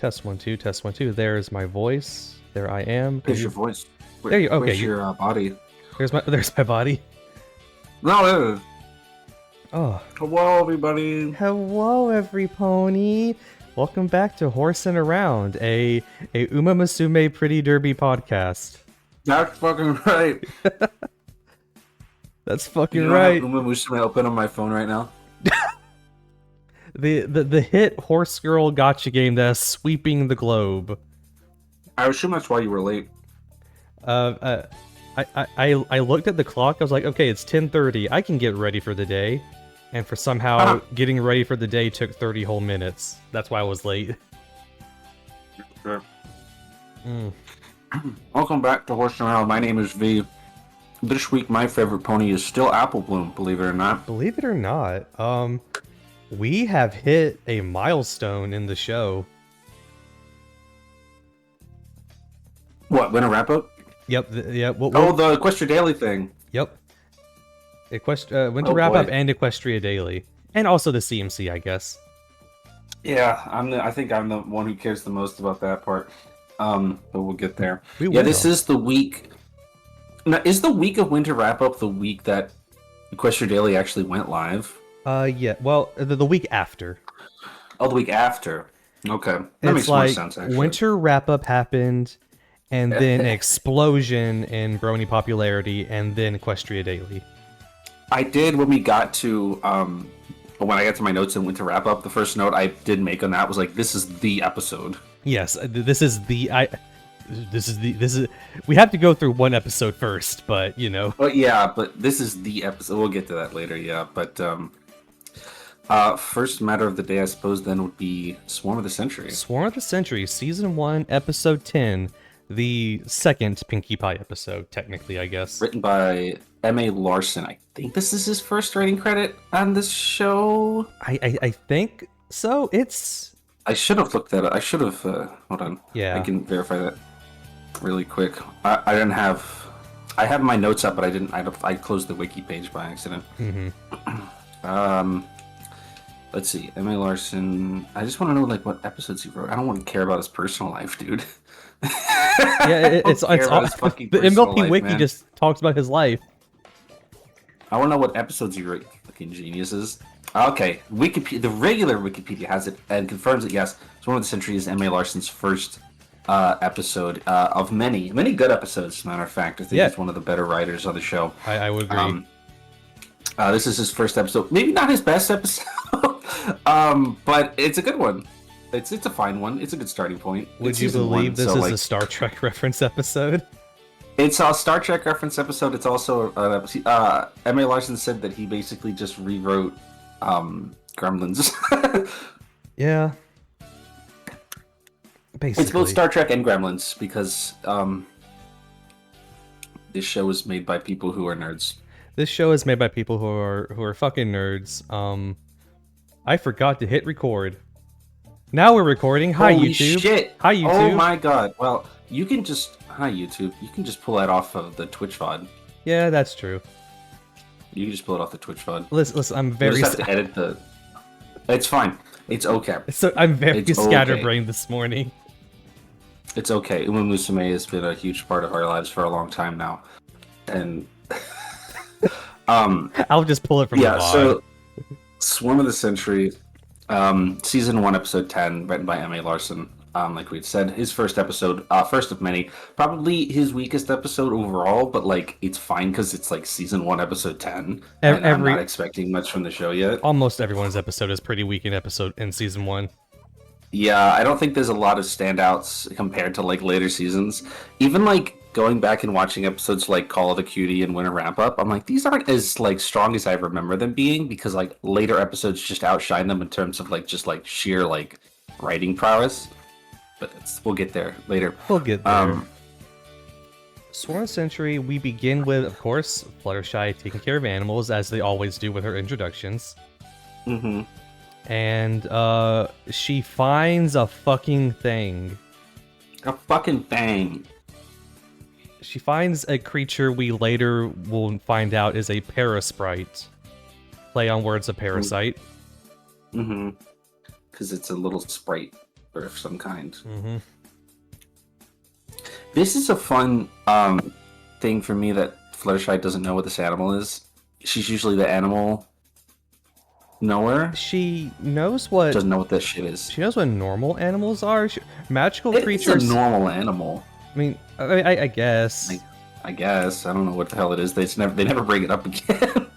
Test 1 2, test 1 2. There's my voice. There I am. There's your voice. There you. Okay. Where's your body? There's my body. No. Oh. Hello, everybody. Hello, every pony. Welcome back to Horsin Around, a Uma Musume Pretty Derby podcast. That's fucking right. That's fucking you know right. I have Uma Musume open on my phone right now. The hit Horse Girl Gotcha game that's sweeping the globe. I assume that's why you were late. I looked at the clock. I was like, okay, it's 10:30. I can get ready for the day. And for somehow getting ready for the day took 30 whole minutes. That's why I was late. Sure. Welcome back to Horse Around. My name is V. This week, my favorite pony is still Apple Bloom, believe it or not. Believe it or not, we have hit a milestone in the show. What, winter wrap-up? Yep, yep. Oh, the Equestria Daily thing. Yep. Winter wrap-up and Equestria Daily. And also the CMC, I guess. Yeah, I think I'm the one who cares the most about that part. But we'll get there. This is the week... Now, is the week of winter wrap-up the week that Equestria Daily actually went live? Yeah. Well, the week after. Oh, the week after. Okay. That makes more sense, actually. Winter wrap-up happened, and then an explosion in Brony popularity, and then Equestria Daily. I did when we got to, when I got to my notes in winter wrap-up, the first note I did make on that was like, this is the episode. Yes, this is... We have to go through one episode first, but, you know. But yeah, but this is the episode. We'll get to that later, yeah. But, first matter of the day, I suppose, then would be Swarm of the Century. Swarm of the Century, Season 1, Episode 10. The second Pinkie Pie episode, technically, I guess. Written by M.A. Larson. I think this is his first writing credit on this show. I think so. It's... I should have looked that up. I should have... hold on. Yeah. I can verify that really quick. I didn't have... I have my notes up, but I didn't... I closed the wiki page by accident. Mm-hmm. Let's see. M.A. Larson... I just want to know, like, what episodes he wrote. I don't want to care about his personal life, dude. Yeah, it's the MLP wiki man. just talks about his life. I want to know what episodes he wrote. Fucking geniuses. Okay, Wikipedia, the regular Wikipedia has it and confirms it. Yes, Swarm of the Century is M.A. Larson's first episode of many good episodes. As a matter of fact, I think he's one of the better writers on the show. I would agree. This is his first episode. Maybe not his best episode, but it's a good one. It's a fine one. It's a good starting point. Would you believe this is a Star Trek reference episode? It's a Star Trek reference episode. It's also an episode. M.A. Larson said that he basically just rewrote Gremlins. Yeah. Basically. It's both Star Trek and Gremlins because this show is made by people who are nerds. This show is made by people who are fucking nerds. I forgot to hit record. Now we're recording. Hi, Holy YouTube. Shit. Hi, YouTube. Oh my god. Well, you can just... Hi, YouTube. You can just pull that off of the Twitch VOD. Yeah, that's true. You can just pull it off the Twitch VOD. Listen, I'm very... You just have to edit the... It's fine. It's okay. So I'm very scatterbrained this morning. It's okay. Uma Musume has been a huge part of our lives for a long time now. And... I'll just pull it from the VOD. So Swarm of the Century... Season 1, Episode 10, written by M.A. Larson. Like we said, his first episode, first of many. Probably his weakest episode overall, but like it's fine because it's like Season 1, Episode 10. And I'm not expecting much from the show yet. Almost everyone's episode is pretty weak in Season 1. Yeah, I don't think there's a lot of standouts compared to like later seasons. Even like going back and watching episodes like Call of the Cutie and Winter Wrap Up, I'm like, these aren't as like strong as I remember them being because like later episodes just outshine them in terms of like just like sheer like writing prowess. But we'll get there later. We'll get there. Swarm of the Century, we begin with, of course, Fluttershy taking care of animals as they always do with her introductions. Mm-hmm. And she finds a fucking thing. A fucking thing. She finds a creature we later will find out is a parasprite. Play on words of parasite. Mm-hmm. Because it's a little sprite. of some kind. Mm-hmm. This is a fun thing for me that Fluttershy doesn't know what this animal is. She's usually the animal knower. She knows what... Doesn't know what this shit is. She knows what normal animals are. Magical creatures... It's a normal animal. I mean, I guess. I guess. I don't know what the hell it is. They never bring it up again.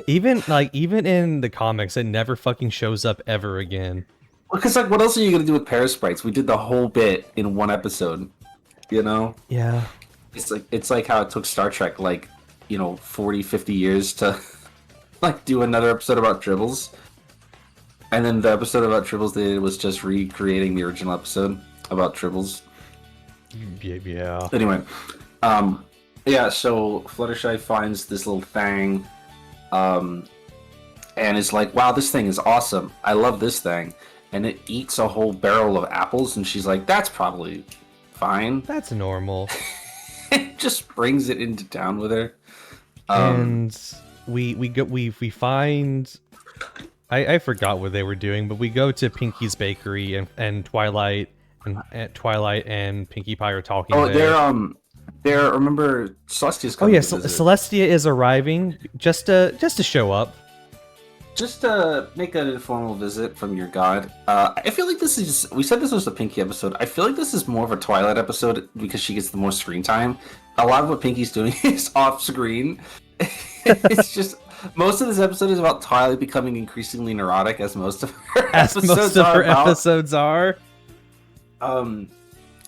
Even in the comics, it never fucking shows up ever again. Because like, what else are you gonna do with Parasprites? We did the whole bit in one episode. You know? Yeah. It's like how it took Star Trek 40, 50 years to like do another episode about Tribbles. And then the episode about Tribbles they did was just recreating the original episode about Tribbles. Yeah. Anyway, yeah, so Fluttershy finds this little thing, and is like, wow, this thing is awesome. I love this thing. And it eats a whole barrel of apples, and she's like, that's probably fine. That's normal. Just brings it into town with her. And we find... I forgot what they were doing, but we go to Pinky's Bakery, and Twilight and Pinkie Pie are talking. Oh, they're remember Celestia's coming. Oh yeah, to visit. Celestia is arriving just to show up. Just to make an informal visit from your god. I feel like this is... We said this was a Pinky episode. I feel like this is more of a Twilight episode because she gets the most screen time. A lot of what Pinky's doing is off screen. It's just... Most of this episode is about Twilight becoming increasingly neurotic, as most of her episodes are.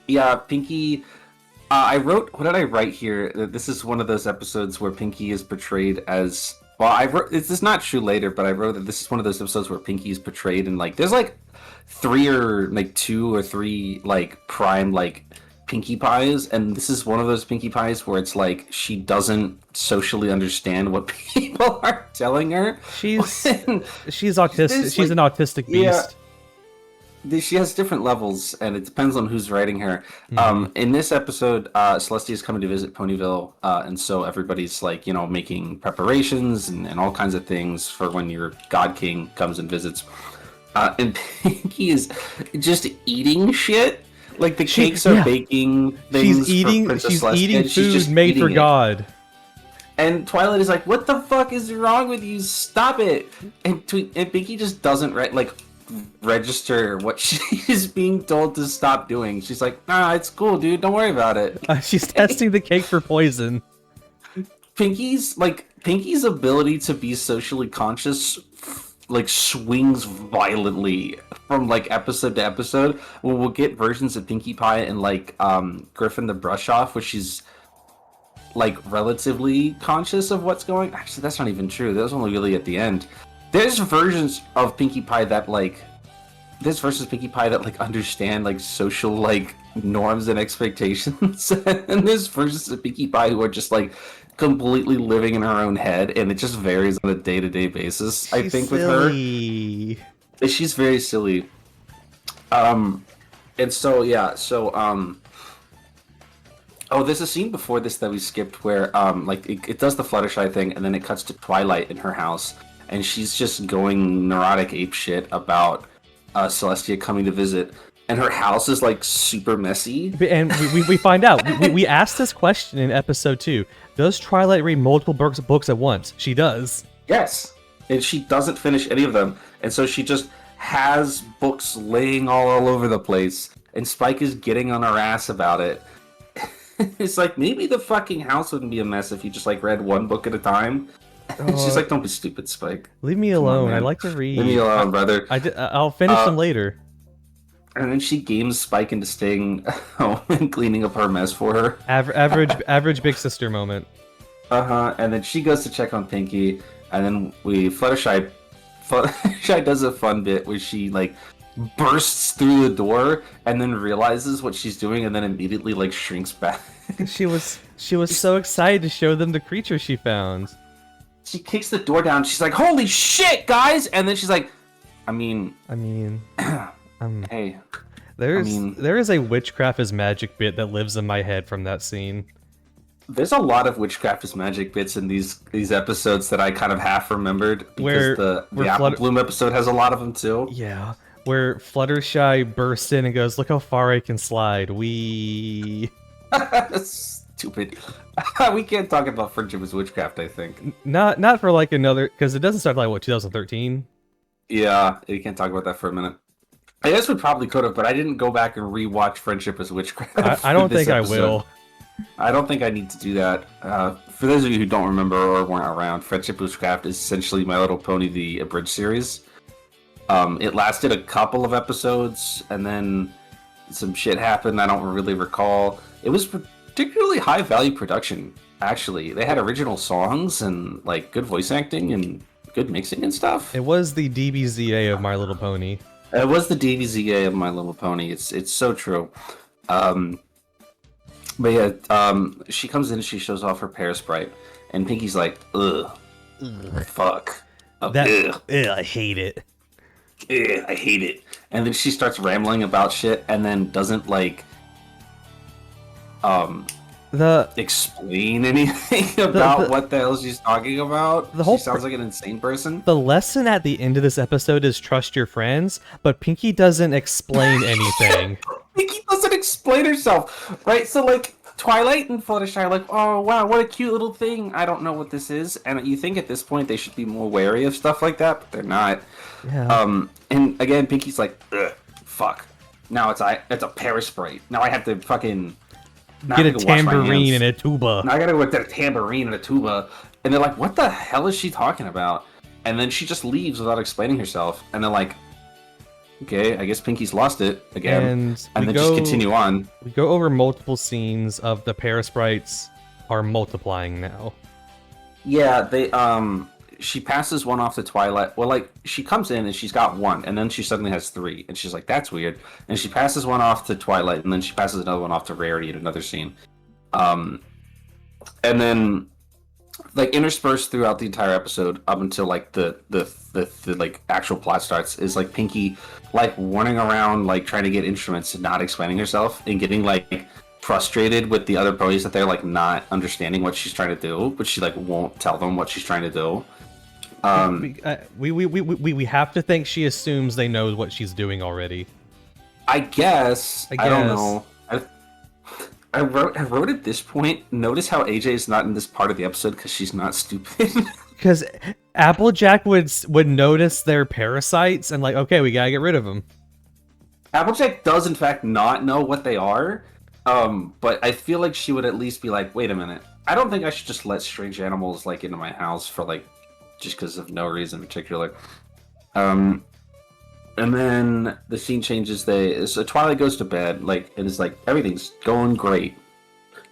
Yeah, Pinky... I wrote... What did I write here? This is one of those episodes where Pinky is portrayed as... Well, I wrote... It's not true later, but I wrote that this is one of those episodes where Pinky is portrayed and, there's, 2 or 3, prime, Pinkie Pies, and this is one of those Pinkie Pies where it's she doesn't socially understand what people are telling her. She's autistic. She's an autistic beast. Yeah, she has different levels, and it depends on who's writing her. Mm-hmm. In this episode, Celestia is coming to visit Ponyville, and so everybody's making preparations and all kinds of things for when your God King comes and visits. And Pinky is just eating shit. The cakes are baking things. She's eating food made for God. And Twilight is like, "What the fuck is wrong with you? Stop it!" And Pinky just doesn't register what she's being told to stop doing. She's like, "Nah, it's cool, dude. Don't worry about it." She's testing the cake for poison. Pinky's ability to be socially conscious swings violently from episode to episode. We'll get versions of Pinkie Pie and Griffin the Brush Off, which she's relatively conscious of what's going. Actually, that's not even true. That was only really at the end. There's versions of Pinkie Pie that understand social norms and expectations, and there's versions of Pinkie Pie who are just completely living in her own head, and it just varies on a day-to-day basis. I think silly. With her, she's very silly. And so oh, there's a scene before this that we skipped where it does the Fluttershy thing, and then it cuts to Twilight in her house, and she's just going neurotic apeshit about Celestia coming to visit. And her house is super messy. And we find out. we asked this question in episode 2. Does Twilight read multiple books at once? She does. Yes. And she doesn't finish any of them. And so she just has books laying all over the place. And Spike is getting on her ass about it. It's maybe the fucking house wouldn't be a mess if you just read one book at a time. She's like, don't be stupid, Spike. Leave me alone. I like to read. Leave me alone, brother. I'll finish them later. And then she games Spike into staying home and cleaning up her mess for her. Average big sister moment. And then she goes to check on Pinky, and then Fluttershy does a fun bit where she bursts through the door and then realizes what she's doing, and then immediately shrinks back. She was so excited to show them the creature she found. She kicks the door down. She's like, "Holy shit, guys!" And then she's like, hey, there is a witchcraft is magic bit that lives in my head from that scene. There's a lot of witchcraft is magic bits in these episodes that I kind of half remembered because the Apple Bloom episode has a lot of them too. Yeah, where Fluttershy bursts in and goes, "Look how far I can slide." Stupid. We can't talk about Friendship is Witchcraft, I think. Not for like another, because it doesn't start like what 2013. Yeah, you can't talk about that for a minute. I guess we probably could have, but I didn't go back and rewatch Friendship is Witchcraft. I don't think I will. I don't think I need to do that. For those of you who don't remember or weren't around, Friendship is Witchcraft is essentially My Little Pony, the abridged series. It lasted a couple of episodes, and then some shit happened I don't really recall. It was particularly high-value production, actually. They had original songs and like good voice acting and good mixing and stuff. It was the DBZA of My Little Pony. It was the DBZA of My Little Pony. It's so true. But yeah, she comes in and she shows off her Parasprite, and Pinky's like, ugh. Fuck. Ugh, I hate it. Ugh, I hate it. And then she starts rambling about shit, and then doesn't like explain anything about what the hell she's talking about. She sounds like an insane person. The lesson at the end of this episode is trust your friends, but Pinky doesn't explain anything. Pinky doesn't explain herself, right? So like Twilight and Fluttershy are like, oh wow, what a cute little thing. I don't know what this is, and you think at this point they should be more wary of stuff like that, but they're not. Yeah. And again, Pinky's like, ugh, fuck. Now it's a Parasprite. Now I have to fucking get a tambourine and a tuba. Now I gotta go with a tambourine and a tuba. And they're like, what the hell is she talking about? And then she just leaves without explaining herself. And they're like, okay, I guess Pinky's lost it again. And then just continue on. We go over multiple scenes of the Parasprites are multiplying now. Yeah, they she passes one off to Twilight. Well, like, she comes in and she's got one, and then she suddenly has three, and she's like, that's weird. And she passes one off to Twilight, and then she passes another one off to Rarity in another scene. And then, like, interspersed throughout the entire episode, up until, like, the like, actual plot starts, is, like, Pinky, like, running around, like, trying to get instruments and not explaining herself, and getting, like, frustrated with the other ponies that they're, like, not understanding what she's trying to do, but she, like, won't tell them what she's trying to do. We have to think she assumes they know what she's doing already. I guess. I don't know. I wrote at this point, notice how AJ is not in this part of the episode because she's not stupid. Because Applejack would notice their parasites and like, okay, we gotta get rid of them. Applejack does in fact not know what they are, but I feel like she would at least be like, wait a minute, I don't think I should just let strange animals like into my house for like just because of no reason in particular. And then the scene changes. So Twilight goes to bed, like, and it's like everything's going great.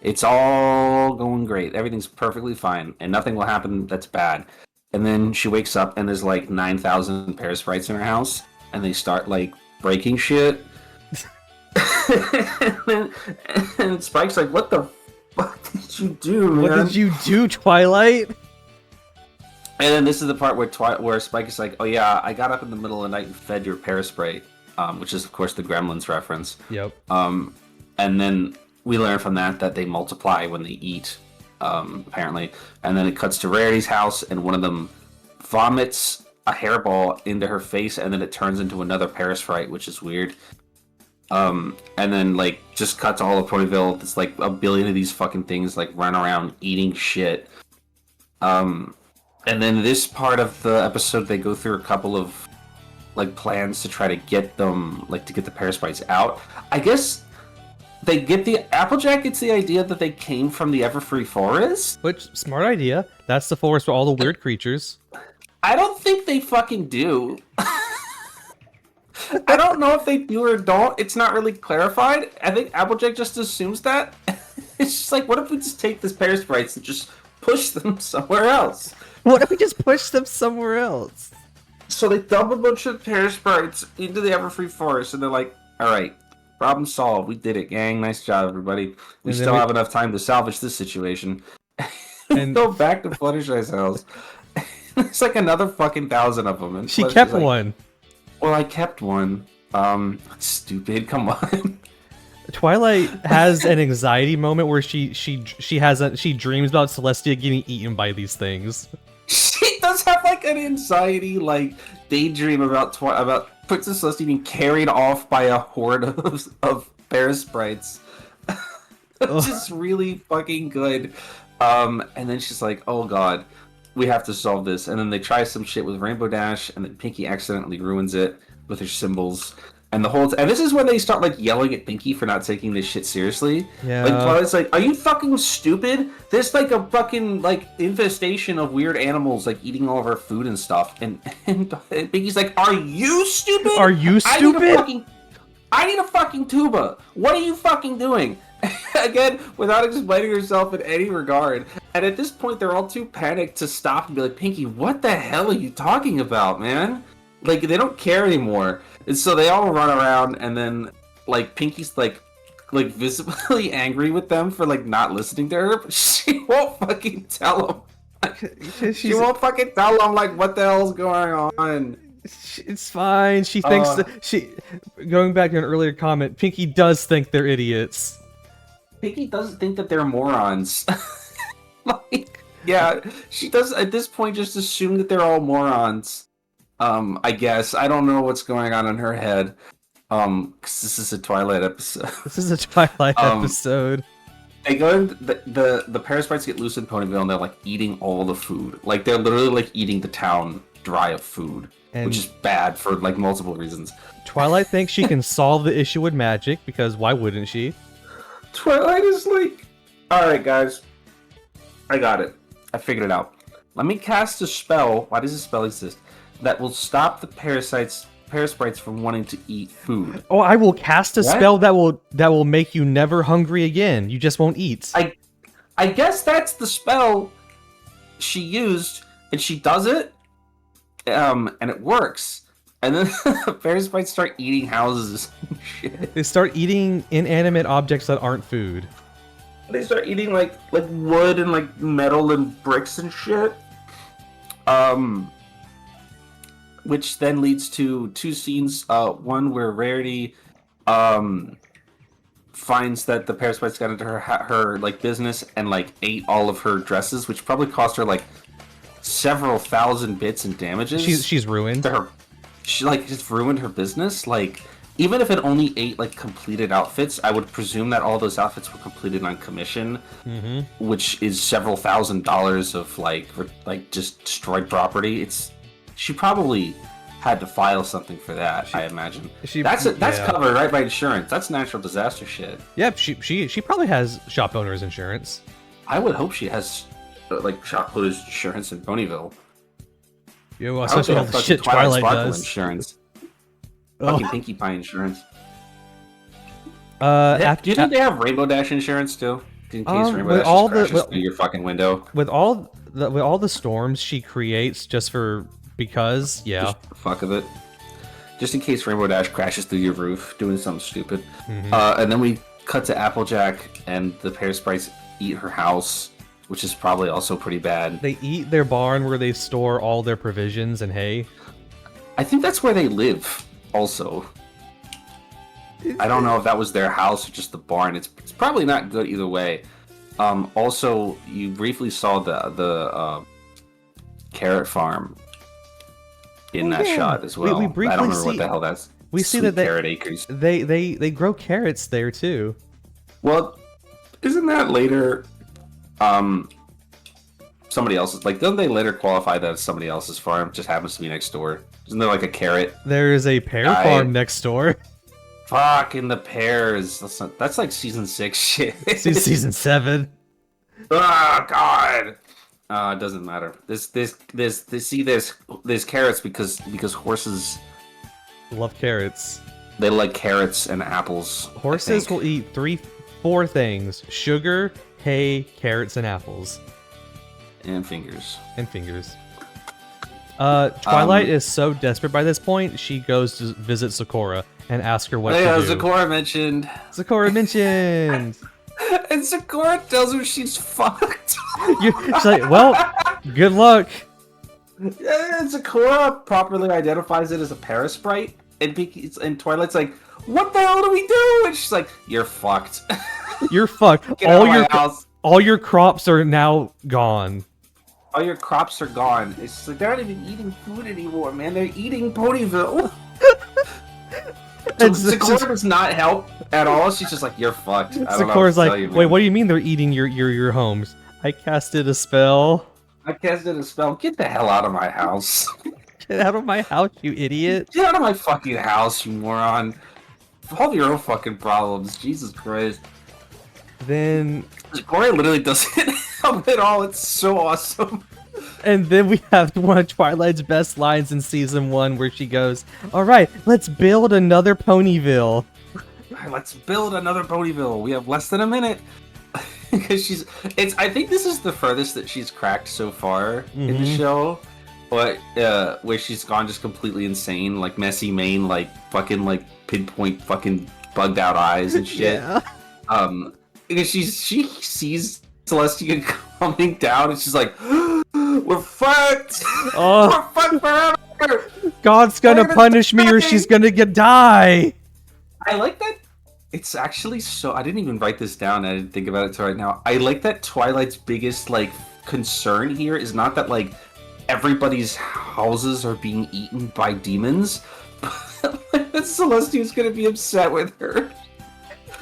It's all going great. Everything's perfectly fine, and nothing will happen that's bad. And then she wakes up, and there's like 9,000 Parasprites in her house, and they start like breaking shit. and Spike's like, "What the fuck did you do, man? What did you do, Twilight?" And then this is the part where Spike is like, "Oh yeah, I got up in the middle of the night and fed your Parasprite," which is of course the Gremlins reference. Yep. And then we learn from that they multiply when they eat, apparently. And then it cuts to Rarity's house, and one of them vomits a hairball into her face, and then it turns into another Parasprite, which is weird. And then like just cuts all of Ponyville. It's like a billion of these fucking things like run around eating shit. And then this part of the episode, they go through a couple of like plans to try to get them, like to get the Parasprites out. I guess they get Applejack gets the idea that they came from the Everfree Forest. Which, smart idea. That's the forest for all the weird creatures. I don't think they fucking do. I don't know if they do or don't. It's not really clarified. I think Applejack just assumes that. It's just like, what if we just take this Parasprites and just push them somewhere else? What if we just push them somewhere else? So they dump a bunch of Parasprites into the Everfree Forest, and they're like, alright, problem solved. We did it, gang. Nice job, everybody. We still have enough time to salvage this situation. And go back to Fluttershy's house. It's like another fucking 1,000 of them. And she kept one. Well, I kept one. Stupid. Come on. Twilight has an anxiety moment where she dreams about Celestia getting eaten by these things. She does have like an anxiety, like daydream about Princess Celeste being carried off by a horde of bear sprites. Which is really fucking good. And then she's like, "Oh God, we have to solve this." And then they try some shit with Rainbow Dash, and then Pinky accidentally ruins it with her symbols. And and this is when they start like yelling at Pinky for not taking this shit seriously. Yeah. Like Twilight's like, "Are you fucking stupid? There's like a fucking like infestation of weird animals like eating all of our food and stuff." And Pinky's like, "Are you stupid? Are you stupid? I need a fucking tuba. What are you fucking doing?" Again, without explaining herself in any regard. And at this point, they're all too panicked to stop and be like, "Pinky, what the hell are you talking about, man?" Like, they don't care anymore. And so they all run around, and then, like, Pinky's, like visibly angry with them for, like, not listening to her, but she won't fucking tell them. She won't fucking tell them, like, what the hell's going on. It's fine. She thinks going back to an earlier comment, Pinky does think they're idiots. Pinky doesn't think that they're morons. Like, yeah, she does at this point just assume that they're all morons. I guess. I don't know what's going on in her head. 'Cause this is a Twilight episode. This is a Twilight episode. They go in, the parasites get loose in Ponyville, and they're like eating all the food. Like, they're literally like eating the town dry of food, which is bad for like multiple reasons. Twilight thinks she can solve the issue with magic, because why wouldn't she? Twilight is like, "Alright guys, I got it. I figured it out. Let me cast a spell," why does this spell exist? "That will stop the parasites from wanting to eat food." Oh, I will cast a spell that will make you never hungry again. You just won't eat. I guess that's the spell she used, and she does it, and it works. And then parasites start eating houses and shit. They start eating inanimate objects that aren't food. They start eating like wood and like metal and bricks and shit. Which then leads to two scenes. One where Rarity finds that the parasites got into her like business and like ate all of her dresses, which probably cost her like several thousand bits in damages. She's ruined. She like just ruined her business. Like, even if it only ate like completed outfits, I would presume that all those outfits were completed on commission, which is several $1,000s of like just destroyed property. She probably had to file something for that. I imagine that's covered right by insurance. That's natural disaster shit. Yep, she probably has shop owner's insurance. I would hope she has like shop owner's insurance in Ponyville. Yeah, well, especially all the shit Twilight does. Insurance. Fucking Pinkie Pie insurance. Do you think they have Rainbow Dash insurance too? In case Rainbow Dash crashes through your fucking window. With all the storms she creates just because, yeah. Just for the fuck of it. Just in case Rainbow Dash crashes through your roof doing something stupid. And then we cut to Applejack, and the parasites eat her house, which is probably also pretty bad. They eat their barn where they store all their provisions and hay. I think that's where they live, also. I don't know if that was their house or just the barn. It's probably not good either way. Also, you briefly saw the carrot farm in that shot as well. We briefly I don't remember what the hell that's. We see that carrot acres. They grow carrots there too. Well, isn't that later? Somebody else's. Like, don't they later qualify that as somebody else's farm? Just happens to be next door. Isn't there like a carrot? There is a pear farm next door. Fucking the pears. That's like season 6 shit. Season 7. Oh God. It doesn't matter. There's carrots because horses love carrots. They like carrots and apples. Horses will eat 4 things: sugar, hay, carrots, and apples. And fingers. Twilight is so desperate by this point, she goes to visit Sakura and ask her what to do. Sakura mentioned. And Sakura tells her she's fucked. She's like, well, good luck. And Sakura properly identifies it as a parasprite, and Twilight's like, what the hell do we do? And she's like, you're fucked. You're fucked. All your crops are now gone. all your crops are gone. It's just like they're not even eating food anymore, man. They're eating Ponyville. So Sakura does not help at all. She's just like, you're fucked. I don't know what to tell you, man. wait, what do you mean they're eating your homes? I casted a spell. I casted a spell. Get the hell out of my house. Get out of my house, you idiot. Get out of my fucking house, you moron. Solve your own fucking problems. Jesus Christ. Then... Sakura literally doesn't help at all. It's so awesome. And then we have one of Twilight's best lines in Season 1 where she goes, alright, let's build another Ponyville. Let's build another Ponyville. We have less than a minute. Because I think this is the furthest that she's cracked so far in the show. But, where she's gone just completely insane. Like, messy mane, like, fucking, like, pinpoint fucking bugged out eyes and shit. Yeah. Because she sees Celestia coming down and she's like, we're fucked! We're fucked forever! God's gonna punish me or she's gonna die! I like that. It's actually so... I didn't even write this down. I didn't think about it until right now. I like that Twilight's biggest, like, concern here is not that, like, everybody's houses are being eaten by demons, but that Celestia's gonna be upset with her.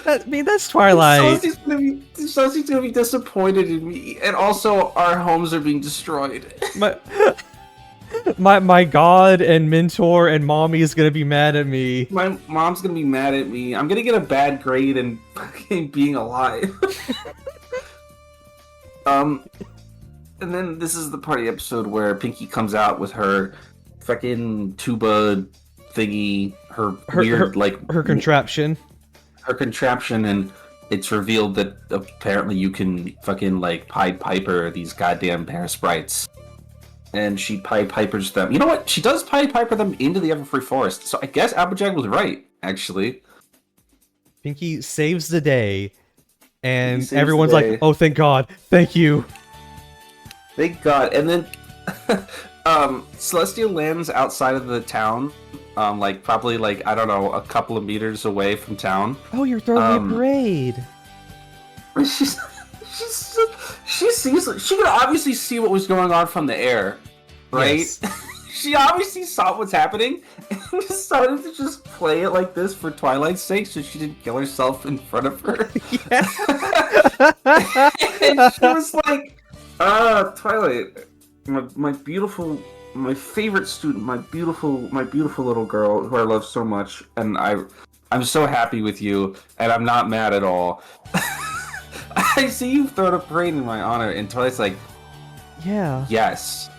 I mean, that's Twilight. Celestia's gonna be disappointed in me, and also our homes are being destroyed. My god and mentor and mommy is gonna be mad at me. My mom's gonna be mad at me. I'm gonna get a bad grade and fucking being alive. And then this is the party episode where Pinky comes out with her fucking tuba thingy, her weird, her contraption. Her contraption, and it's revealed that apparently you can fucking, like, Pied Piper these goddamn bear sprites. And she Pied Pipers them. You know what? She does Pied Piper them into the Everfree Forest. So I guess Applejack was right, actually. Pinky saves the day, and everyone's like, oh, thank God. Thank you. Thank God. And then Celestia lands outside of the town, like, probably, like, I don't know, a couple of meters away from town. Oh, you're throwing a parade. She could obviously see what was going on from the air, right? Yes. She obviously saw what's happening and decided to just play it like this for Twilight's sake, so she didn't kill herself in front of her. Yeah. And she was like, Twilight, my favorite student, my beautiful little girl who I love so much, and I'm so happy with you, and I'm not mad at all. I see you've thrown a parade in my honor, and Twilight's like, yeah. Yes.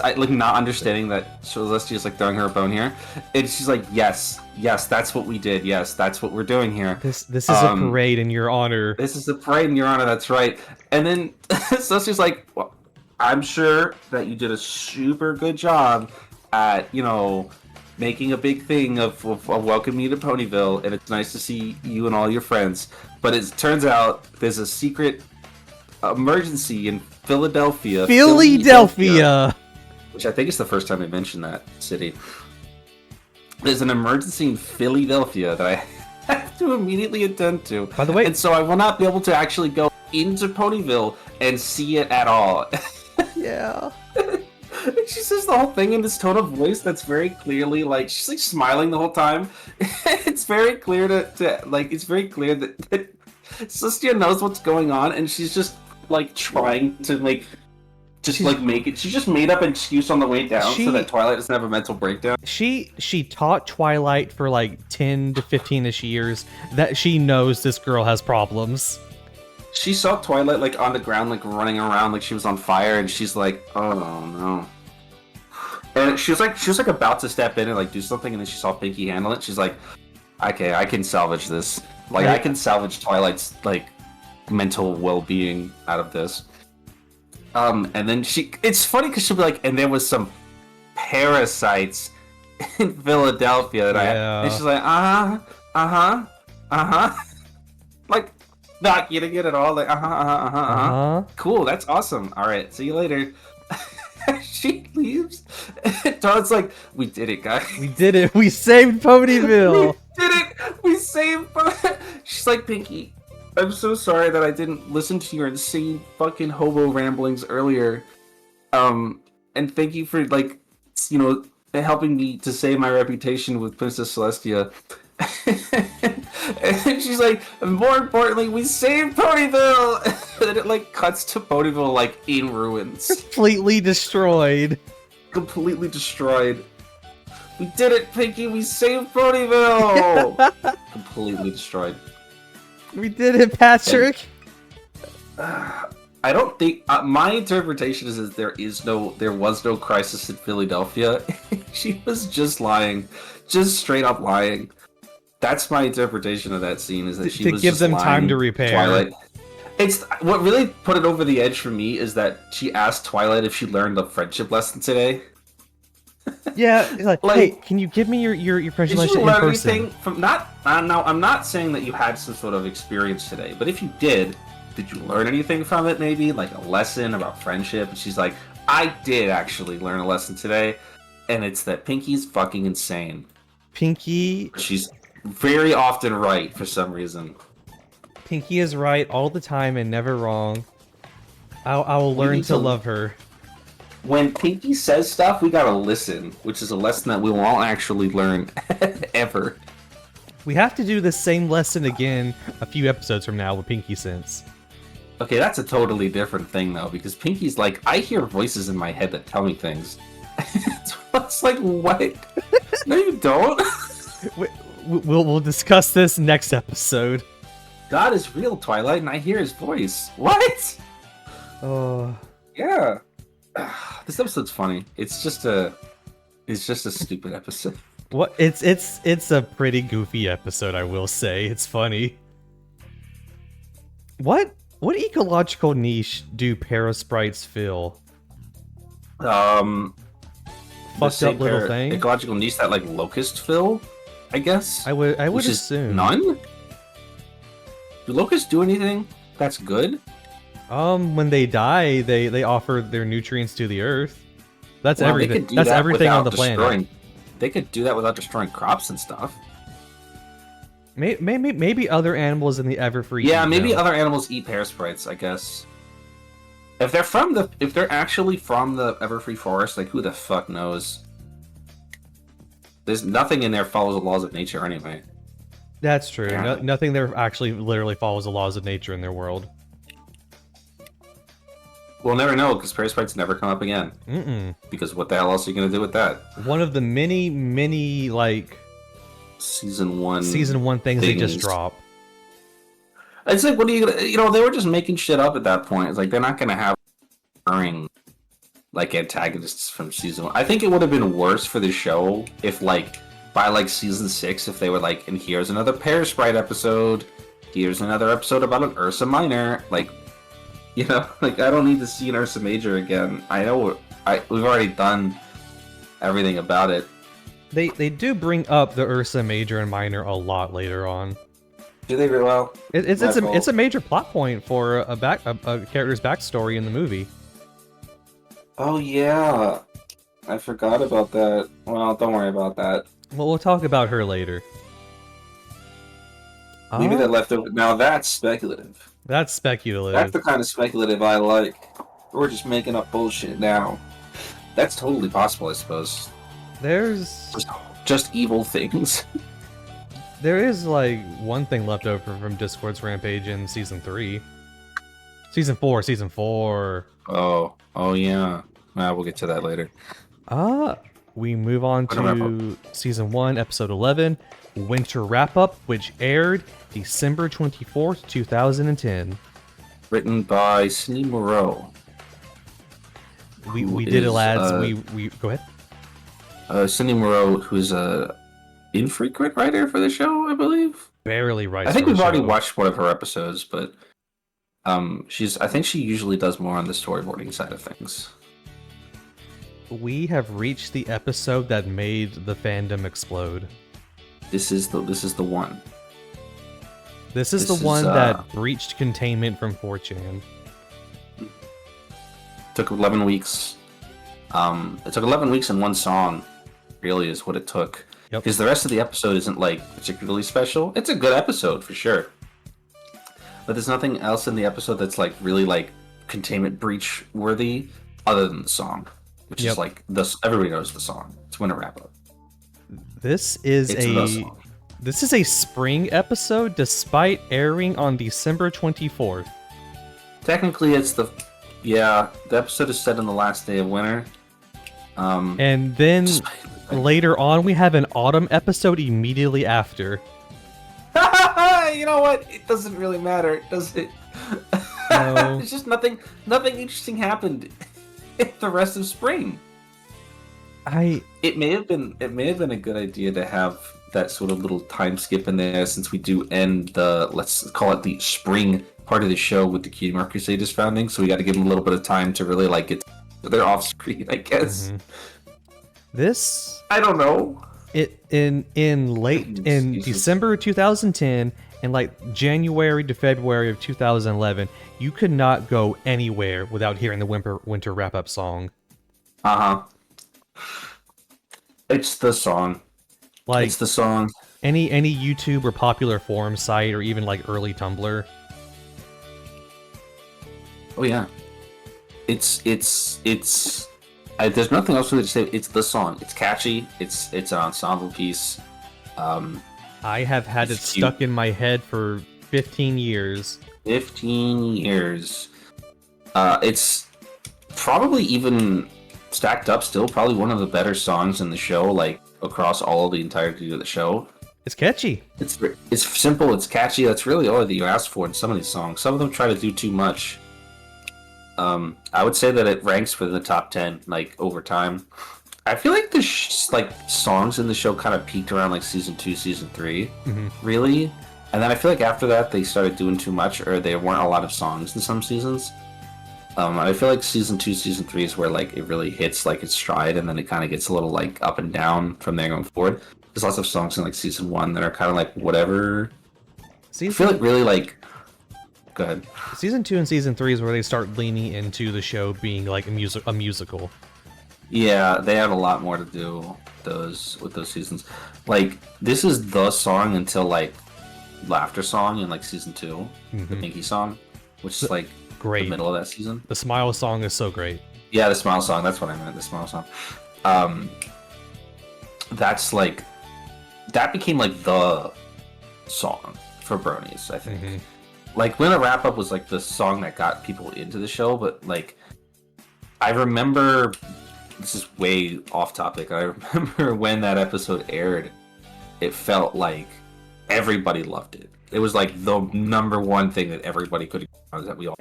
I like not understanding that Celestia's like throwing her a bone here. And she's like, yes, that's what we did. Yes, that's what we're doing here. This is a parade in your honor. This is a parade in your honor, that's right. And then Celestia's like, well, I'm sure that you did a super good job at, you know, making a big thing of welcoming you to Ponyville, and it's nice to see you and all your friends. But it turns out there's a secret emergency in Philadelphia. Which I think is the first time I mentioned that city. There's an emergency in Philadelphia that I have to immediately attend to. By the way, and so I will not be able to actually go into Ponyville and see it at all. Yeah. She says the whole thing in this tone of voice that's very clearly, like, she's like smiling the whole time. It's very clear it's very clear that Celestia knows what's going on, and she's just like trying to make it. She just made up an excuse on the way down so that Twilight doesn't have a mental breakdown. She taught Twilight for like 10 to 15ish years that she knows this girl has problems. She saw Twilight like on the ground, like running around like she was on fire, and she's like, oh no. And she was like about to step in and like do something, and then she saw Pinky handle it. She's like, okay, I can salvage this. Like, I can salvage Twilight's like mental well-being out of this. And then it's funny because she'll be like, and there was some parasites in Philadelphia that and she's like, like, not getting it at all, like, cool, that's awesome, all right, see you later. She leaves. Todd's like, we did it, guys. We did it. We saved Ponyville. We did it. We saved. She's like, Pinky, I'm so sorry that I didn't listen to your insane fucking hobo ramblings earlier. And thank you for like, you know, helping me to save my reputation with Princess Celestia. And she's like, more importantly, we saved Ponyville. And then it like cuts to Ponyville like in ruins, Completely destroyed. completely destroyed. We did it, Pinky. We saved Ponyville. Completely destroyed. We did it, Patrick. I don't think my interpretation is that there was no crisis in Philadelphia. She was just lying, just straight up lying. That's my interpretation of that scene. Is that she to was give just them lying time to to repair. Twilight. It's what really put it over the edge for me is that she asked Twilight if she learned a friendship lesson today. Yeah, like, Like, hey, can you give me your friendship Did you lesson in learn person? anything from not? No, I'm not saying that you had some sort of experience today, but if you did you learn anything from it? Maybe like a lesson about friendship? And she's like, I did actually learn a lesson today, and it's that Pinky's fucking insane. Pinky She's very often right for some reason. Pinky is right all the time and never wrong. I will learn to love her. When Pinky says stuff, we gotta listen, which is a lesson that we won't actually learn ever. We have to do the same lesson again a few episodes from now with Pinky Sense. Okay, that's a totally different thing though, because Pinky's like, I hear voices in my head that tell me things. It's like, what? No, you don't. We'll discuss this next episode. God is real, Twilight, and I hear his voice. What? Oh, Yeah. This episode's funny. It's just a stupid episode. what? It's a pretty goofy episode, I will say. It's funny. What ecological niche do parasprites fill? Fucked up little thing. Ecological niche that like locust fill, I guess. I would Which is assume none. Do locusts do anything that's good? When they die, they offer their nutrients to the earth. That's Well, they everything. could do That's that everything on without the planet. destroying- They could do that without destroying crops and stuff. Maybe other animals in the Everfree. Yeah, eat maybe them. other animals eat parasprites, I guess. If they're actually from the Everfree Forest, like who the fuck knows? There's nothing in there follows the laws of nature anyway. That's true. Yeah. Nothing there actually literally follows the laws of nature in their world. We'll never know because parasprites never come up again. Mm-mm. Because what the hell else are you gonna do with that? One of the many like Season 1 things they just things. drop. It's like, what are you gonna? You know, they were just making shit up at that point. It's like they're not gonna have recurring like antagonists from season 1. I think it would have been worse for the show if like by like season 6, if they were like, and here's another Parasprite episode, here's another episode about an Ursa Minor, like, you know, like I don't need to see an Ursa Major again. I know we've already done everything about it. They do bring up the Ursa Major and Minor a lot later on. Do they really well? It's a major plot point for a character's backstory in the movie. Oh yeah, I forgot about that. Well, don't worry about that. Well, we'll talk about her later. Maybe that left over. Now that's speculative. That's speculative. That's the kind of speculative I like. We're just making up bullshit now. That's totally possible, I suppose. There's Just evil things. There is like one thing left over from Discord's Rampage in season 3. Season 4. Oh yeah. We'll get to that later. We move on to season 1, episode 11, Winter Wrap Up, which aired December 24th, 2010. Written by Cindy Moreau. We did it, lads. We go ahead. Cindy Moreau, who's a infrequent writer for the show, I believe. Barely writes. I think for the we've already show. watched one of her episodes, but I think she usually does more on the storyboarding side of things. We have reached the episode that made the fandom explode. This is the one. This is This the one is, that breached containment from 4chan. Took 11 weeks. It took 11 weeks and one song, really, is what it took. Yep. Because the rest of the episode isn't like particularly special. It's a good episode for sure, but there's nothing else in the episode that's like really like containment breach worthy. other than the song, which Yep. is like this. Everybody knows the song. It's Winter Wrap Up. This is It's the song. this is a spring episode despite airing on December 24th. Technically, it's the episode is set in the last day of winter. And then later on we have an autumn episode immediately after. You know what? It doesn't really matter, does it? No. It's just nothing interesting happened the rest of spring. It may have been a good idea to have that sort of little time skip in there, since we do end the, let's call it the spring part of the show with the Cutie Crusaders founding, so we got to give them a little bit of time to really like get their off screen, I guess. Mm-hmm. This, I don't know. In December 2010 and like January to February of 2011, you could not go anywhere without hearing the winter wrap up song. It's the song. Like, it's the song. Any YouTube or popular forum site or even like early Tumblr. Oh yeah. It's there's nothing else really to say. It's the song. It's catchy. It's an ensemble piece. I have had it stuck in my head for 15 years. 15 years. It's probably even stacked up still probably one of the better songs in the show, like across all of the entirety of the show. It's catchy. It's simple, it's catchy. That's really all that you ask for in some of these songs. Some of them try to do too much. I would say that it ranks within the top 10 like over time. I feel like the songs in the show kind of peaked around like season 2, season 3, really. And then I feel like after that they started doing too much, or there weren't a lot of songs in some seasons. I feel like season 2, season 3 is where like it really hits like its stride, and then it kind of gets a little like up and down from there going forward. There's lots of songs in like season 1 that are kind of like whatever. I feel like really like. Go ahead. Season 2 and season 3 is where they start leaning into the show being like a musical. Yeah, they had a lot more to do with those seasons. Like, this is the song until like Laughter Song in like season 2, the Pinky song, which is like great. The middle of that season. The Smile song is so great. Yeah, the Smile song. That's what I meant. The Smile song. That's like that became like the song for Bronies, I think. Like, when a wrap up was like the song that got people into the show, but like I remember, this is way off topic, I remember when that episode aired, it felt like everybody loved it. It was like the number one thing that everybody could have, that we all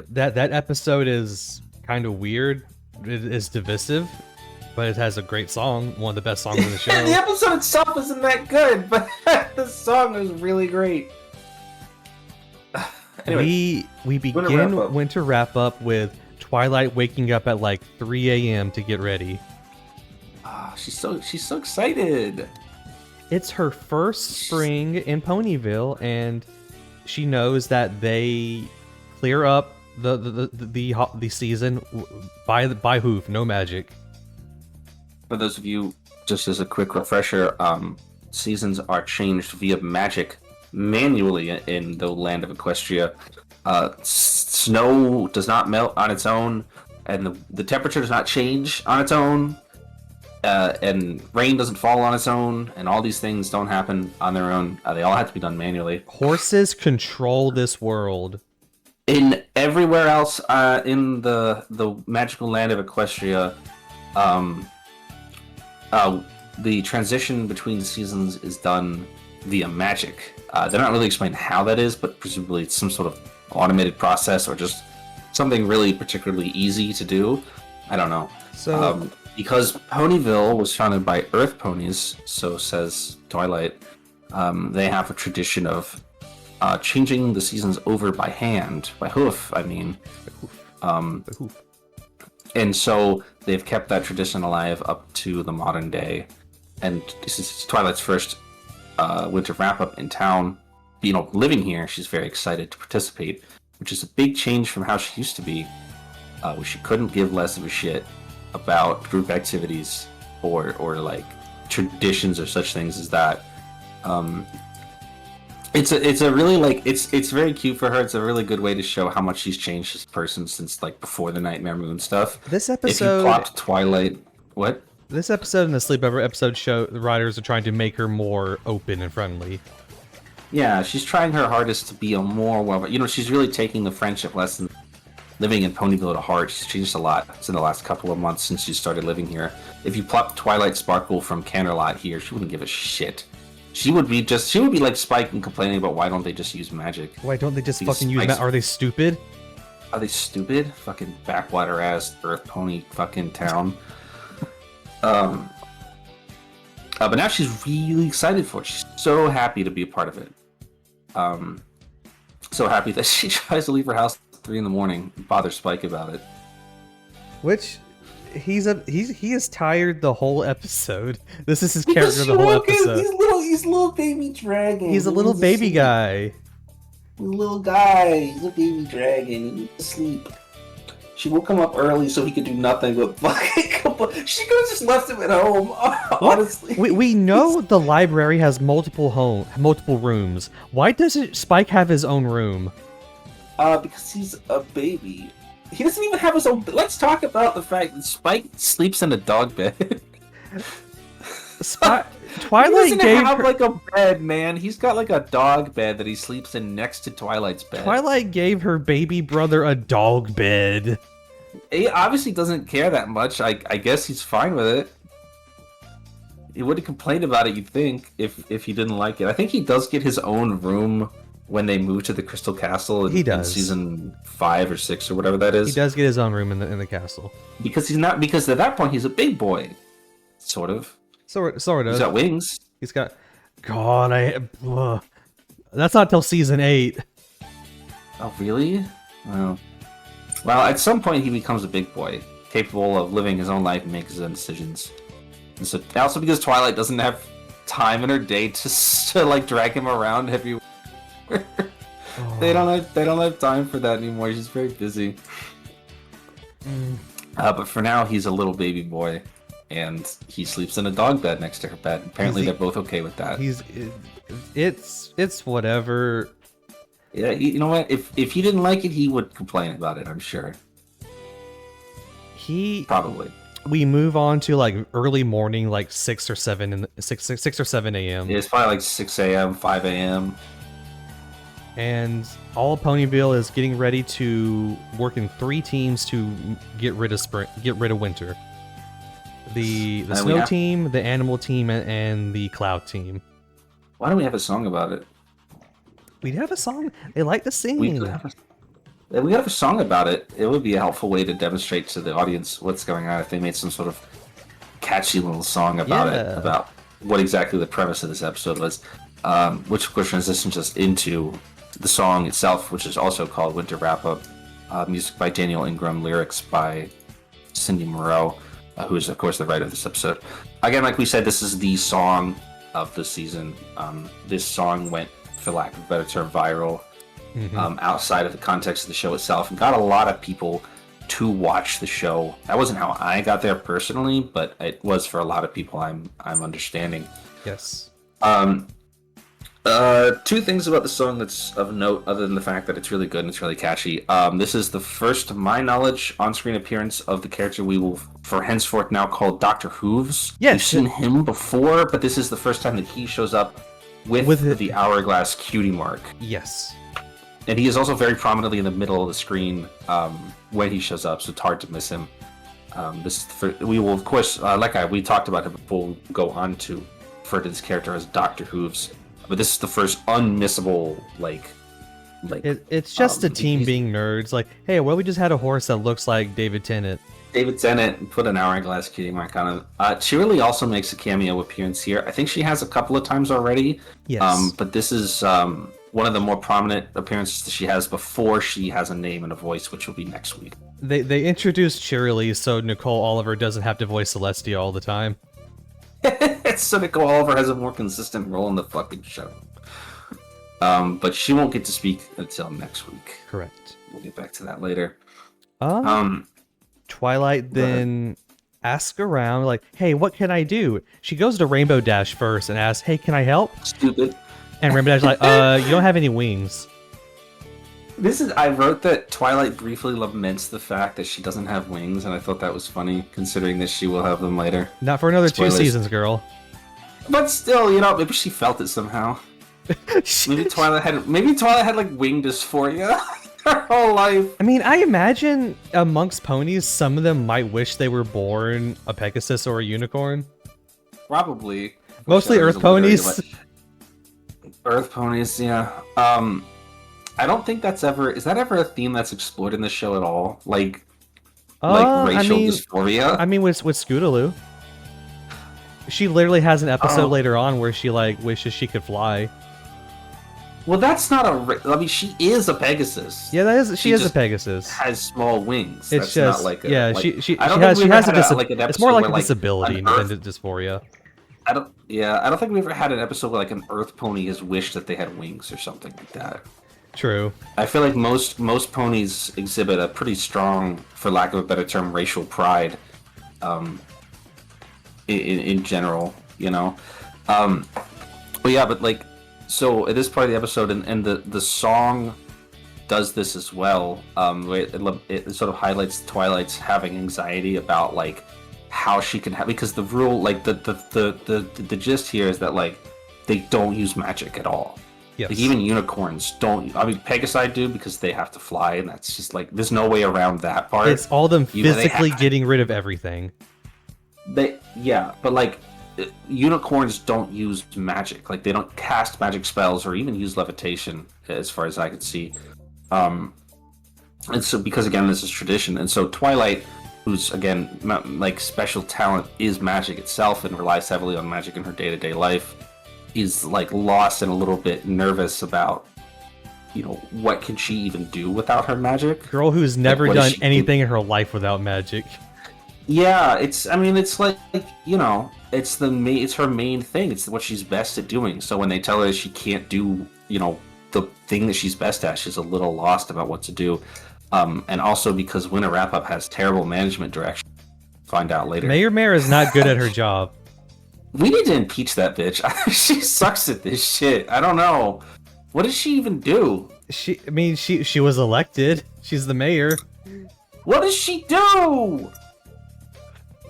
that episode is kind of weird. It is divisive, but it has a great song, one of the best songs in the show. The episode itself isn't that good, but the song is really great. Anyway, we begin winter wrap up with Twilight waking up at like 3 a.m. to get ready. She's so excited. It's her first spring in Ponyville, and she knows that they clear up the season by hoof, no magic. For those of you, just as a quick refresher, seasons are changed via magic manually in the land of Equestria. Snow does not melt on its own, and the temperature does not change on its own, and rain doesn't fall on its own, and all these things don't happen on their own. They all have to be done manually. Horses control this world. In everywhere else in the magical land of Equestria, the transition between seasons is done via magic. They're not really explained how that is, but presumably it's some sort of automated process or just something really particularly easy to do. I don't know. So, because Ponyville was founded by Earth ponies, so says Twilight, they have a tradition of changing the seasons over by hand, by hoof, I mean. And so they've kept that tradition alive up to the modern day. And this is Twilight's first winter wrap-up in town. You know, living here, she's very excited to participate, which is a big change from how she used to be, where she couldn't give less of a shit about group activities or like traditions or such things as that. It's a really like it's very cute for her. It's a really good way to show how much she's changed as a person since like before the Nightmare Moon stuff. This If you episode, plopped Twilight, what? this episode and the sleepover episode show the writers are trying to make her more open and friendly. Yeah, she's trying her hardest to be a more well. You know, she's really taking the friendship lesson, living in Ponyville to heart. She's changed a lot in the last couple of months since she started living here. If you plopped Twilight Sparkle from Canterlot here, she wouldn't give a shit. She would be like Spike and complaining about why don't they just use magic? Why don't they just Because fucking use Spike's- Are they stupid? Are they stupid? Fucking backwater ass Earth Pony fucking town. But now she's really excited for it. She's so happy to be a part of it. So happy that she tries to leave her house at 3 a.m. and bother Spike about it. Which he is tired the whole episode. This is his character the whole episode. He's little baby dragon. He's a little baby guy. Little guy. He's a baby dragon. He needs to sleep. She woke him up early so he could do nothing but fucking. She could have just left him at home. Honestly, We know the library has multiple rooms. Why doesn't Spike have his own room? Because he's a baby. He doesn't even have his own. Let's talk about the fact that Spike sleeps in a dog bed. Twilight he doesn't gave have her, like a bed, man. He's got like a dog bed that he sleeps in next to Twilight's bed. Twilight gave her baby brother a dog bed. He obviously doesn't care that much. I guess he's fine with it. He would have complained about it, you'd think, if he didn't like it. I think he does get his own room when they move to the Crystal Castle in season 5 or 6 or whatever that is. He does get his own room in the castle. Because at that point he's a big boy. Sort of. Sort of. He's got wings. He's got. God, that's not till season 8. Oh, really? Well, at some point he becomes a big boy, capable of living his own life and making his own decisions. And so, also because Twilight doesn't have time in her day to like drag him around everywhere. They don't have time for that anymore. She's very busy. But for now, he's a little baby boy, and he sleeps in a dog bed next to her bed. Apparently, they're both okay with that. It's whatever. Yeah, you know what? If he didn't like it, he would complain about it. I'm sure. Probably. We move on to like early morning, like 6 or 7 6 or 7 a.m. It's probably like 6 a.m., 5 a.m. And all of Ponyville is getting ready to work in 3 teams to get rid of winter. The snow team, the animal team, and the cloud team. Why don't we have a song about it? We'd have a song. They like to sing. We have a song about it. It would be a helpful way to demonstrate to the audience what's going on if they made some sort of catchy little song about it, about what exactly the premise of this episode was, which of course transitions us into the song itself, which is also called Winter Wrap Up, music by Daniel Ingram, lyrics by Cindy Moreau, who is of course the writer of this episode. Again, like we said, this is the song of the season. This song went, for lack of a better term, viral. Outside of the context of the show itself, and got a lot of people to watch the show. That wasn't how I got there personally, but it was for a lot of people. I'm understanding. Yes. 2 things about the song that's of note, other than the fact that it's really good and it's really catchy. This is the first, to my knowledge, on-screen appearance of the character we will, for henceforth, now call Dr. Hooves. Yes. We've seen him before, but this is the first time that he shows up with the hourglass cutie mark. Yes. And he is also very prominently in the middle of the screen when he shows up, so it's hard to miss him. We will, of course, we talked about him before we go on to refer to this character as Dr. Hooves. But this is the first unmissable, it's just a team being nerds. Like, hey, well, we just had a horse that looks like David Tennant. David Tennant, put an hourglass cutie mark on him. She really also makes a cameo appearance here. I think she has a couple of times already. Yes. But this is one of the more prominent appearances that she has before she has a name and a voice, which will be next week. They introduced Cheerilee so Nicole Oliver doesn't have to voice Celestia all the time. So Nicole Oliver has a more consistent role in the fucking show. But she won't get to speak until next week. Correct. We'll get back to that later. Twilight then asks around, like, hey, what can I do? She goes to Rainbow Dash first and asks, hey, can I help? Stupid. And Rainbow Dash's like, you don't have any wings. I wrote that Twilight briefly laments the fact that she doesn't have wings, and I thought that was funny, considering that she will have them later. Not for another Spoilers. 2 seasons, girl. But still, maybe she felt it somehow. Maybe Twilight had like wing dysphoria her whole life. I mean, I imagine amongst ponies, some of them might wish they were born a Pegasus or a unicorn. Probably. Mostly Earth ponies. Earth ponies, yeah. I don't think is that ever a theme that's explored in the show at all? Like racial dysphoria? I mean, with Scootaloo. She literally has an episode later on where she, like, wishes she could fly. Well, that's not I mean, she is a Pegasus. Yeah, she is a Pegasus. Has small wings. It's that's just, not like a... yeah, like, she has a disability. It's more like a where, disability than dysphoria. I don't think we ever had an episode where like an Earth pony has wished that they had wings or something like that. True. I feel like most ponies exhibit a pretty strong, for lack of a better term, racial pride. In general, But yeah, but like, so at this part of the episode, and the song does this as well. It sort of highlights Twilight's having anxiety about like how she can have, because the rule, like the gist here is that like they don't use magic at all. Yes. Like, even unicorns don't. I mean, Pegasi do because they have to fly, and that's just like there's no way around that part. It's all them physically getting rid of everything. But like unicorns don't use magic. Like they don't cast magic spells or even use levitation, as far as I could see. And so because again this is tradition, and so Twilight, who's again like special talent is magic itself and relies heavily on magic in her day-to-day life, is like lost and a little bit nervous about what can she even do without her magic. Girl who's never done anything in her life without magic. Yeah, it's like it's her main thing. It's what she's best at doing. So when they tell her she can't do, the thing that she's best at, she's a little lost about what to do. And also because Winter Wrap-Up has terrible management direction. Find out later. Mayor Mare is not good at her job. We need to impeach that bitch. She sucks at this shit. I don't know. What does she even do? She was elected. She's the mayor. What does she do?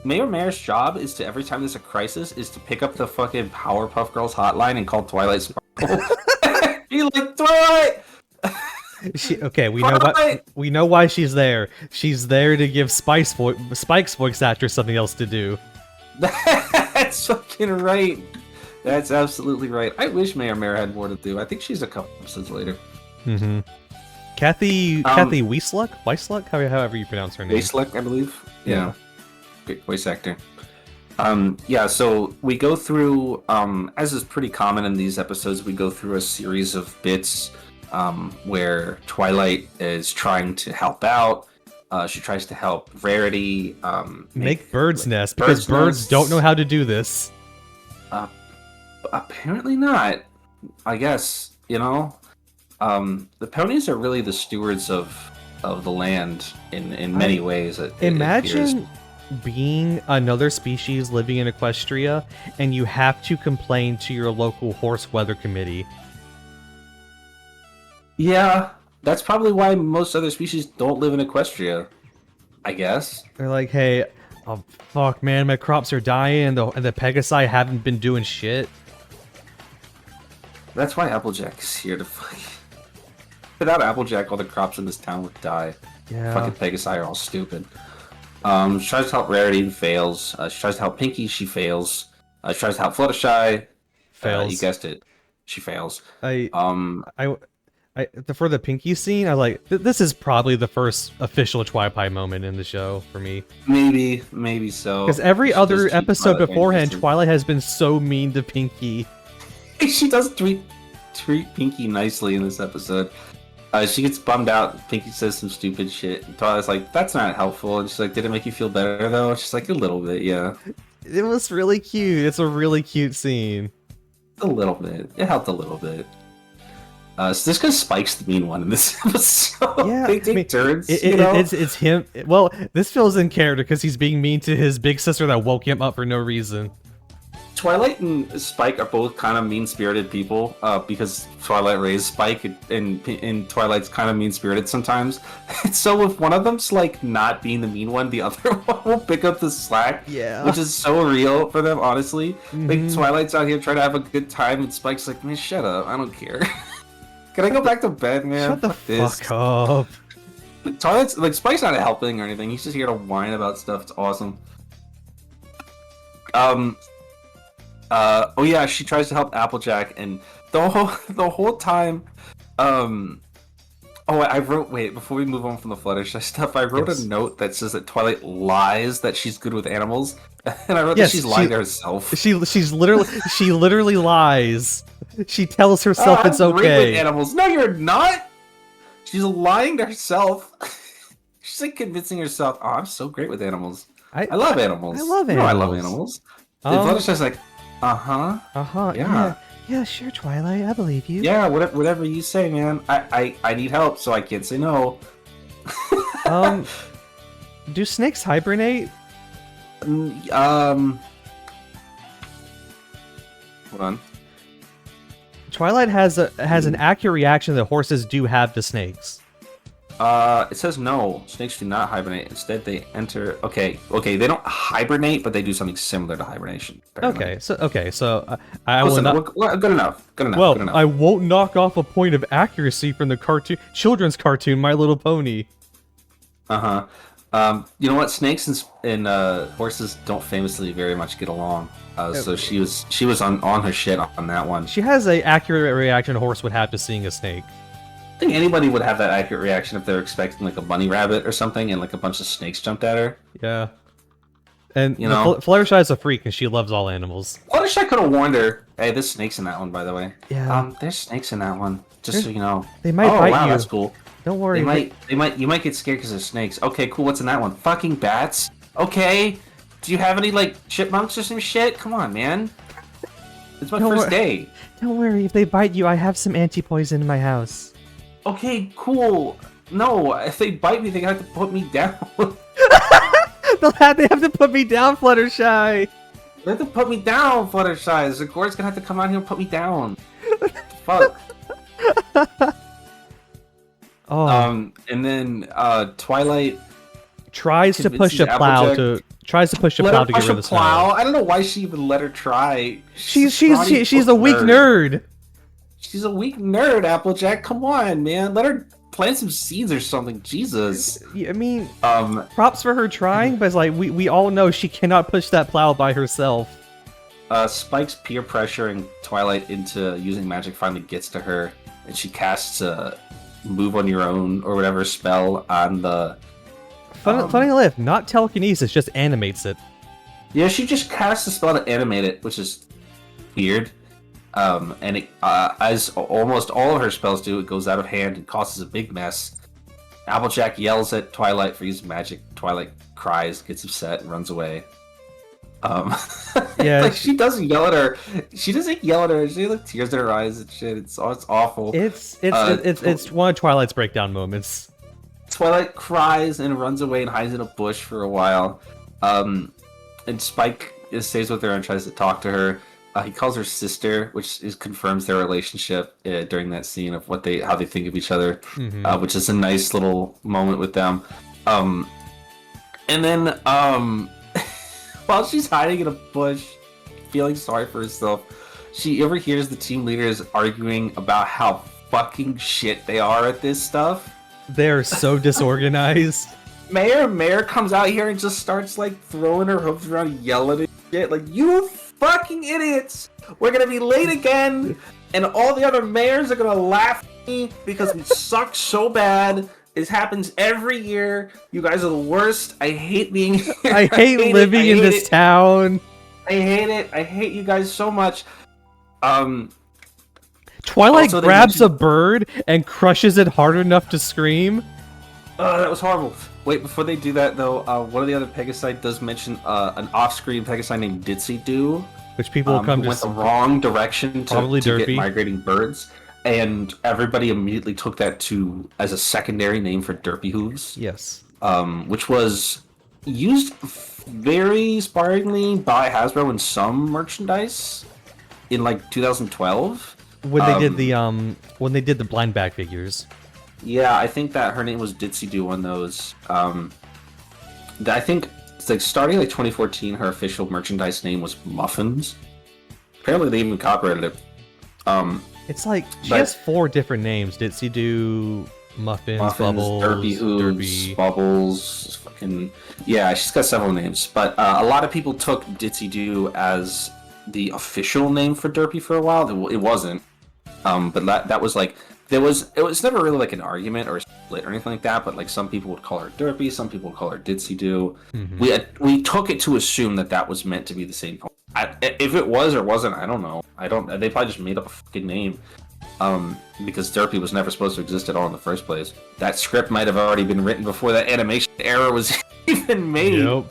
Mayor Mare's job is to, every time there's a crisis, is to pick up the fucking Powerpuff Girls hotline and call Twilight Sparkle. Be like, Twilight! We know why she's there. She's there to give Spike's voice actor something else to do. That's fucking right. That's absolutely right. I wish Mayor Mare had more to do. I think she's a couple episodes later. Mm-hmm. Kathy Weisluck? However you pronounce her name. Weisluck, I believe. Yeah. Great voice actor. So we go through, as is pretty common in these episodes, we go through a series of bits where Twilight is trying to help out. She tries to help Rarity make birds' nest, because birds don't know how to do this. Apparently not. I guess, the ponies are really the stewards of the land in many ways. Imagine being another species living in Equestria, and you have to complain to your local horse weather committee. Yeah, that's probably why most other species don't live in Equestria, I guess. They're like, hey, oh fuck, man, my crops are dying, and the Pegasi haven't been doing shit. That's why Applejack is here to fight. Without Applejack, all the crops in this town would die. Yeah. Fucking Pegasi are all stupid. She tries to help Rarity and fails. She tries to help Pinky, she fails. She tries to help Fluttershy. Fails. You guessed it. She fails. For the Pinky scene, I like this is probably the first official Twilight moment in the show for me. Maybe so. Because every other episode beforehand, Twilight has been so mean to Pinky. She does treat Pinky nicely in this episode. She gets bummed out. Pinky says some stupid shit. And Twilight's like, that's not helpful. And she's like, did it make you feel better, though? She's like, a little bit, yeah. It was really cute. It's a really cute scene. A little bit. It helped a little bit. So this guy Spike's the mean one in this episode. Yeah, they take turns, It's him. Well, this feels in character because he's being mean to his big sister that woke him up for no reason. Twilight and Spike are both kind of mean-spirited people, because Twilight raised Spike, and Twilight's kind of mean-spirited sometimes. So if one of them's like not being the mean one, the other one will pick up the slack. Yeah. Which is so real for them, honestly. Mm-hmm. Like Twilight's out here trying to have a good time, and Spike's like, man, shut up, I don't care. Can I go back to bed, man? Shut the fuck up. Twilight's like Spike's not helping or anything. He's just here to whine about stuff. It's awesome. Oh yeah, she tries to help Applejack, and the whole time, oh, I wrote. Wait, before we move on from the Fluttershy stuff, I wrote a note that says that Twilight lies that she's good with animals, and I wrote that she's lying to herself. She literally lies. She tells herself it's I'm great okay. with animals. No, you're not. She's lying to herself. She's like convincing herself. Oh, I'm so great with animals. I love animals. I love animals. No, I love animals. The Fluttershy's like, yeah. Yeah, sure, Twilight, I believe you. Yeah, whatever you say, man. I need help, so I can't say no. Do snakes hibernate? Hold on. Twilight has an accurate reaction that horses do have to snakes. It says no. Snakes do not hibernate. Instead, they enter. Okay. They don't hibernate, but they do something similar to hibernation. Apparently. So I will not. Good enough. Well, good enough. I won't knock off a point of accuracy from the children's cartoon, My Little Pony. You know what? Snakes and horses don't famously very much get along. So she was on her shit on that one. She has an accurate reaction a horse would have to seeing a snake. I think anybody would have that accurate reaction if they're expecting like a bunny rabbit or something, and like a bunch of snakes jumped at her. Yeah. And you know, Fluttershy's a freak, and she loves all animals. Fluttershy could have warned her. Hey, there's snakes in that one, by the way. Yeah. There's snakes in that one. Just so you know. They might bite wow, you. That's cool. Don't worry. You might get scared because there's snakes. Okay, cool. What's in that one? Fucking bats. Okay. Do you have any like chipmunks or some shit? Come on, man. It's my first day. Don't worry. If they bite you, I have some anti-poison in my house. Okay, cool. No, if they bite me, they have to put me down. They have to put me down, Fluttershy. They have to put me down, Fluttershy. Zagor's gonna have to come out here and put me down. Fuck. And then Twilight tries to push a plow to get rid of the snow. I don't know why she even let her try. She's a weak nerd. She's a weak nerd, Applejack. Come on, man. Let her plant some seeds or something. Jesus. I mean, props for her trying, but it's like we all know she cannot push that plow by herself. Spike's peer pressuring Twilight into using magic finally gets to her, and she casts a move on your own or whatever spell on the. Funny enough, not telekinesis, just animates it. Yeah, she just casts a spell to animate it, which is weird. And it, as almost all of her spells do, it goes out of hand and causes a big mess. Applejack yells at Twilight for using magic. Twilight cries, gets upset, and runs away. Yeah, like she doesn't yell at her. She doesn't yell at her. She has like tears in her eyes and shit. It's awful. It's one of Twilight's breakdown moments. Twilight cries and runs away and hides in a bush for a while. And Spike stays with her and tries to talk to her. He calls her sister, which confirms their relationship during that scene of how they think of each other, which is a nice little moment with them. And then while she's hiding in a bush, feeling sorry for herself, she overhears the team leaders arguing about how fucking shit they are at this stuff. They're so disorganized. Mayor comes out here and just starts like throwing her hooves around, yelling and shit, like, you fucking idiots! We're gonna be late again, and all the other mayors are gonna laugh at me because we suck so bad. It happens every year. You guys are the worst. I hate being here. I hate living in this town. I hate it. I hate you guys so much. Twilight grabs a bird and crushes it hard enough to scream. That was horrible. Wait, before they do that, though, one of the other Pegasi does mention an off-screen Pegasi named Ditsy Doo, which people will come to went the wrong direction to get migrating birds, and everybody immediately took that as a secondary name for Derpy Hooves. Yes. Which was used very sparingly by Hasbro in some merchandise in like 2012. When they did the blind bag figures. Yeah, I think that her name was Ditsy Doo on those. I think it's like starting like 2014, her official merchandise name was Muffins. Apparently, they even copyrighted it. It's like she has 4 different names: Ditsy Doo, Muffins, Bubbles, Derpy Hooves, Bubbles, fucking yeah. She's got several names, but a lot of people took Ditsy Doo as the official name for Derpy for a while. It wasn't, but that was like it was never really like an argument or a split or anything like that. But like some people would call her Derpy, some people would call her Ditsy Doo. Mm-hmm. We took it to assume that was meant to be the same. If it was or wasn't, I don't know. They probably just made up a fucking name. Because Derpy was never supposed to exist at all in the first place. That script might have already been written before that animation error was even made. Yep.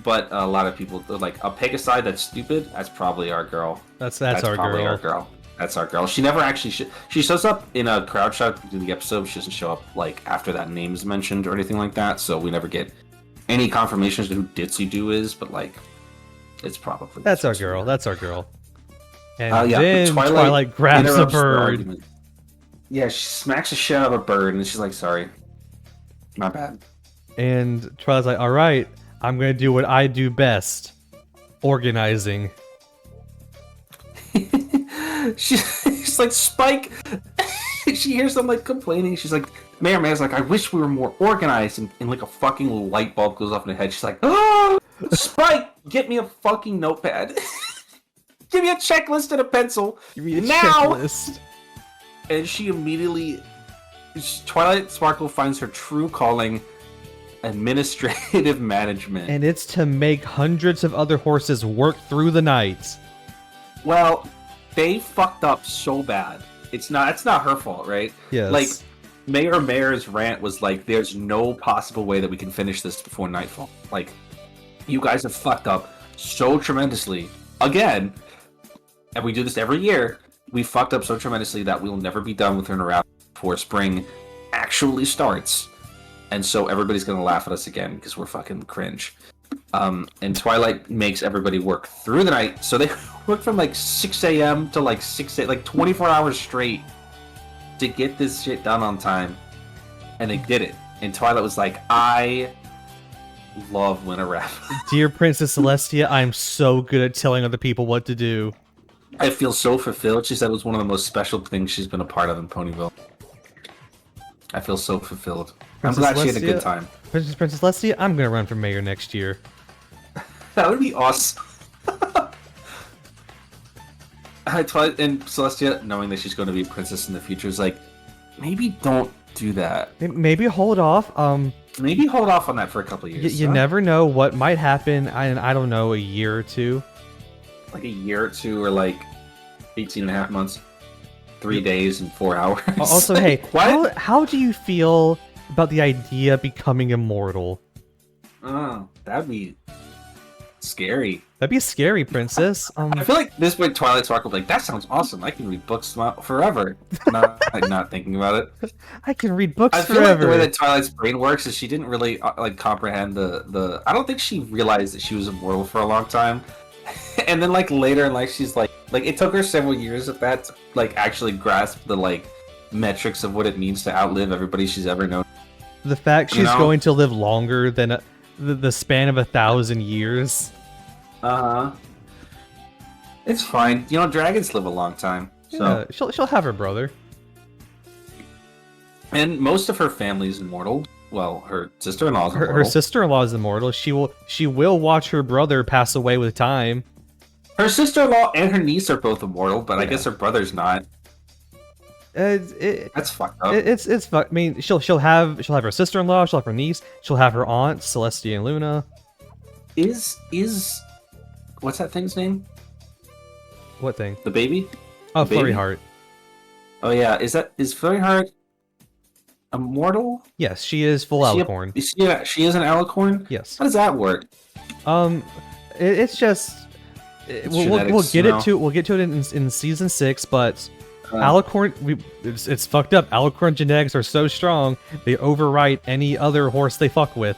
But a lot of people like a pick aside that's stupid. That's probably our girl. That's our girl. That's our girl. She never actually she shows up in a crowd shot in the episode. She doesn't show up like after that name is mentioned or anything like that. So we never get any confirmation as to who Ditsy Doo is. But like, it's probably that's our girl. That's our girl. And yeah, then Twilight grabs a bird. Yeah, she smacks the shit out of a bird, and she's like, sorry. My bad. And Twilight's like, alright, I'm gonna do what I do best. Organizing. she's like, Spike! She hears them, like, complaining. She's like, Mayor's like, I wish we were more organized. And like, a fucking light bulb goes off in her head. She's like, oh! Spike! Get me a fucking notepad. Give me a checklist and a pencil. Give me a checklist. And she immediately... Twilight Sparkle finds her true calling, administrative management. And it's to make hundreds of other horses work through the night. Well, they fucked up so bad. It's not her fault, right? Yes. Like, Mayor's rant was like, there's no possible way that we can finish this before nightfall. Like, you guys have fucked up so tremendously. Again... And we do this every year. We fucked up so tremendously that we will never be done with her around before spring actually starts. And so everybody's going to laugh at us again because we're fucking cringe. And Twilight makes everybody work through the night. So they work from like 6 a.m. to like 24 hours straight to get this shit done on time. And they did it. And Twilight was like, I love Winter Wrap. Dear Princess Celestia, I'm so good at telling other people what to do. I feel so fulfilled. She said it was one of the most special things she's been a part of in Ponyville. I feel so fulfilled. Princess I'm glad Celestia, she had a good time. Princess Celestia, I'm gonna run for mayor next year. That would be awesome. Twilight and Celestia, knowing that she's going to be a princess in the future, is like, maybe don't do that. Maybe hold off. Maybe hold off on that for a couple of years. You never know what might happen in, I don't know, a year or two. Like a year or two, or like 18 and a half months, 3 days and 4 hours. Also, hey, how do you feel about the idea of becoming immortal? Oh, that'd be scary. That'd be scary, Princess. I feel like this point Twilight Sparkle like, that sounds awesome. I can read books forever. Not thinking about it. I can read books forever. I feel like the way that Twilight's brain works is she didn't really like comprehend the. I don't think she realized that she was immortal for a long time. And then like later in life she's like it took her several years of that to like actually grasp the like metrics of what it means to outlive everybody she's ever known. The fact she's going to live longer than the span of 1,000 years. It's fine. You know, dragons live a long time. So yeah, she'll have her brother. And most of her family's immortal. Well, her sister-in-law is immortal. Her sister-in-law is immortal. She will watch her brother pass away with time. Her sister-in-law and her niece are both immortal, but yeah. I guess her brother's not. That's fucked up. It's fucked. I mean, she'll have her sister-in-law, she'll have her niece, she'll have her aunt, Celestia and Luna. Is what's that thing's name? What thing? The baby? Oh, Flurry Heart. Oh yeah, is Flurry Heart immortal? Yes, she is full alicorn. She is an alicorn? Yes. How does that work? It's just we'll get to it in season 6, but alicorn it's fucked up. Alicorn genetics are so strong they overwrite any other horse they fuck with.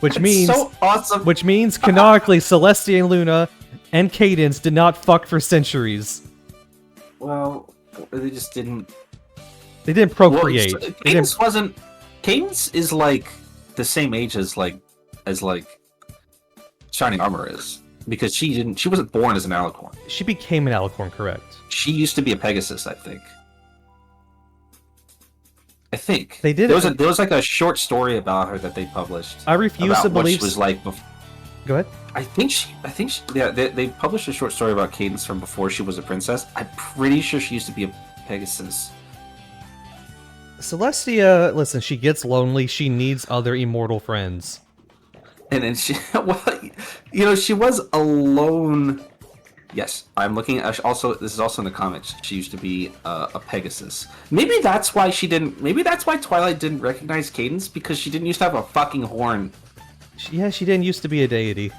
which It's means so awesome. which means canonically Celestia and Luna and Cadence did not fuck for centuries. Well, they just didn't. They didn't procreate. Well, Cadence is like the same age as like Shining Armor is, because she wasn't born as an alicorn. She became an alicorn, correct? She used to be a Pegasus, I think. They did. There was like a short story about her that they published. I refuse to believe. What she was like before. Go ahead. I think yeah, they published a short story about Cadence from before she was a princess. I'm pretty sure she used to be a Pegasus. Celestia, listen, she gets lonely. She needs other immortal friends. And then she, well, she was alone. Yes, I'm looking at. Also, this is also in the comics. She used to be a Pegasus. Maybe that's why she didn't. Maybe that's why Twilight didn't recognize Cadence, because she didn't used to have a fucking horn. Yeah, she didn't used to be a deity.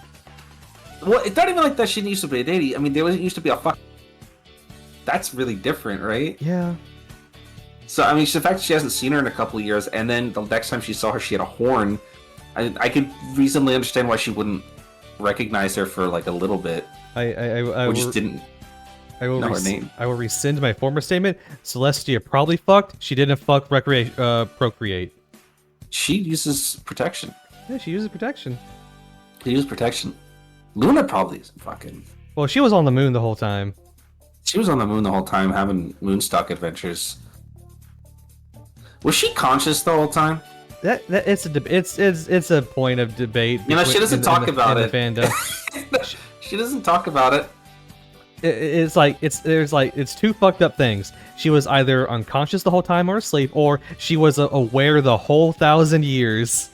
Well, it's not even like that. She didn't used to be a deity. I mean, there used to be a fuck. That's really different, right? Yeah. So I mean, the fact that she hasn't seen her in a couple of years, and then the next time she saw her, she had a horn. I could reasonably understand why she wouldn't recognize her for like a little bit. I just didn't. I will know her name. I will rescind my former statement. Celestia probably fucked. She didn't fuck procreate. She uses protection. Yeah, she uses protection. She uses protection. Luna probably isn't fucking. Well, she was on the moon the whole time. She was on the moon the whole time, having moonstock adventures. Was she conscious the whole time? It's a point of debate. She doesn't talk about it. Fandom. She doesn't talk about it. It's two fucked up things. She was either unconscious the whole time or asleep, or she was aware the whole 1,000 years.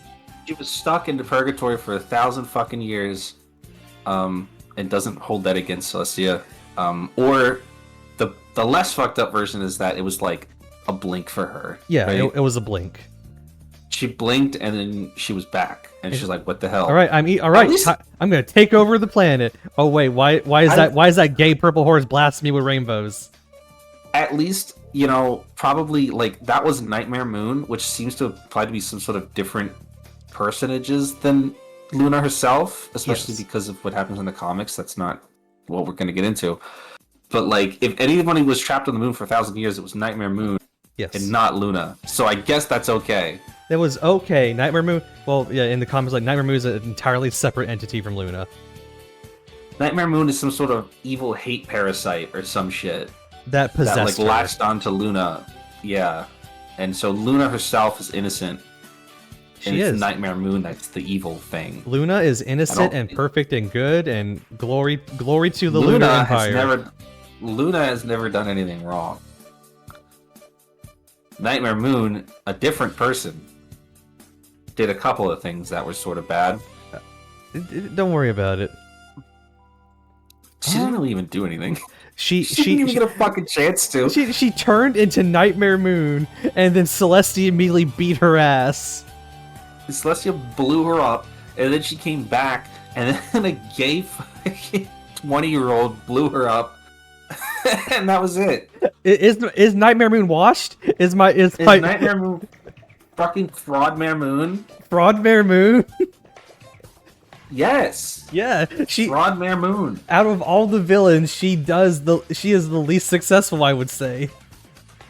She was stuck into purgatory for 1,000 fucking years, and doesn't hold that against Celestia. Or the less fucked up version is that it was like a blink for her. Yeah, right? it was a blink. She blinked and then she was back, and she's like, "What the hell?" All right, I'm gonna take over the planet. Oh wait, why is that gay purple horse blasting me with rainbows? At least probably like that was Nightmare Moon, which seems to apply to be some sort of different personages than Luna herself, especially because of what happens in the comics. That's not what we're gonna get into. But like, if anybody was trapped on the moon for 1,000 years, it was Nightmare Moon, and not Luna. So I guess that's okay. It was okay. Nightmare Moon. Well, yeah, in the comics, like Nightmare Moon is an entirely separate entity from Luna. Nightmare Moon is some sort of evil hate parasite or some shit that possessed her. Latched onto Luna. Yeah, and so Luna herself is innocent. She is. Nightmare Moon that's the evil thing. Luna is innocent and perfect and good, and glory to the Lunar Empire. Luna has never done anything wrong. Nightmare Moon, a different person, did a couple of things that were sort of bad. Don't worry about it. She didn't really even do anything. She didn't even get a fucking chance to. She turned into Nightmare Moon, and then Celestia immediately beat her ass. Celestia blew her up, and then she came back, and then a gay fucking 20-year-old blew her up, and that was it. Is Nightmare Moon washed? Is Nightmare Moon fucking Fraudmare Moon? Fraudmare Moon? Yes. Yeah, Fraudmare Moon. Out of all the villains, she is the least successful, I would say.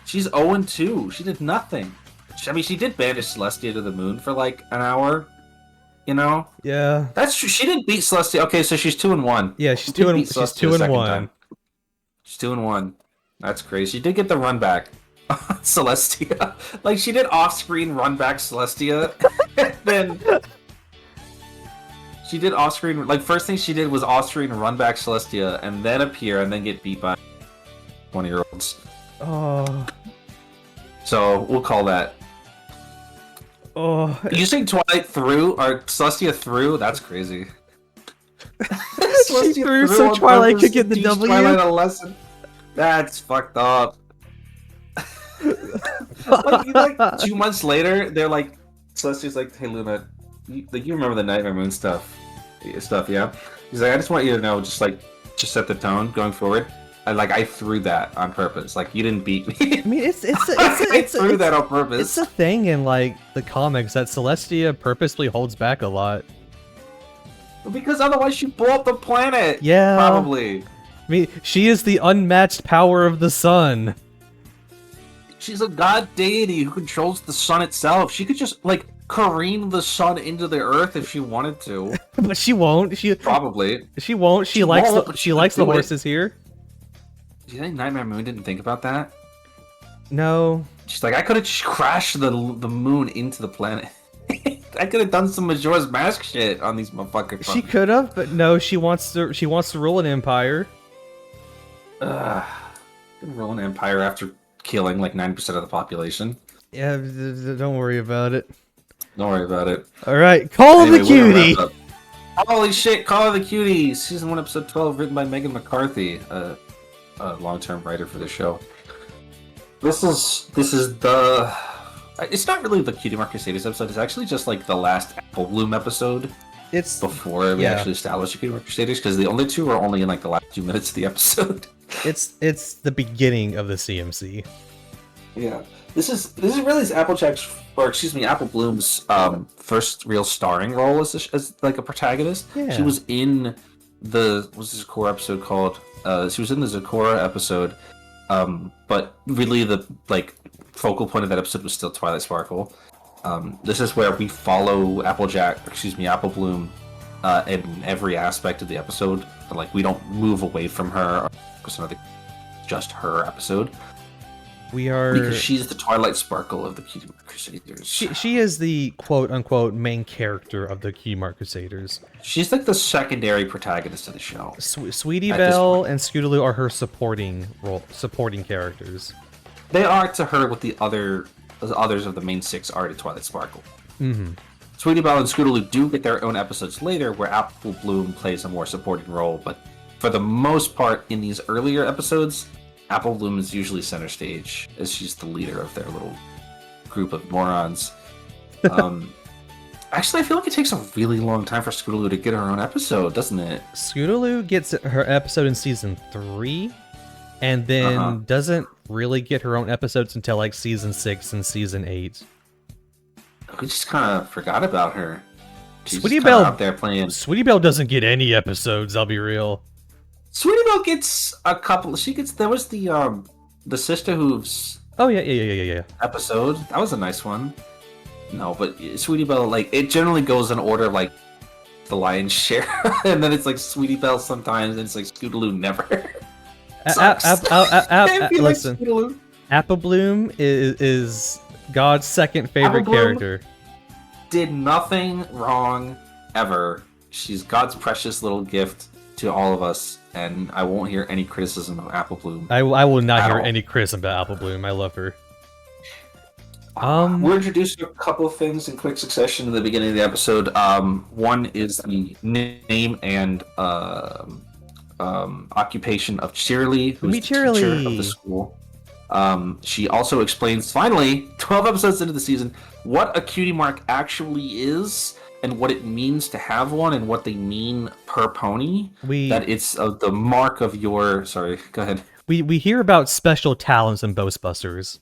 She's 0-2. She did nothing. I mean, she did banish Celestia to the moon for like an hour. Yeah. That's true. She didn't beat Celestia. Okay, so she's 2-1. Yeah, she's 2-1. She's 2-1. She's 2-1. That's crazy. She did get the run back. Celestia. Like, she did off-screen run back Celestia. Then she did off-screen. Like, first thing she did was off-screen run back Celestia, and then appear, and then get beat by 20-year-olds. Oh. So we'll call that. Oh. Using Twilight through or Celestia through? That's crazy. She threw so Twilight could get the W. Twilight a lesson. That's fucked up. like 2 months later, they're like, Celestia's like, "Hey Luna, you remember the Nightmare Moon stuff, yeah?" He's like, "I just want you to know, just set the tone going forward. I threw that on purpose. Like, you didn't beat me. I mean, it's I threw that on purpose. It's a thing in like the comics that Celestia purposely holds back a lot. Because otherwise she'd blow up the planet. Yeah. Probably. I mean, she is the unmatched power of the sun. She's a god deity who controls the sun itself. She could just, like, careen the sun into the earth if she wanted to. But she won't. Probably. She won't. She likes the horses here. Do you think Nightmare Moon didn't think about that? No. She's like, I could have just crashed the moon into the planet. I could have done some Majora's Mask shit on these motherfuckers. She could have, but no. She wants to rule an empire. Rule an empire after killing like 9% of the population. Yeah, don't worry about it. Don't worry about it. All right, Call of the Cutie. Holy shit, Call of the Cutie, season 1, episode 12, written by Megan McCarthy, a long-term writer for the show. This is the. It's not really the Cutie Mark Crusaders episode. It's actually just like the last Apple Bloom episode. It's before we actually established the Cutie Mark Crusaders, because the only two are only in like the last 2 minutes of the episode. It's the beginning of the CMC. Yeah, this is really Apple Bloom's first real starring role as like a protagonist. Yeah. She was in what's this core episode called? She was in the Zecora episode, but really the like focal point of that episode was still Twilight Sparkle. This is where we follow Apple Bloom in every aspect of the episode. Like, we don't move away from her. Just her episode. Because she's the Twilight Sparkle of the Cutie Mark Crusaders. She is the quote-unquote main character of the Cutie Mark Crusaders. She's like the secondary protagonist of the show. Sweetie Belle and Scootaloo are her supporting characters. They are to her what the others of the main 6 are to Twilight Sparkle. Mm-hmm. Sweetie Belle and Scootaloo do get their own episodes later where Apple Bloom plays a more supporting role, but for the most part in these earlier episodes, Apple Bloom is usually center stage, as she's the leader of their little group of morons. Actually, I feel like it takes a really long time for Scootaloo to get her own episode, doesn't it? Scootaloo gets her episode in season 3, and then doesn't really get her own episodes until like season 6 and season 8. We just kind of forgot about her. She's Sweetie Belle out there playing. Sweetie Belle doesn't get any episodes. I'll be real. Sweetie Belle gets a couple. There was the Sister Hooves. Oh yeah. Episode. That was a nice one. No, but Sweetie Belle, like, it generally goes in order, like the lion's share, and then it's like Sweetie Belle sometimes, and it's like Scootaloo never. Listen, like Apple Bloom is God's second favorite character. Did nothing wrong ever. She's God's precious little gift to all of us, and I won't hear any criticism of Apple Bloom. I will not hear any criticism about Apple Bloom. I love her. We're introduced to a couple of things in quick succession in the beginning of the episode. One is the name and occupation of Cheerilee, who's the teacher of the school. She also explains, finally, 12 episodes into the season, what a cutie mark actually is, and what it means to have one, and what they mean per pony. That it's the mark of your... Sorry, go ahead. We hear about special talents in Ghostbusters.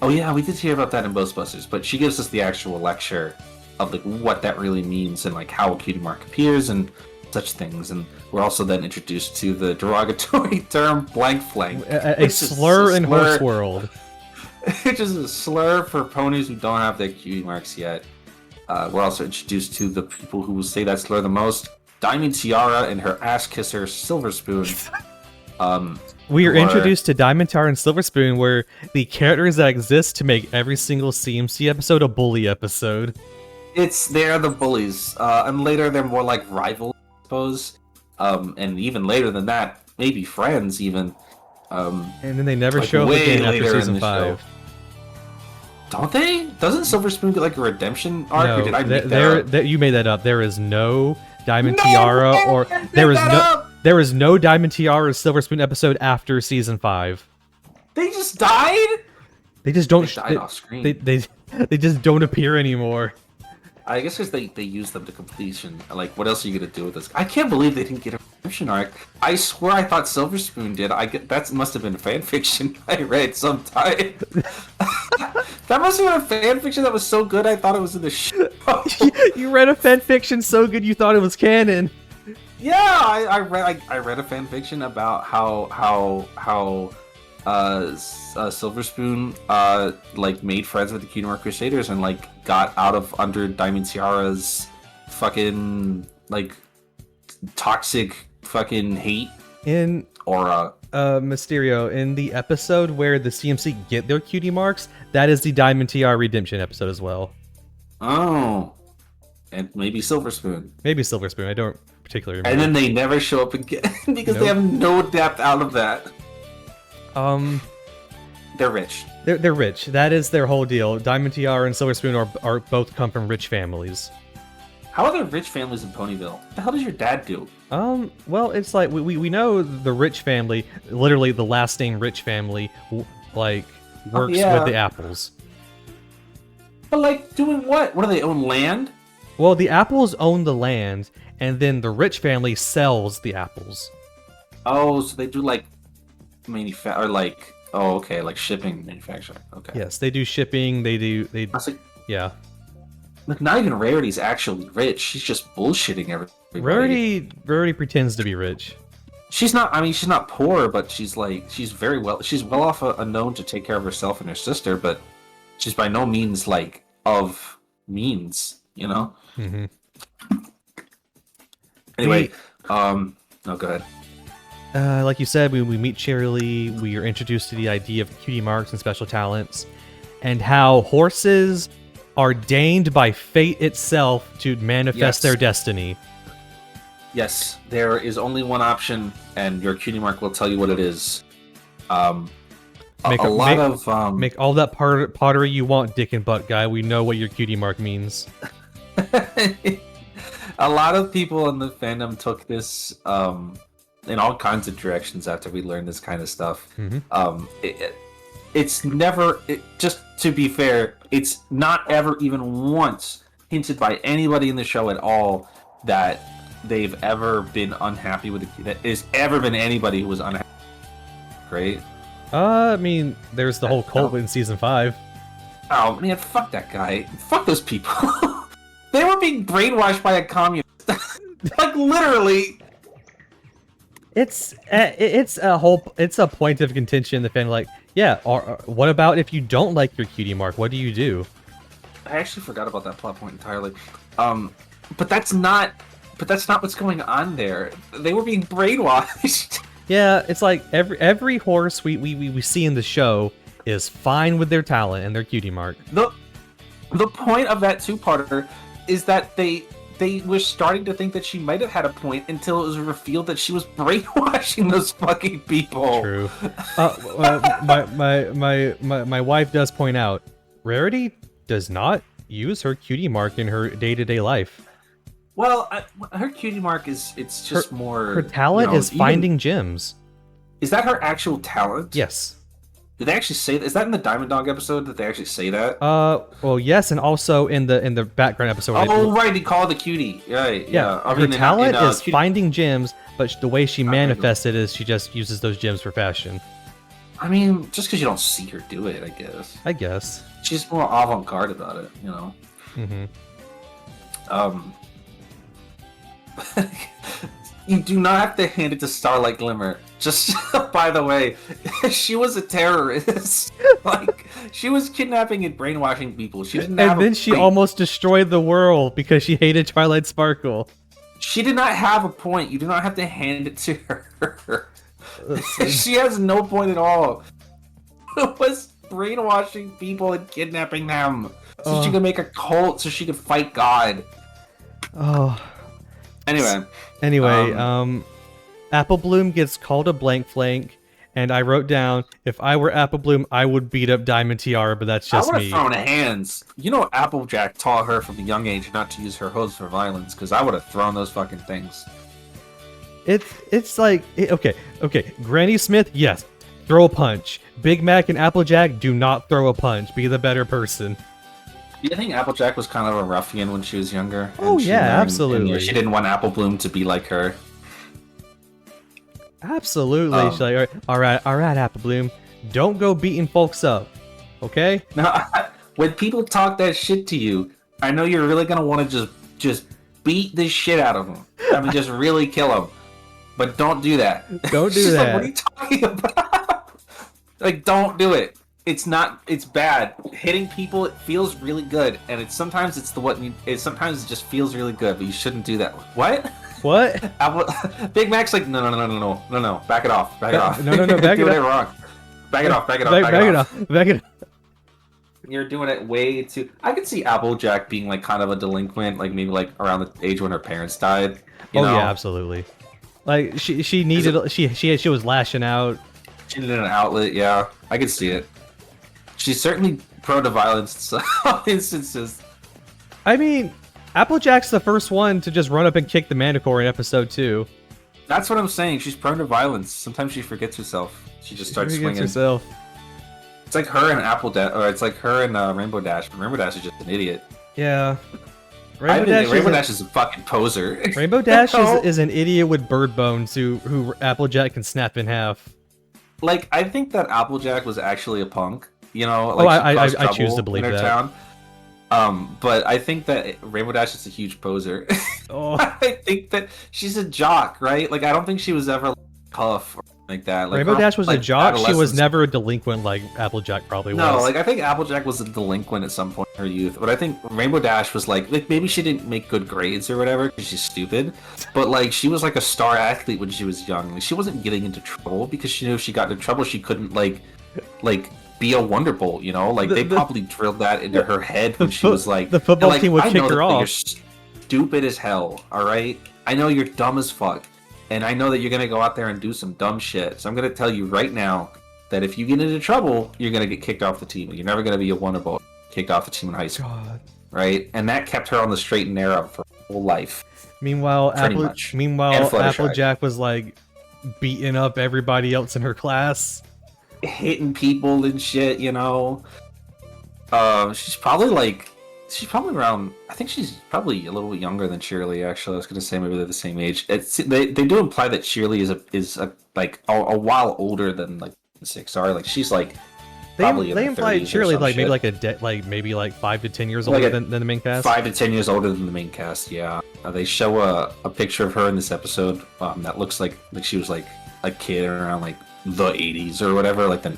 Oh yeah, we did hear about that in Ghostbusters, but she gives us the actual lecture of like what that really means and like how a cutie mark appears and such things. And we're also then introduced to the derogatory term blank flank. A slur in horse world. Which is a slur for ponies who don't have their cutie marks yet. We're also introduced to the people who will say that slur the most. Diamond Tiara and her ass kisser, Silver Spoon. We are introduced to Diamond Tiara and Silver Spoon, where the characters that exist to make every single CMC episode a bully episode. They're the bullies, and later they're more like rivals, I suppose. And even later than that, maybe friends even. And then they never show up again after season 5. Don't they? Doesn't Silver Spoon get like a redemption arc? No, or did I make that up? You made that up. There is no Diamond Tiara, or there is no Diamond Tiara or Silver Spoon episode after season 5. They just died? They just don't. They died off screen. They just don't appear anymore. I guess because they use them to completion. Like, what else are you gonna do with this? I can't believe they didn't get a redemption arc. I swear I thought Silver Spoon did. That must have been fan fiction I read sometime. That must have been a fan fiction that was so good I thought it was in the show. You read a fan fiction so good you thought it was canon. Yeah, I read a fan fiction about how Silver Spoon like made friends with the Kingdom Hearts Crusaders and like got out of under Diamond Tiara's fucking like toxic fucking hate In aura. Mysterio, in the episode where the CMC get their cutie marks, that is the Diamond TR redemption episode as well. Oh, and maybe Silver Spoon. Maybe Silver Spoon. I don't particularly remember. And then they never show up again because they have no depth out of that. They're rich. They're rich. That is their whole deal. Diamond TR and Silver Spoon are both come from rich families. How are there rich families in Ponyville? What the hell does your dad do? Well, it's like we know the Rich family, literally the last name Rich family, like works with the apples. But like doing what? What do they own land? Well, the apples own the land, and then the Rich family sells the apples. Oh, so they do like or like okay, like shipping, manufacturing. Okay. Yes, they do shipping. They I was like, yeah. Like not even Rarity's actually rich. She's just bullshitting everybody. Rarity pretends to be rich. She's not. I mean, she's not poor, but she's like she's well off known to take care of herself and her sister, but she's by no means like of means, you know. Mm-hmm. Anyway, no, go ahead. Like you said, we meet Cheerilee. We are introduced to the idea of cutie marks and special talents, and how horses are deigned by fate itself to manifest their destiny. Yes, there is only one option, and your cutie mark will tell you what it is. Make all that pottery you want, dick and butt guy. We know what your cutie mark means. A lot of people in the fandom took this in all kinds of directions after we learned this kind of stuff. Mm-hmm. It's never, just to be fair, it's not ever even once hinted by anybody in the show at all that they've ever been unhappy with it. That there's ever been anybody who was unhappy. Right? I mean, there's the whole cult in season 5. Oh man, fuck that guy. Fuck those people. They were being brainwashed by a communist. Like literally. It's a point of contention in the fan. Like, yeah, what about if you don't like your cutie mark? What do you do? I actually forgot about that plot point entirely. But that's not what's going on there. They were being brainwashed. Yeah, it's like every horse we see in the show is fine with their talent and their cutie mark. The point of that two-parter is that they were starting to think that she might have had a point until it was revealed that she was brainwashing those fucking people. True. My wife does point out, Rarity does not use her cutie mark in her day-to-day life. Well, her cutie mark it's just more. Her talent is finding gems. Is that her actual talent? Yes. Did they actually say that? Is that in the Diamond Dog episode that they actually say that? Well, yes, and also in the background episode. Right, he called the cutie. Right, yeah. Her talent is finding gems, but the way she manifests it is she just uses those gems for fashion. I mean, just because you don't see her do it, I guess. She's more avant-garde about it, you know. Mm-hmm. You do not have to hand it to Starlight Glimmer. Just by the way, she was a terrorist. Like she was kidnapping and brainwashing people. She didn't have. And then she almost destroyed the world because she hated Twilight Sparkle. She did not have a point. You do not have to hand it to her. She has no point at all. It was brainwashing people and kidnapping them so she could make a cult so she could fight God. Oh. Anyway, Apple Bloom gets called a blank flank, and I wrote down, if I were Apple Bloom, I would beat up Diamond Tiara, but that's just me. I would have thrown hands. You know, Applejack taught her from a young age not to use her hooves for violence, because I would have thrown those fucking things. It's like, okay, Granny Smith, yes, throw a punch. Big Mac and Applejack, do not throw a punch. Be the better person. Do you think Applejack was kind of a ruffian when she was younger? Oh And she yeah, learned- absolutely. and she didn't want Apple Bloom to be like her. Absolutely. She's like, all right, Apple Bloom, don't go beating folks up, okay? Now, when people talk that shit to you, I know you're really gonna want to just beat the shit out of them. I mean, just really kill them. But don't do that. Don't do She's that. Like, what are you talking about? Like, don't do it. It's not. It's bad. Hitting people, it feels really good, and sometimes sometimes it just feels really good, but you shouldn't do that. What? What? Big Mac's like, no. Back it off. Back it off. No, back it You're doing off. it wrong. Back it off. Back it off. Back it off. Back it off. You're doing it way too. I could see Applejack being like kind of a delinquent, like maybe like around the age when her parents died. You know? Yeah, absolutely. Like she needed she was lashing out. She needed an outlet. Yeah, I could see it. She's certainly prone to violence in some instances. I mean, Applejack's the first one to just run up and kick the Manticore in episode 2. That's what I'm saying. She's prone to violence. Sometimes she forgets herself. She just starts swinging. Herself. It's like her and or it's like her and Rainbow Dash. But Rainbow Dash is just an idiot. Yeah. Rainbow Dash is a fucking poser. Rainbow Dash is an idiot with bird bones who Applejack can snap in half. Like, I think that Applejack was actually a punk. You know, like I choose to believe that. Town. But I think that Rainbow Dash is a huge poser. Oh. I think that she's a jock, right? Like, I don't think she was ever like, tough or like that. Like, Rainbow Dash was like, a jock. She was never a delinquent like Applejack probably was. No, like I think Applejack was a delinquent at some point in her youth, but I think Rainbow Dash was like maybe she didn't make good grades or whatever because she's stupid, but like she was like a star athlete when she was young. Like, she wasn't getting into trouble because she knew if she got into trouble she couldn't like be a Wonderbolt, you know? Like they probably drilled that into her head when she was like the football team would kick her off. You're stupid as hell, all right? I know you're dumb as fuck. And I know that you're going to go out there and do some dumb shit. So I'm going to tell you right now that if you get into trouble, you're going to get kicked off the team. You're never going to be a Wonderbolt. Kicked off the team in high school. God. Right? And that kept her on the straight and narrow for her whole life. Meanwhile, Applejack was like beating up everybody else in her class. Hitting people and shit, you know? She's probably around. I think she's probably a little bit younger than Shirley. Actually, I was gonna say maybe they're the same age. They do imply that Shirley is a while older than like 6. Sorry, like she's like probably they implied Shirley like maybe like 5 to 10 years older than the main cast. 5 to 10 years older than the main cast. Yeah, they show a picture of her in this episode that looks like she was like a kid around like the 80s or whatever. Like then,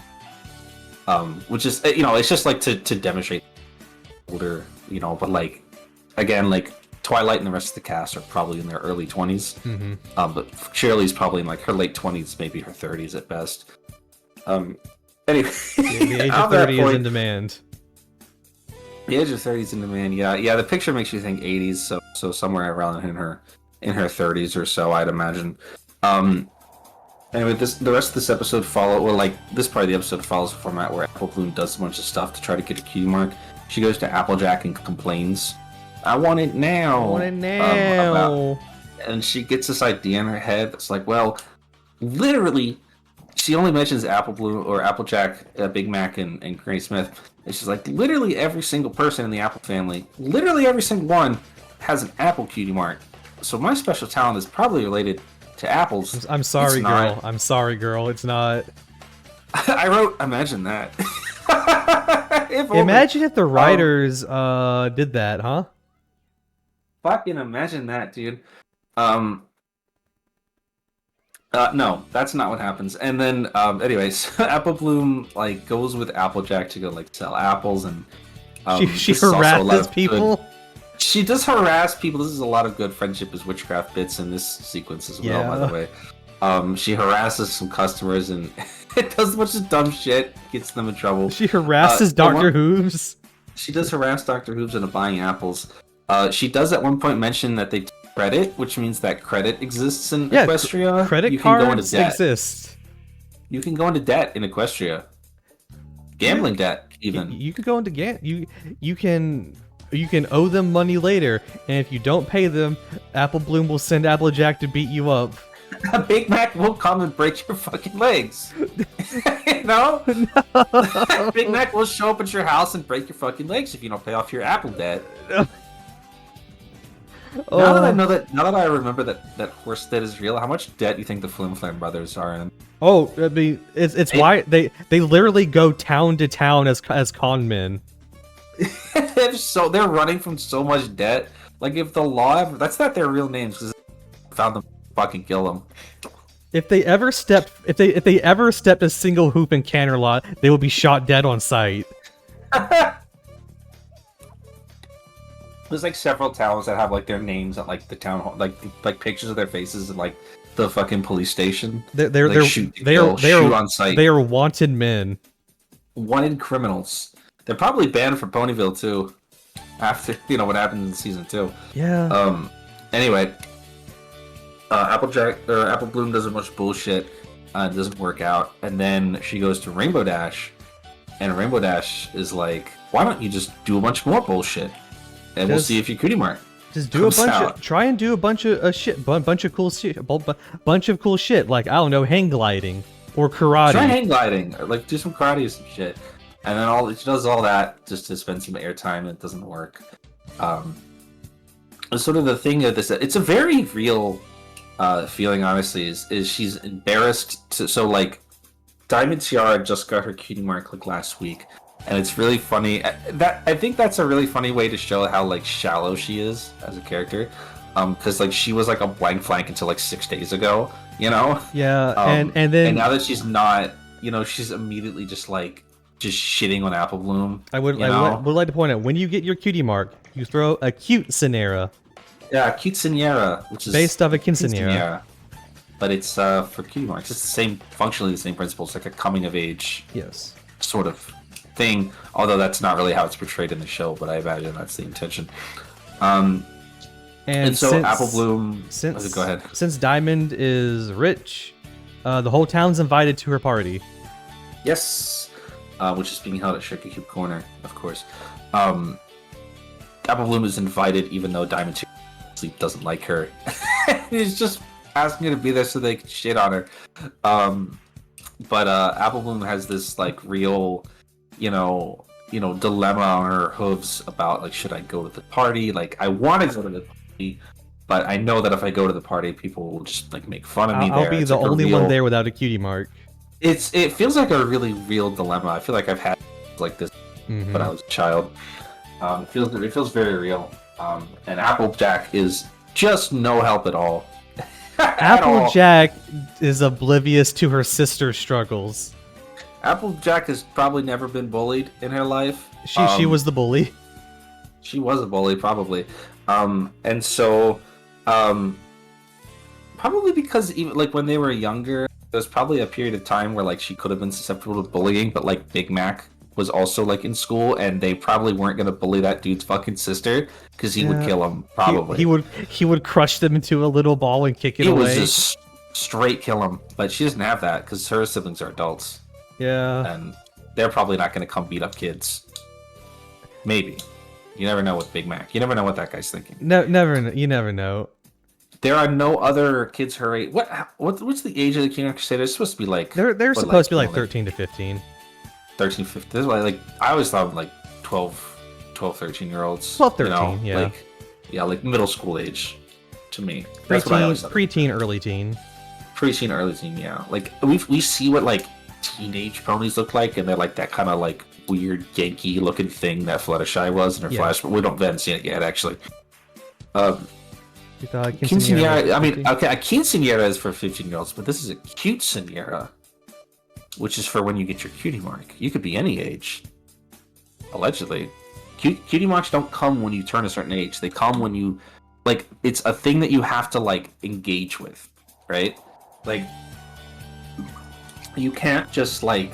which is it's just like to demonstrate older. But like, again, like Twilight and the rest of the cast are probably in their early 20s. Mm-hmm. But Shirley's probably in like her late 20s, maybe her 30s at best. Anyway, the age of 30 is in demand. The age of 30 is in demand. Yeah. The picture makes you think 80s, so somewhere around in her 30s or so, I'd imagine. Anyway, the rest of this episode this part of the episode follows a format where Apple Bloom does a bunch of stuff to try to get a cutie mark. She goes to Applejack and complains, "I want it now." And she gets this idea in her head that's like, well, literally, she only mentions Apple Bloom or Applejack, Big Mac, and Granny Smith. And she's like, literally every single person in the Apple family, literally every single one, has an Apple cutie mark. So my special talent is probably related to apples. I'm sorry, girl. I'm sorry, girl. It's not. I wrote, imagine that. Imagine if the writers did that, huh? Fucking imagine that, dude. No, that's not what happens. And then, anyways, Apple Bloom like goes with Applejack to go like sell apples, and she harasses people. She does harass people. This is a lot of good friendship is witchcraft bits in this sequence as well, by the way. She harasses some customers and it does a bunch of dumb shit, gets them in trouble. She harasses Dr. Hooves. She does harass Dr. Hooves into buying apples. She does at one point mention that they take credit, which means that credit exists in Equestria. Credit cards exist. You can go into debt in Equestria. Gambling debt, even. You could go into you can owe them money later, and if you don't pay them, Apple Bloom will send Applejack to beat you up. A Big Mac will come and break your fucking legs. You know? Big Mac will show up at your house and break your fucking legs if you don't pay off your Apple debt. Now that I know that, now that I remember that horse debt is real, how much debt do you think the Flim Flam brothers are in? Oh, I mean, it's why they literally go town to town as con men. They're running from so much debt. Like if the law ever, that's not their real names because found them, fucking kill them. If they ever stepped a single hoop in Canterlot, they will be shot dead on sight. There's like several towns that have like their names at like the town hall, like pictures of their faces and like the fucking police station. They're shoot on sight. They are wanted men. Wanted criminals. They're probably banned from Ponyville too. After what happened in season 2. Yeah. Anyway, Apple Bloom does a bunch of bullshit. It doesn't work out, and then she goes to Rainbow Dash, and Rainbow Dash is like, "Why don't you just do a bunch more bullshit, and we'll see if your cutie mark." Just do try and do a bunch of shit, bunch of cool shit, bunch of cool shit, like I don't know, hang gliding or karate. Try hang gliding, or like do some karate or some shit, and then she does all that just to spend some airtime, and it doesn't work. Sort of the thing of this, it's a very real feeling, honestly, is she's embarrassed to, so like Diamond Tiara just got her cutie mark like last week, and it's really funny. I think that's a really funny way to show how like shallow she is as a character, because like she was like a blank flank until like 6 days ago, Yeah, and now that she's not, she's immediately just shitting on Apple Bloom. I would like to point out, when you get your cutie mark, you throw a cute Cinera. Yeah, quinceañera, which is based off a quinceañera. But it's for cutie marks. It's functionally the same principle. It's like a coming of age, sort of thing. Although that's not really how it's portrayed in the show, but I imagine that's the intention. And so Apple Bloom. Go ahead. Since Diamond is rich, the whole town's invited to her party. Yes, which is being held at Sugar Cube Corner, of course. Apple Bloom is invited, even though Diamond doesn't like her. He's just asking her to be there so they can shit on her. But Apple Bloom has this like real, dilemma on her hooves about like, should I go to the party? Like, I want to go to the party, but I know that if I go to the party, people will just like make fun of me. I'll be the only one there without a cutie mark. It feels like a really real dilemma. I feel like I've had like this when I was a child. It feels very real. And Applejack is just no help at all. Applejack is oblivious to her sister's struggles. Applejack has probably never been bullied in her life. She was the bully. She was a bully, probably. And so, probably because even like when they were younger, there was probably a period of time where like she could have been susceptible to bullying, but like Big Mac was also like in school, and they probably weren't gonna bully that dude's fucking sister because he would kill him. Probably he would crush them into a little ball and kick it away. He would just straight kill him, but she doesn't have that because her siblings are adults. Yeah, and they're probably not gonna come beat up kids. Maybe. You never know with Big Mac. You never know what that guy's thinking. No, you never know. There are no other kids her age. What's the age of the King of Crusaders? They're supposed to be like they're supposed to be like 13 to 15. 13, 15. This is why, like, I always thought like 12, 13-year-olds. 12, 13, yeah. Like middle school age to me. That's what I always thought. Preteen, early teen. Preteen, early teen, yeah. Like, we see what, like, teenage ponies look like, and they're like that kind of, like, weird, Yankee looking thing that Fluttershy was in her Flash, but we haven't seen it yet, actually. Quinceañera, I mean, okay, a quinceañera is for 15-year-olds, but this is a cute quinceañera, which is for when you get your cutie mark. You could be any age, allegedly. Cutie marks don't come when you turn a certain age. They come when you, like, it's a thing that you have to, like, engage with, right? Like, you can't just, like,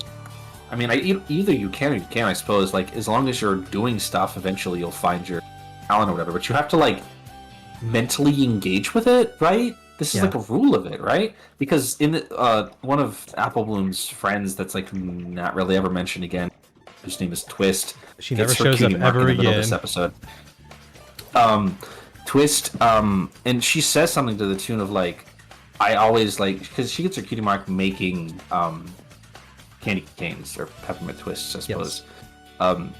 I mean, either you can or you can't, I suppose. Like, as long as you're doing stuff, eventually you'll find your talent or whatever. But you have to, like, mentally engage with it, right? This is like a rule of it, right? Because in the, one of Apple Bloom's friends that's like not really ever mentioned again, whose name is Twist. She never shows up ever again. This episode. Twist, and she says something to the tune of like, I always like because she gets her cutie mark making candy canes or peppermint twists, I suppose. Yes.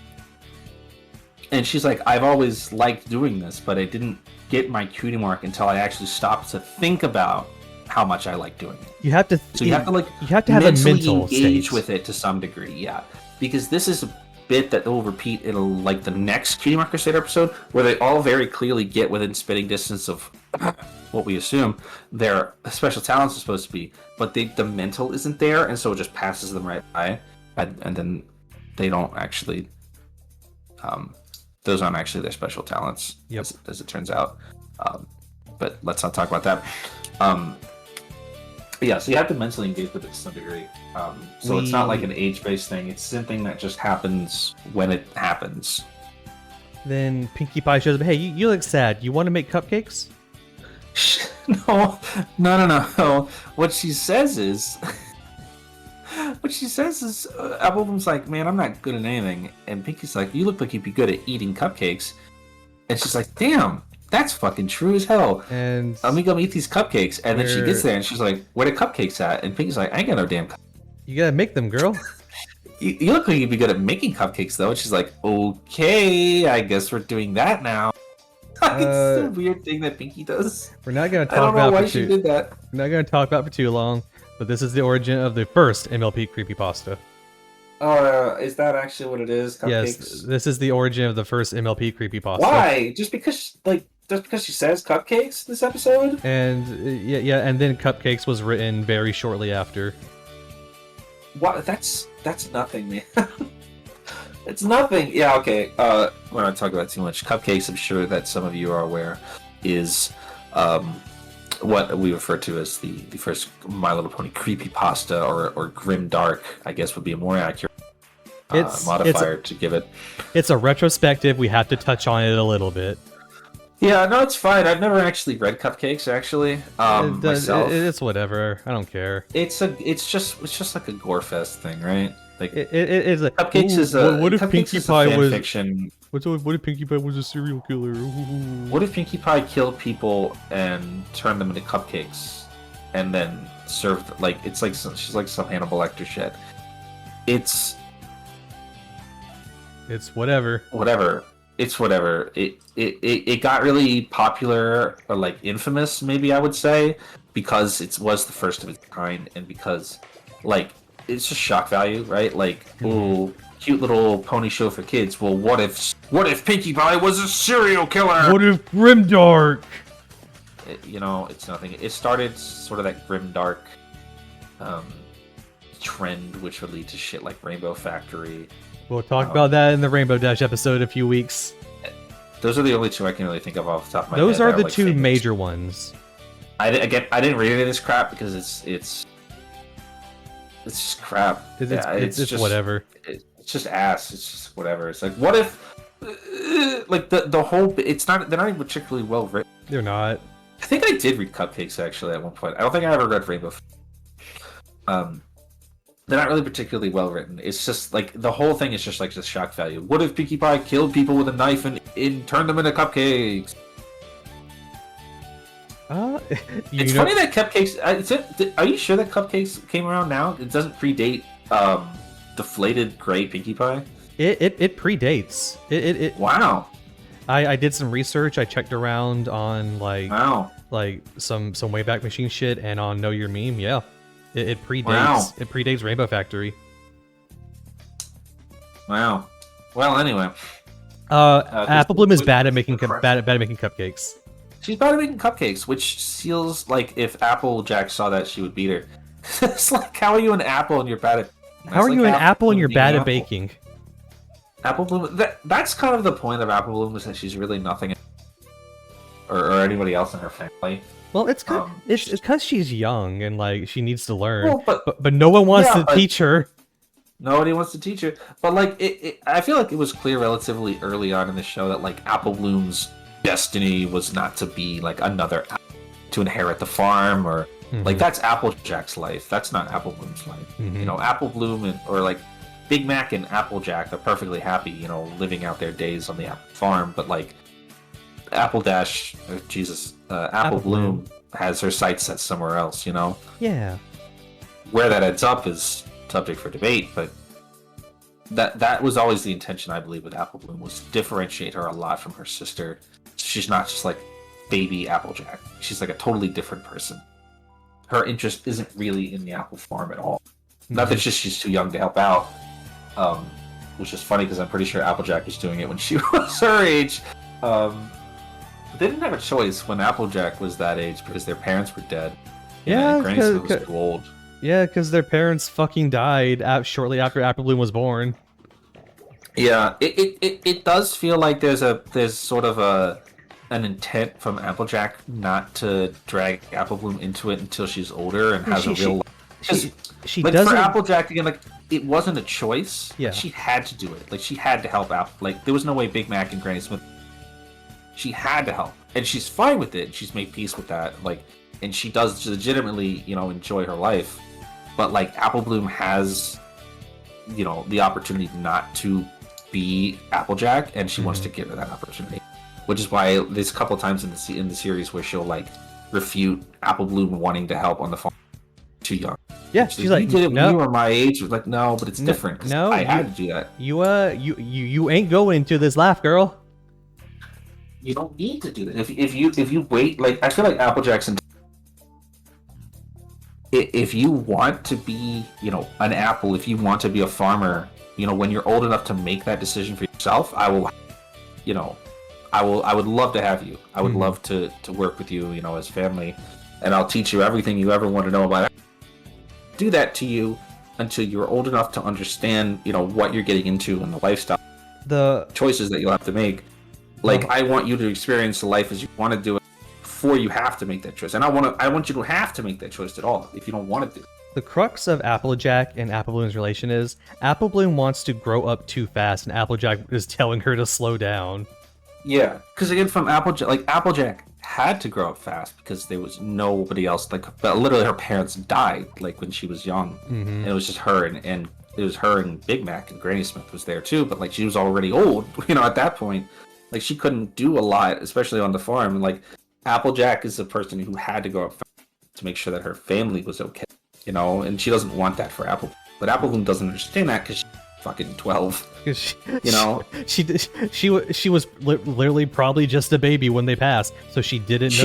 And she's like, I've always liked doing this, but I didn't get my cutie mark until I actually stopped to think about how much I like doing it. You have to. So you have to like you have to have a mental engage state with it to some degree, yeah. Because this is a bit that will repeat in like the next Cutie Mark Crusader episode, where they all very clearly get within spitting distance of what we assume their special talents are supposed to be, but the mental isn't there, and so it just passes them right by, and then they don't actually. Those aren't actually their special talents, as it turns out. But let's not talk about that. Yeah, so you have to mentally engage with it to some degree. So it's not like an age-based thing. It's something that just happens when it happens. Then Pinkie Pie shows up. Hey, you look sad. You want to make cupcakes? No. What she says is... Apple Bloom's like, man, I'm not good at anything. And Pinkie's like, you look like you'd be good at eating cupcakes. And she's like, damn, that's fucking true as hell. And let me go eat these cupcakes. And then she gets there and she's like, where the cupcakes at? And Pinkie's like, I ain't got no damn cupcakes. You gotta make them, girl. You look like you'd be good at making cupcakes, though. And she's like, okay, I guess we're doing that now. It's a weird thing that Pinkie does. We're not gonna talk I don't know about why she did that. We're not gonna talk about it for too long. But this is the origin of the first MLP creepypasta. Is that actually what it is? Cupcakes? Yes, this is the origin of the first MLP creepypasta. Why? Just because she says cupcakes this episode? And yeah, and then Cupcakes was written very shortly after. What? That's nothing, man. It's nothing. Yeah, okay. We're not talking about too much. Cupcakes, I'm sure that some of you are aware, is what we refer to as the first My Little Pony creepypasta, or grim dark, I guess would be a more accurate modifier to give it. It's a retrospective. We have to touch on it a little bit. Yeah, no, it's fine. I've never actually read Cupcakes, actually. Myself. It's whatever. I don't care. It's just like a gore fest thing, right? Like it is a Cupcakes is a. What if Cupcakes Pinkie Pie was fiction? What if Pinkie Pie was a serial killer? What if Pinkie Pie killed people and turned them into cupcakes, and then served it's like she's like some Hannibal Lecter shit. It's whatever. It's whatever. It got really popular, or like infamous, maybe I would say, because it was the first of its kind, and because it's just shock value, right? Like, ooh, cute little pony show for kids. Well, what if Pinkie Pie was a serial killer? What if grimdark? It's nothing. It started sort of that grimdark trend, which would lead to shit like Rainbow Factory. We'll talk about that in the Rainbow Dash episode in a few weeks. Those are the only two I can really think of off the top of my head. Those are the two major ones. I didn't read any of this crap because it's just crap. It's just whatever. It's just ass. It's just whatever. It's like, what if, the whole. They're not even particularly well written. They're not. I think I did read Cupcakes actually at one point. I don't think I ever read Rainbow. They're not really particularly well written. It's just the whole thing is just just shock value. What if Pinkie Pie killed people with a knife and turned them into cupcakes? It's funny that Cupcakes. Are you sure that Cupcakes came around now? It doesn't predate deflated gray Pinkie Pie. It predates. Wow. I did some research. I checked around on some Wayback Machine shit and on Know Your Meme. Yeah, it predates. Wow. It predates Rainbow Factory. Wow. Well, anyway. Apple Bloom is bad at making cupcakes. She's bad at making cupcakes, which feels like if Applejack saw that, she would beat her. It's like, how are you an apple and you're bad at... How are you an apple and you're bad at baking? Apple Bloom... That's kind of the point of Apple Bloom, is that she's really nothing... Or anybody else in her family. Well, it's because she's young and she needs to learn. Well, but no one wants to teach her. Nobody wants to teach her. But I feel like it was clear relatively early on in the show that Apple Bloom's destiny was not to be another to inherit the farm, or that's Applejack's life. That's not Apple Bloom's life. Apple Bloom or Big Mac and Applejack are perfectly happy, living out their days on the Apple farm. But Apple Bloom has her sights set somewhere else, you know? Yeah. Where that ends up is subject for debate, but that was always the intention, I believe, with Apple Bloom, was to differentiate her a lot from her sister. She's not just like baby Applejack. She's like a totally different person. Her interest isn't really in the apple farm at all. Not that she's too young to help out, which is funny because I'm pretty sure Applejack was doing it when she was her age. But they didn't have a choice when Applejack was that age because their parents were dead. Yeah, and Granny Smith was too old. Yeah, because their parents fucking died shortly after Apple Bloom was born. Yeah, it does feel like there's sort of an intent from Applejack not to drag Apple Bloom into it until she's older and has a real. She like doesn't. For Applejack again, like it wasn't a choice. Yeah, she had to do it. Like she had to help out. Like there was no way Big Mac and Granny Smith. She had to help, and she's fine with it. She's made peace with that. Like, and she does legitimately, enjoy her life. But like Apple Bloom has, the opportunity not to be Applejack, and she wants to give her that opportunity. Which is why there's a couple of times in the series where she'll like refute Apple Bloom wanting to help on the farm. Too young. Yeah, she's like, you did it no. when you were my age. Like, no, but it's different. No, I had to do that. You ain't going to this life, girl. You don't need to do that. If you wait, like I feel like Apple Jackson. If you want to be, an apple, if you want to be a farmer, when you're old enough to make that decision for yourself, I will, I would love to have you. I would love to work with you, as family, and I'll teach you everything you ever want to know about it. Do that to you until you're old enough to understand, what you're getting into and the lifestyle, the choices that you'll have to make. Like, I want you to experience the life as you want to do it before you have to make that choice. And I want you to have to make that choice at all if you don't want to do it. The crux of Applejack and Apple Bloom's relation is Apple Bloom wants to grow up too fast, and Applejack is telling her to slow down. Yeah, because again, from Applejack had to grow up fast because there was nobody else. But literally, her parents died when she was young, and it was just her and it was her and Big Mac, and Granny Smith was there too. But she was already old, at that point. She couldn't do a lot, especially on the farm. And Applejack is a person who had to grow up fast to make sure that her family was okay, and she doesn't want that for Apple. But Apple Bloom doesn't understand that because she's fucking 12. She was literally probably just a baby when they passed, so she didn't know.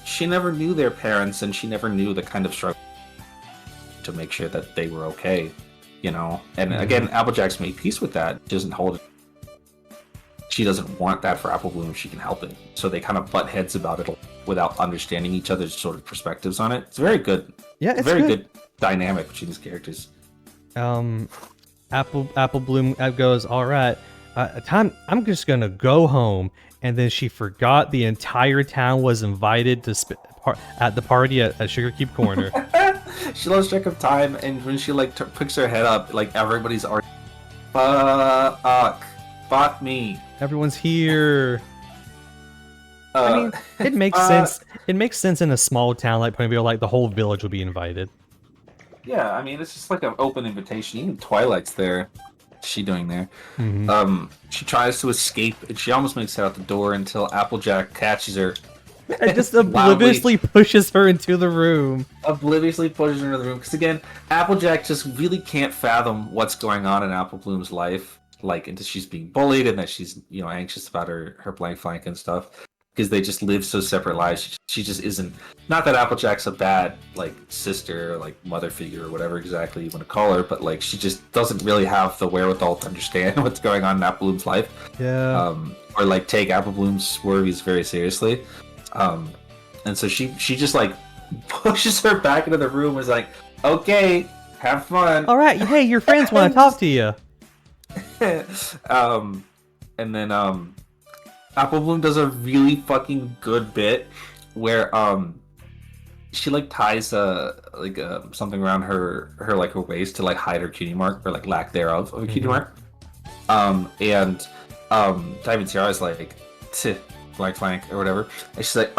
She never knew their parents, and she never knew the kind of struggle to make sure that they were okay, And again, Applejack's made peace with that. She doesn't hold it. She doesn't want that for Apple Bloom if she can help it. So they kind of butt heads about it without understanding each other's sort of perspectives on it. It's very good. Yeah, it's very good dynamic between these characters. Apple Bloom goes, all right, I'm just gonna go home. And then she forgot the entire town was invited to at the party at Sugar Cube Corner. She lost track of time, and when she picks her head up, everybody's already fuck me. Everyone's here. I mean, it makes sense. It makes sense in a small town like Ponyville, the whole village would be invited. Yeah, I mean, it's just an open invitation. Even Twilight's there. What's she doing there? She tries to escape, and she almost makes it out the door until Applejack catches her. And just obliviously pushes her into the room. Obliviously pushes her into the room. Because again, Applejack just really can't fathom what's going on in Apple Bloom's life. Until she's being bullied and that she's, anxious about her blank flank and stuff. Because they just live so separate lives. She just isn't. Not that Applejack's a bad, sister, or, mother figure, or whatever exactly you want to call her, but, she just doesn't really have the wherewithal to understand what's going on in Apple Bloom's life. Yeah. Or, take Apple Bloom's worries very seriously. And so she just, pushes her back into the room and is like, okay, have fun. All right, hey, your friends want to talk to you. And then Apple Bloom does a really fucking good bit where she ties something around her waist to hide her cutie mark, or lack thereof of a cutie mark. And Diamond Tiara is blank flank or whatever, and she's like,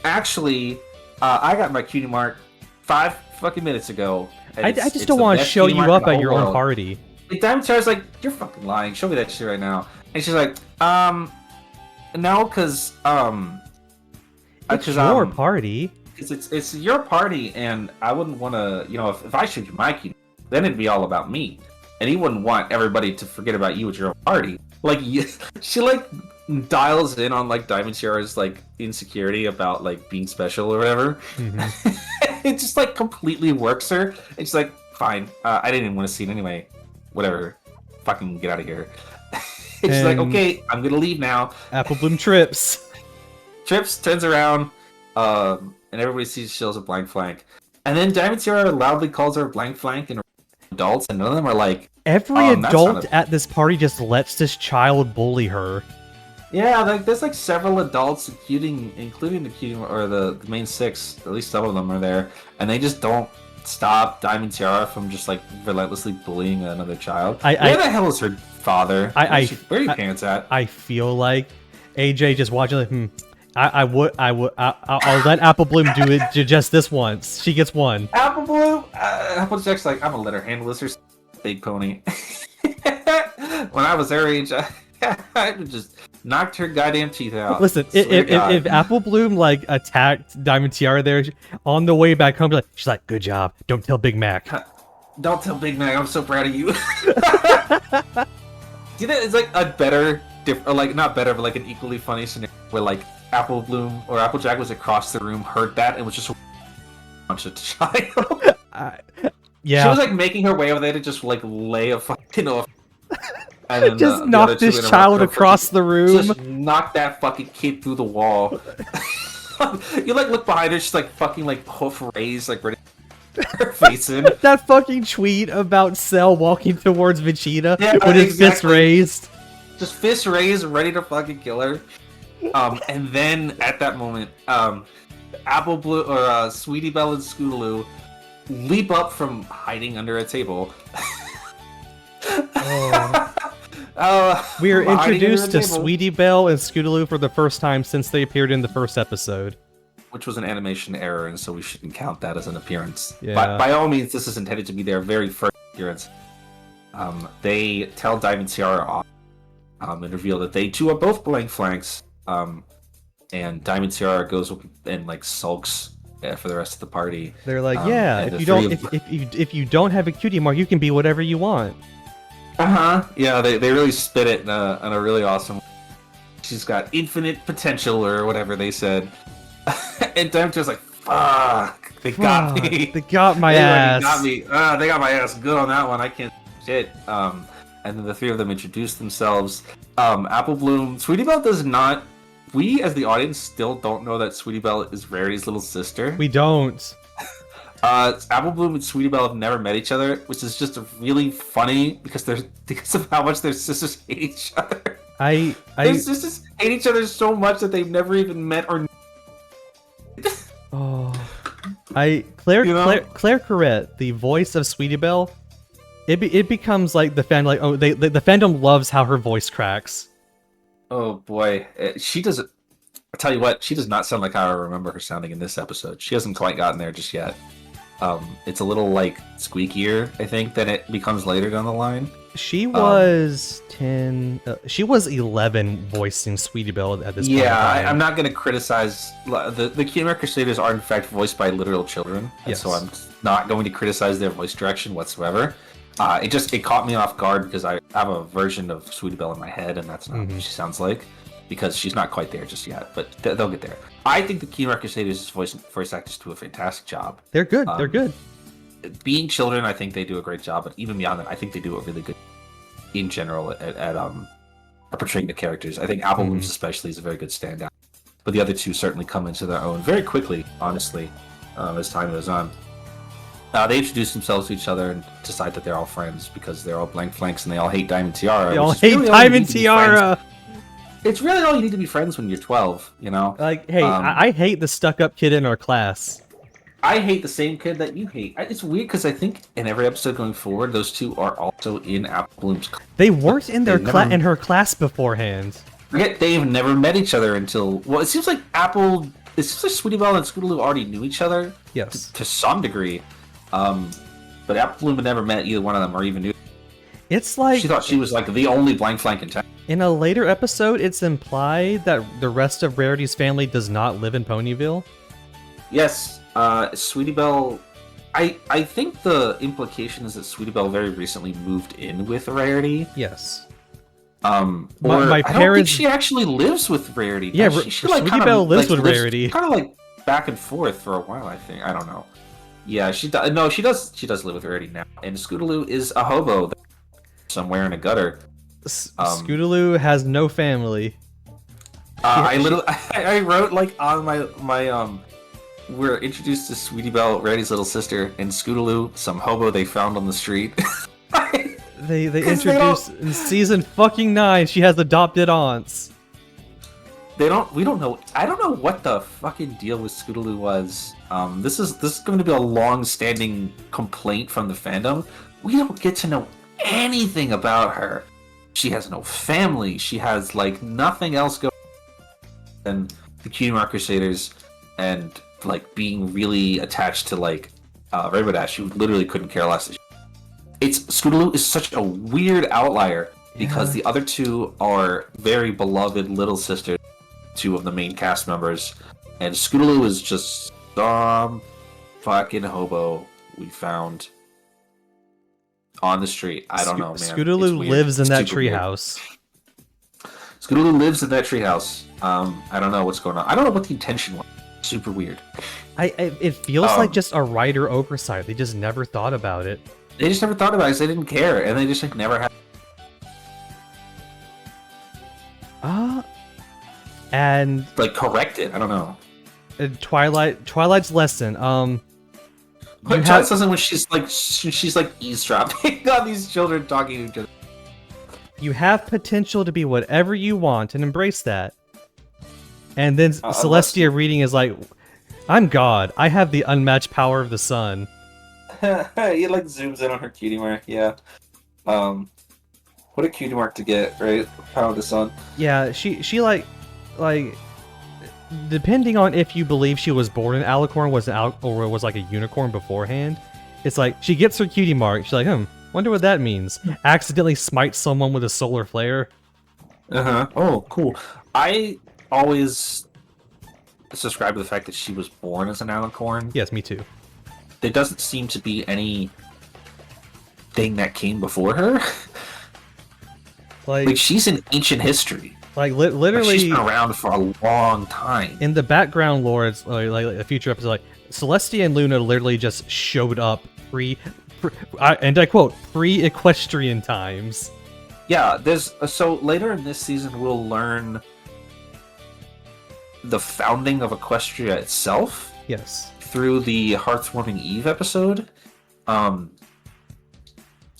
actually, I got my cutie mark 5 fucking minutes ago. I just don't want to show you up at your own party. Diamond Tiara's like, you're fucking lying. Show me that shit right now. And she's like, no, because It's your party. It's your party, and I wouldn't want to, if I showed you my cutie, then it'd be all about me, and you wouldn't want everybody to forget about you at your own party. Like, she like dials in on like Diamond Tiara's like insecurity about like being special or whatever. Mm-hmm. It just like completely works her. It's like, fine, I didn't even want to see it anyway. Whatever, fucking get out of here. It's like, okay, I'm gonna leave now. Apple Bloom trips, turns around. And everybody sees she has a blank flank. And then Diamond Tiara loudly calls her blank flank and adults, and none of them are like... Every adult at this party just lets this child bully her. Yeah, like there's like several adults, including the cutie, or the main six, at least some of them are there, and they just don't stop Diamond Tiara from just like relentlessly bullying another child. Where the hell is her father? Where are your parents at? I feel like AJ just watching like, I'll let Apple Bloom do it just this once. She gets one. Apple Bloom? Applejack's like, I'm gonna let her handle this. Her big pony. When I was her age, I would just knocked her goddamn teeth out. Listen, if Apple Bloom like attacked Diamond Tiara there on the way back home, she's like, good job. Don't tell Big Mac. Don't tell Big Mac. I'm so proud of you. Do you think it's like a better, or like not better, but like an equally funny scenario where like Apple Bloom or Applejack was across the room, heard that, and was just punch a child. Yeah, she was like making her way over there to just like lay a fucking off, and then just knock this child across the room. Just knock that fucking kid through the wall. You like look behind her, she's like fucking like hoof raised, like ready her face in. That fucking tweet about Cell walking towards Vegeta with his fist raised. Just fist raised, ready to fucking kill her. And then at that moment, Apple Blue or Sweetie Belle and Scootaloo leap up from hiding under a table. We are introduced to Sweetie Belle and Scootaloo for the first time since they appeared in the first episode. Which was an animation error, and so we shouldn't count that as an appearance. Yeah. By all means, this is intended to be their very first appearance. They tell Diamond Tiara off and reveal that they too are both blank flanks. And Diamond Tiara goes and like sulks for the rest of the party. They're like, if you don't have a cutie mark, you can be whatever you want. Yeah, they really spit it in a really awesome. She's got infinite potential or whatever they said. And Diamond Tiara's like, fuck, they got me. They got my ass. Got me. They got my ass good on that one. I can't shit. And then the three of them introduce themselves. Apple Bloom, Sweetie Belle does not. We, as the audience, still don't know that Sweetie Belle is Rarity's little sister. We don't. Apple Bloom and Sweetie Belle have never met each other, which is just really funny because of how much their sisters hate each other. Their sisters hate each other so much that they've never even met or. Claire Corrette, the voice of Sweetie Belle, it becomes like the fandom. Like, the fandom loves how her voice cracks. Oh boy, she does. I'll tell you what, she does not sound like how I remember her sounding in this episode. She hasn't quite gotten there just yet. It's a little like squeakier, I think, than it becomes later down the line. She was 10. She was 11 voicing Sweetie Belle at this point. Yeah, I'm not going to criticize the Kingdom Crusaders are in fact voiced by literal children, and so I'm not going to criticize their voice direction whatsoever. It caught me off guard because I have a version of Sweetie Belle in my head, and that's not what she sounds like, because she's not quite there just yet, but they'll get there. I think the Kingdom Crusaders voice actors do a fantastic job. They're good. They're good. Being children, I think they do a great job, but even beyond that, I think they do a really good in general at portraying the characters. I think Apple Bloom's especially is a very good standout, but the other two certainly come into their own very quickly, honestly, as time goes on. They introduce themselves to each other and decide that they're all friends because they're all blank flanks and they all hate Diamond Tiara. They all hate Diamond Tiara! It's really all you need to be friends when you're 12, you know? Like, hey, I hate the stuck-up kid in our class. I hate the same kid that you hate. It's weird because I think in every episode going forward, those two are also in Apple Bloom's class. They weren't in in her class beforehand. Forget they've never met each other until... Well, it seems like Sweetie Belle and Scootaloo already knew each other. Yes. To some degree. But Apple Bloom had never met either one of them or even knew. It's like... She thought she was like the only blank flank in town. In a later episode, it's implied that the rest of Rarity's family does not live in Ponyville. Yes, Sweetie Belle. I think the implication is that Sweetie Belle very recently moved in with Rarity. Yes. My parents. I don't think she actually lives with Rarity. Yeah, she like, Sweetie Belle lives with Rarity. Kind of like back and forth for a while. I think. I don't know. Yeah, she does. No, she does. She does live with Rarity now. And Scootaloo is a hobo somewhere in a gutter. Scootaloo has no family. I wrote like on my we're introduced to Sweetie Belle, Rarity's little sister, and Scootaloo, some hobo they found on the street. They introduced in season fucking 9. She has adopted aunts. We don't know. I don't know what the fucking deal with Scootaloo was. This is going to be a long-standing complaint from the fandom. We don't get to know anything about her. She has no family. She has like nothing else going than the Cutie Mark Crusaders and like being really attached to like Rainbow Dash, who literally couldn't care less. Scootaloo is such a weird outlier because the other two are very beloved little sisters, two of the main cast members, and Scootaloo is just some fucking hobo we found on the street. I don't know, man. Scootaloo lives in that treehouse. Scootaloo lives in that treehouse. I don't know what's going on. I don't know what the intention was. Super weird. It feels like just a writer oversight. They just never thought about it. They just never thought about it because they didn't care, and they just like never had. And like correct it. I don't know. Twilight's lesson. Twilight's lesson when she's like eavesdropping on these children talking to each other. You have potential to be whatever you want and embrace that. And then Celestia reading is like, I'm God. I have the unmatched power of the sun. He like zooms in on her cutie mark. Yeah. What a cutie mark to get, right? Power of the sun. Yeah, she like depending on if you believe she was born an alicorn, or was like a unicorn beforehand, it's like she gets her cutie mark. She's like, wonder what that means. Accidentally smites someone with a solar flare. Oh, cool. I always subscribe to the fact that she was born as an alicorn. Yes, me too. There doesn't seem to be any thing that came before her. Like she's in ancient history. Like literally, she's been around for a long time. In the background lore, it's like a future episode, like Celestia and Luna literally just showed up and I quote, pre-equestrian times. Yeah, so later in this season we'll learn the founding of Equestria itself. Yes. Through the Hearthwarming Eve episode,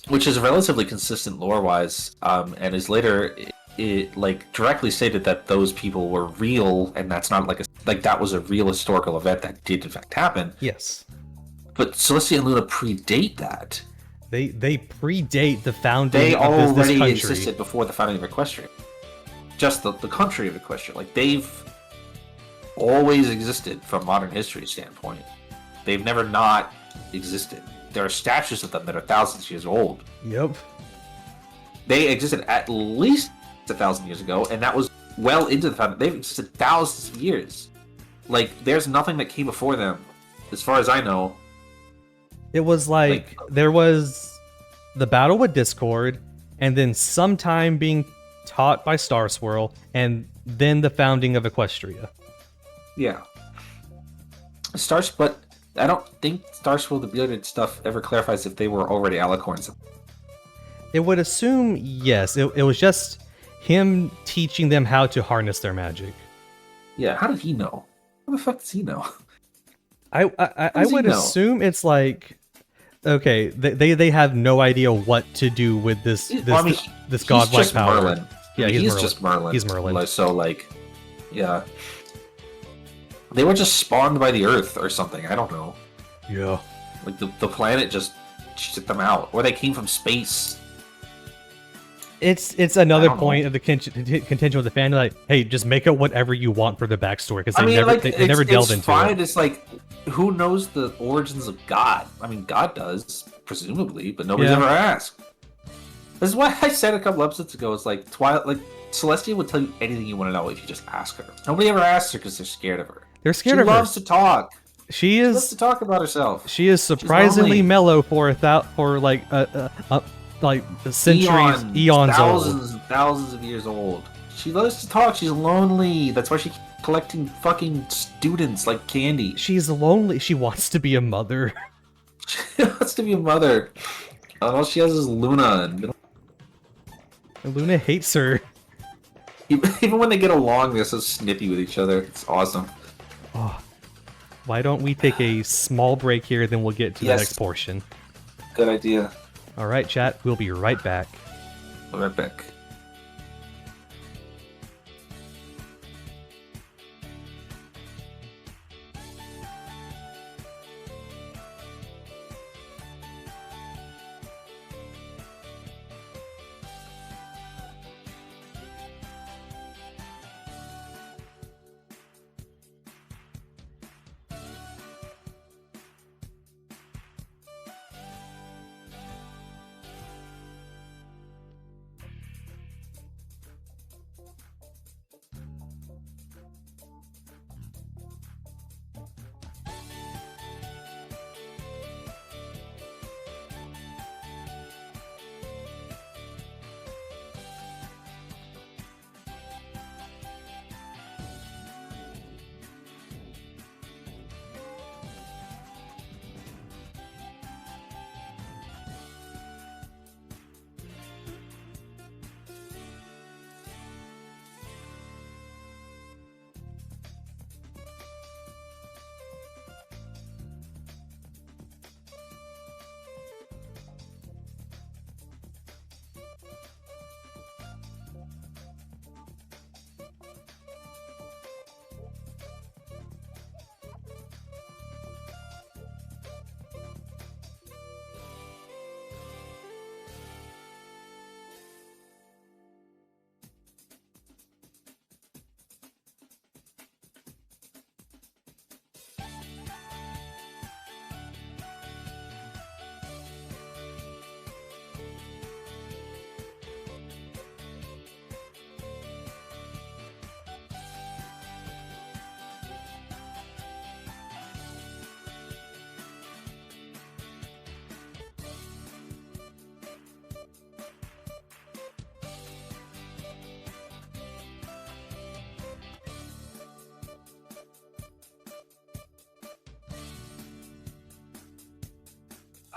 which is relatively consistent lore-wise, and is later it like directly stated that those people were real, and that's not like that was a real historical event that did in fact happen. Yes. But Celestia and Luna predate that. They predate the founding. They of this already country. existed before the founding of Equestria. Just the country of Equestria, like they've always existed from modern history standpoint. They've never not existed. There are statues of them that are thousands of years old. Yep. They existed at least 1,000 years ago, and that was well into the founding. They've existed thousands of years. Like, there's nothing that came before them, as far as I know. It was like there was the battle with Discord, and then sometime being taught by Star Swirl, and then the founding of Equestria. Yeah. But I don't think Star Swirl the Bearded stuff ever clarifies if they were already alicorns. It would assume yes. It was just him teaching them how to harness their magic. Yeah, how did he know? How the fuck does he know? I would assume it's like, okay, they have no idea what to do with this godlike power. Merlin. Yeah, he's just Merlin. He's Merlin. So like, yeah. They were just spawned by the Earth or something. I don't know. Yeah. Like the planet just shit them out, or they came from space. It's another point of the contention with the fan. Like, hey, just make it whatever you want for the backstory, because they never delve into it. It's like, who knows the origins of God? I mean, God does, presumably, but nobody's ever asked. This is why I said a couple episodes ago. It's like Twilight, like Celestia would tell you anything you want to know if you just ask her. Nobody ever asks her because they're scared of her. They're scared She of her. loves to talk. She She loves is. to talk about herself. She is surprisingly lonely. mellow for like centuries, eons thousands, old. thousands of years old. She loves to talk. She's lonely. That's why she keeps collecting fucking students like candy. She's lonely. She wants to be a mother. She wants to be a mother. All she has is Luna. And Luna hates her. even when they get along, they're so snippy with each other. It's awesome. Oh, why don't we take a small break here, then we'll get to the next portion. Good idea. All right, chat. We'll be right back. I'll be right back.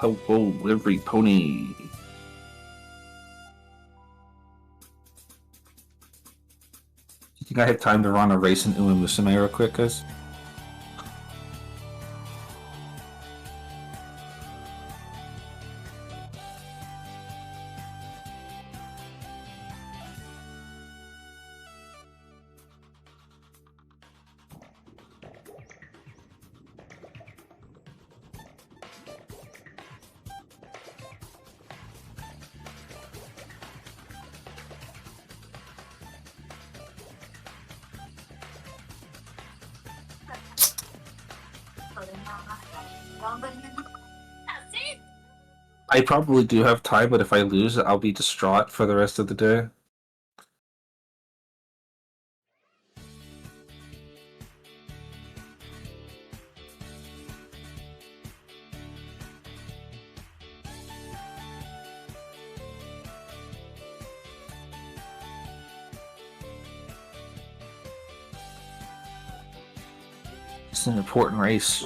Hello, every pony. You think I have time to run a race in Uma Musume real quick, guys? I probably do have time, but if I lose, I'll be distraught for the rest of the day. It's an important race.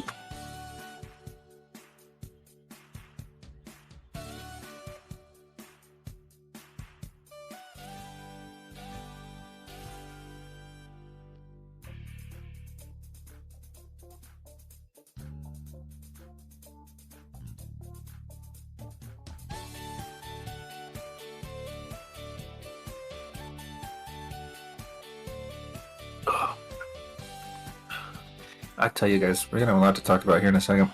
I tell you guys, we're gonna have a lot to talk about here in a second.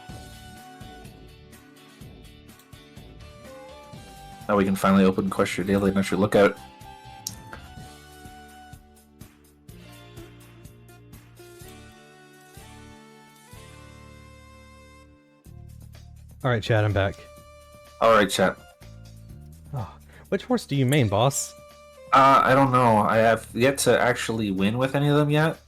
Now we can finally open Question Daily and actually look at it. All right, chat. I'm back. All right, chat. Oh, Which horse do you main, boss? I don't know. I have yet to actually win with any of them yet.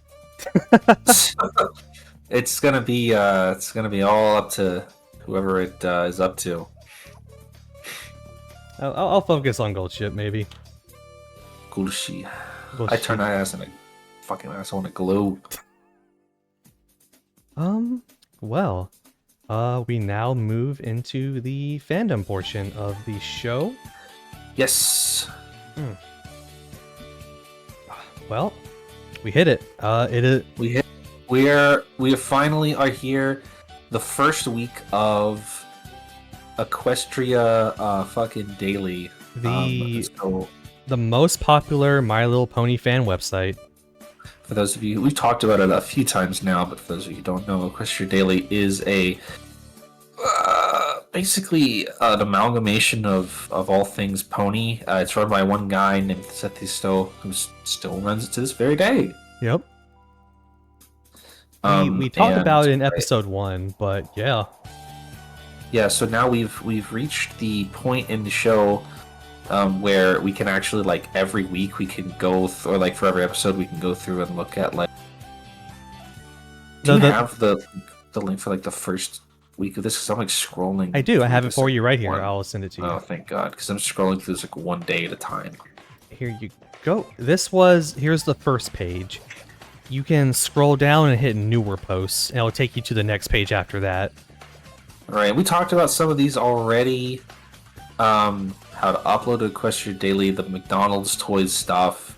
It's gonna be all up to whoever it is up to. I'll focus on Gold Ship, maybe. Gulshi. Gold I Ship. turn that ass into fucking ass. I want to glow. Well, we now move into the fandom portion of the show. Yes. Well, we hit it. It is We finally are here. The first week of Equestria fucking daily. So the most popular My Little Pony fan website. for those of you, we've talked about it a few times now, but for those of you who don't know, Equestria Daily is a basically an amalgamation of all things pony. It's run by one guy named Seth Stowe, who still runs it to this very day. Yep. We talked about it in episode 1, but yeah. Yeah, so now we've reached the point in the show where we can actually, like, every week we can go or like for every episode we can go through and look at, like, do you have the link for like the first week of this? Because I'm like scrolling. I do. I have it for you right here. I'll send it to you. Oh, thank God, because I'm scrolling through this like one day at a time. Here you go. Here's the first page. You can scroll down and hit newer posts, and it'll take you to the next page after that. All right, we talked about some of these already. How to upload to Equestria Daily, the McDonald's toys stuff,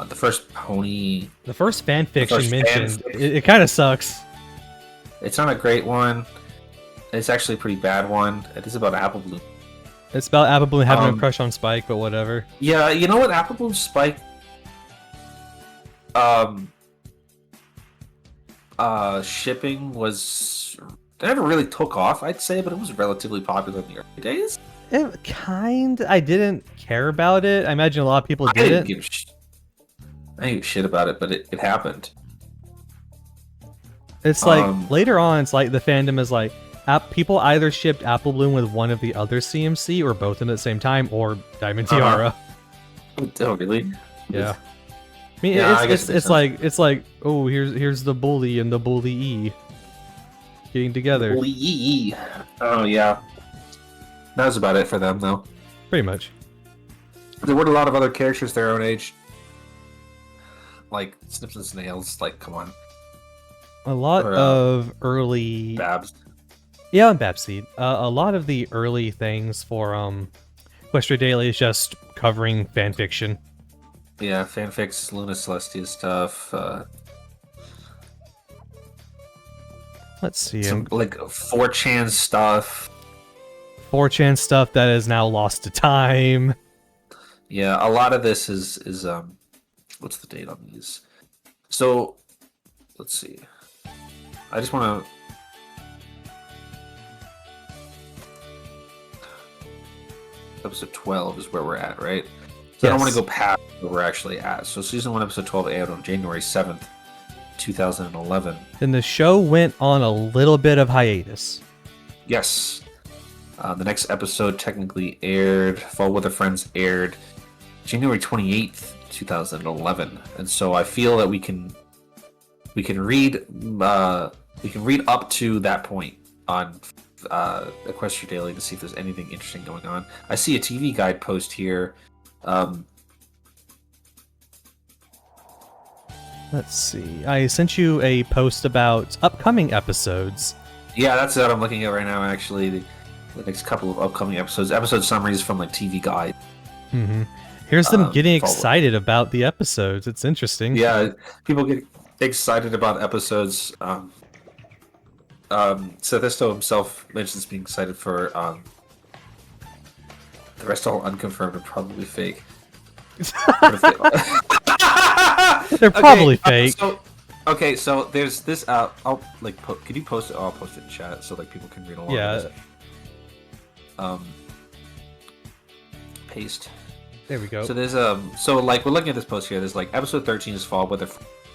the first pony. The first fanfiction mentioned. It kind of sucks. It's not a great one. It's actually a pretty bad one. It is about Apple Bloom. It's about Apple Bloom having a crush on Spike, but whatever. Yeah, you know what? Apple Bloom Spike. Shipping was. It never really took off, I'd say, but it was relatively popular in the early days. I didn't care about it. I imagine a lot of people didn't. I didn't give a shit about it, but it happened. It's like, later on, it's like the fandom is like, people either shipped Apple Bloom with one of the other CMC, or both of them at the same time, or Diamond Tiara. Oh, really? Yeah. I mean, it's like, oh, here's the bully and the bully E getting together. Bully E. Oh, yeah. That was about it for them, though. Pretty much. There weren't a lot of other characters their own age. Like, Snips and Snails, like, come on. A lot of early... Babs. Yeah, and Babseed. A lot of the early things for Equestria Daily is just covering fanfiction. Yeah, fanfics, Luna Celestia stuff. Let's see. Some, like, 4chan stuff. 4chan stuff that is now lost to time. Yeah, a lot of this is what's the date on these? So, let's see. I just want to... Episode 12 is where we're at, right? So yes. I don't want to go past where we're actually at. So season 1, episode 12 aired on January 7th, 2011. Then the show went on a little bit of hiatus. Yes. The next episode technically aired, Fall Weather Friends aired January 28th, 2011. And so I feel that we can read up to that point on Equestria Daily to see if there's anything interesting going on. I see a TV guide post here. Let's see. I sent you a post about upcoming episodes. Yeah, that's what I'm looking at right now, actually. The next couple of upcoming episodes. Episode summaries from, like, TV Guide. Mm-hmm. Here's them getting excited about the episodes. It's interesting. Yeah, people get excited about episodes. Sethisto himself mentions being excited for the rest all unconfirmed and probably fake. They're probably fake. So there's this. I'll like. Could you post it? Oh, I'll post it in chat so like people can read along. Yeah. Paste. There we go. So there's So like we're looking at this post here. There's like episode 13 is Fall Weather.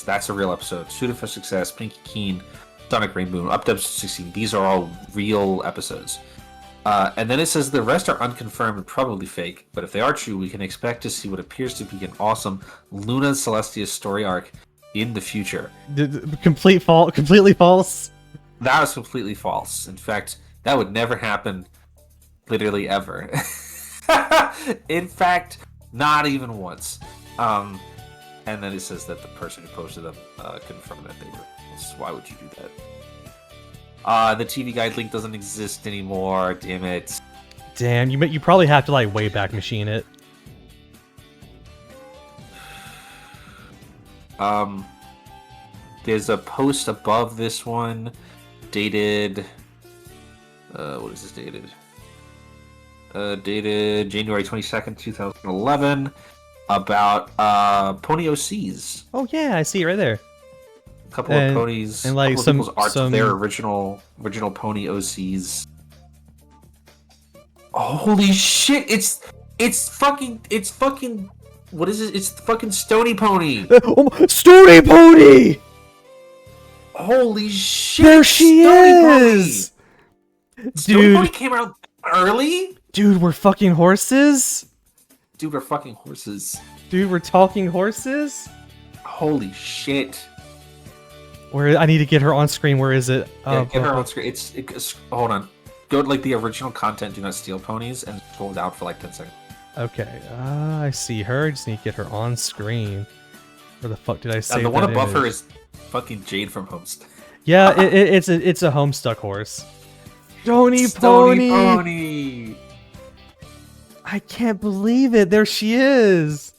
That's a real episode. Suited for Success. Pinky Keen. Sonic Rainbow. Up to episode 16. These are all real episodes. And then it says the rest are unconfirmed and probably fake, but if they are true, we can expect to see what appears to be an awesome Luna Celestia story arc in the future. Completely false. That was completely false. In fact, that would never happen, literally ever. In fact, not even once. And then it says that the person who posted them confirmed that they were false. Why would you do that? The TV guide link doesn't exist anymore. Damn it. Damn, you probably have to like Wayback Machine it. There's a post above this one, dated. What is this dated? Dated January 22nd, 2011, about pony OCs. Oh yeah, I see it right there. A couple of ponies and like some art of their original pony OCs. Holy shit! It's fucking what is it? It's fucking Stony Pony. Stony Pony! Holy shit! There she is! Stony Pony came out early? Dude, we're fucking horses? Dude, we're fucking horses. Dude, we're talking horses? Holy shit. Where I need to get her on screen. Where is it? Yeah, get her on screen. Hold on. Go to like the original content, do not steal ponies, and scroll down for like 10 seconds. Okay. I see her. Just need to get her on screen. Where the fuck did I say the one that above her is fucking Jade from Homestuck. Yeah, it's a Homestuck horse. Stony Pony! I can't believe it. There she is.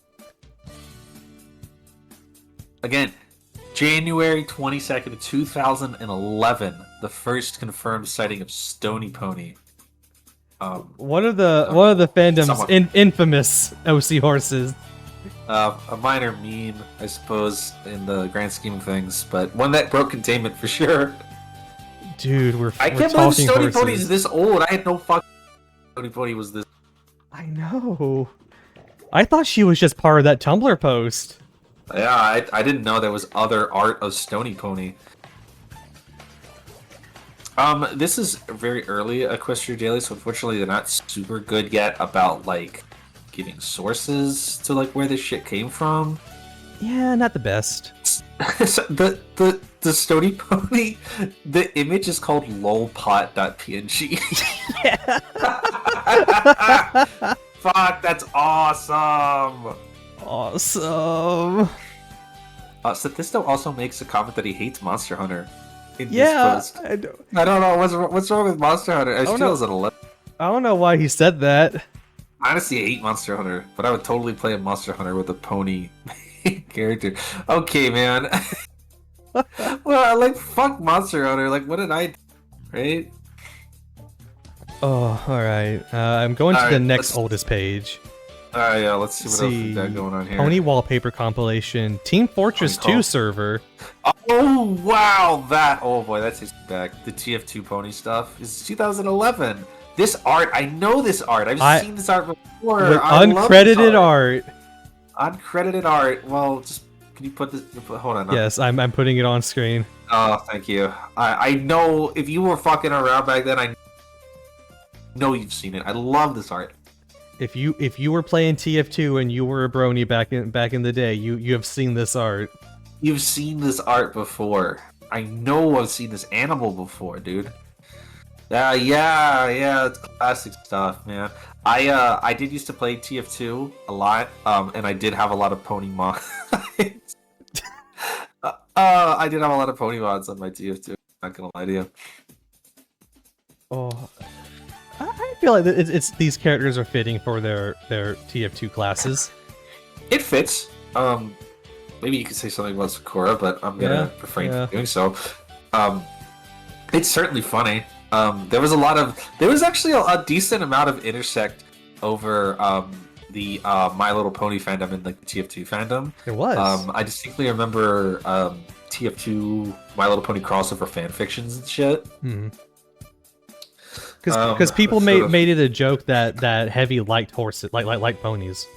Again, January 22nd, 2011, the first confirmed sighting of Stony Pony. One of the fandom's infamous OC horses. A minor meme, I suppose, in the grand scheme of things, but one that broke containment for sure. Dude, I can't believe Stony Pony's this old. I had no fucking Stony Pony was this. I know. I thought she was just part of that Tumblr post. Yeah, I didn't know there was other art of Stony Pony. This is very early Equestria Daily, so unfortunately they're not super good yet about like giving sources to like where this shit came from. Yeah, not the best. the Stony Pony, the image is called lolpot.png. Yeah. Fuck, that's awesome. Awesome. Sathisto also makes a comment that he hates Monster Hunter in this post. I don't know what's wrong with Monster Hunter. I don't know why he said that. Honestly, I hate Monster Hunter, but I would totally play a Monster Hunter with a pony character. Okay, man. Well, like, fuck Monster Hunter. Like, what did I do? Right? Oh, alright. I'm going to the next oldest page. Alright, yeah, let's see what else we got going on here. Pony wallpaper compilation. Team Fortress 2 server. Oh, wow! Oh boy, that takes me back. The TF2 pony stuff is 2011. This art, I know this art. I've seen this art before. Uncredited art. Uncredited art. Well, just can you put this? Hold on. Yes, I'm putting it on screen. Oh, thank you. I know if you were fucking around back then, I know you've seen it. I love this art. If you were playing TF2 and you were a brony back in the day, you have seen this art. You've seen this art before. I know I've seen this animal before, dude. Yeah, it's classic stuff, man. I did used to play TF2 a lot, and I did have a lot of pony mods. I did have a lot of pony mods on my TF2. Not gonna lie to you. Oh, I feel like it's these characters are fitting for their TF2 classes. It fits. Maybe you could say something about Sakura, but I'm gonna refrain from doing so. It's certainly funny. There was actually a decent amount of intersect over the My Little Pony fandom and like the TF2 fandom. There was. I distinctly remember TF2 My Little Pony crossover fan fictions and shit. Because people made it a joke that Heavy liked horses, like ponies.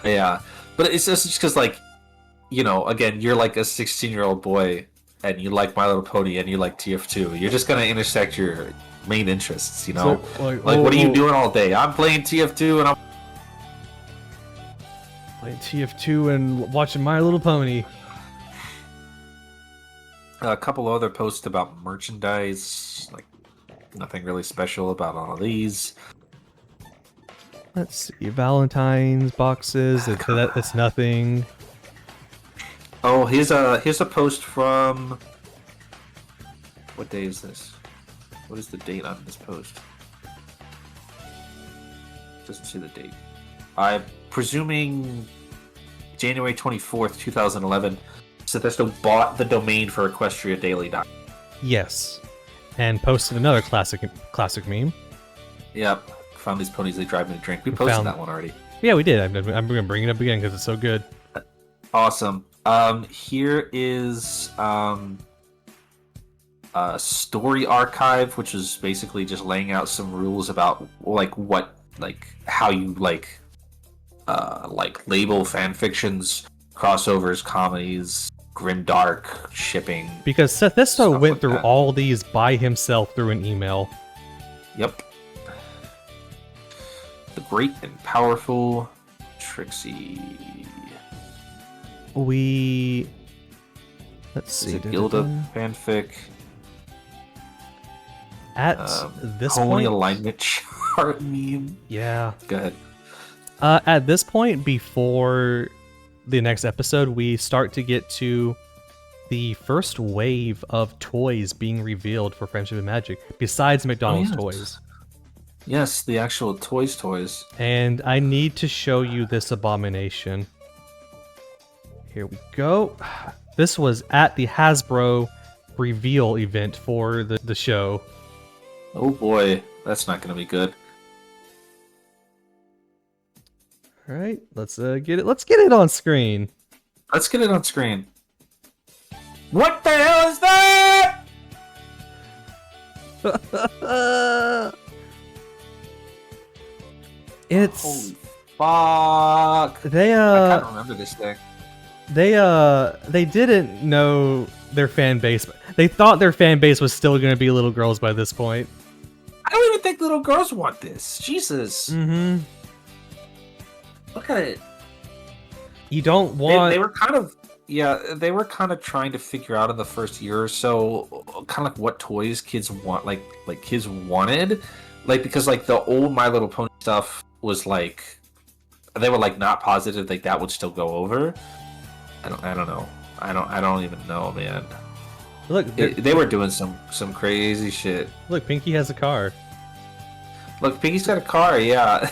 Yeah, but it's just because like, you know, again, you're like a 16-year-old boy and you like My Little Pony and you like TF2. You're just gonna intersect your main interests, you know? So, like what are you doing all day? I'm playing TF2 and I'm playing TF2 and watching My Little Pony. A couple other posts about merchandise, like nothing really special about all of these. Let's see, Valentine's boxes. It's nothing. Oh, here's a post from. What day is this? What is the date on this post? Doesn't say the date. I'm presuming January 24th, 2011. Sethesdo bought the domain for EquestriaDaily. Yes, and posted another classic meme. Yep, found these ponies. They drive me to drink. We posted that one already. Yeah, we did. I'm gonna bring it up again because it's so good. Awesome. Here is a story archive, which is basically just laying out some rules about how you label fan fictions, crossovers, comedies, grimdark, shipping. Because Sethesdo went through all these by himself through an email. Yep. The Great and Powerful Trixie. Let's see. Is it Gilda fanfic? At this Pony point, alignment chart meme. Yeah. Go ahead. At this point, before the next episode, we start to get to the first wave of toys being revealed for Friendship and Magic, besides McDonald's toys. Yes, the actual toys. And I need to show you this abomination. Here we go. This was at the Hasbro reveal event for the show. Oh boy, that's not going to be good. All right, let's get it. Let's get it on screen. Let's get it on screen. What the hell is that? It's holy fuck. I can't remember this thing. They didn't know their fan base. They thought their fan base was still going to be little girls by this point. I don't even think little girls want this. Jesus. Mm-hmm. Look at it. You don't want. They were kind of. Yeah, they were kind of trying to figure out in the first year or so, kind of like what toys kids want, like kids wanted, because the old My Little Pony stuff was they were not positive that would still go over. I don't know. I don't even know, man. Look, they were doing some crazy shit. Look, Pinky has a car. Look, Pinky's got a car. Yeah,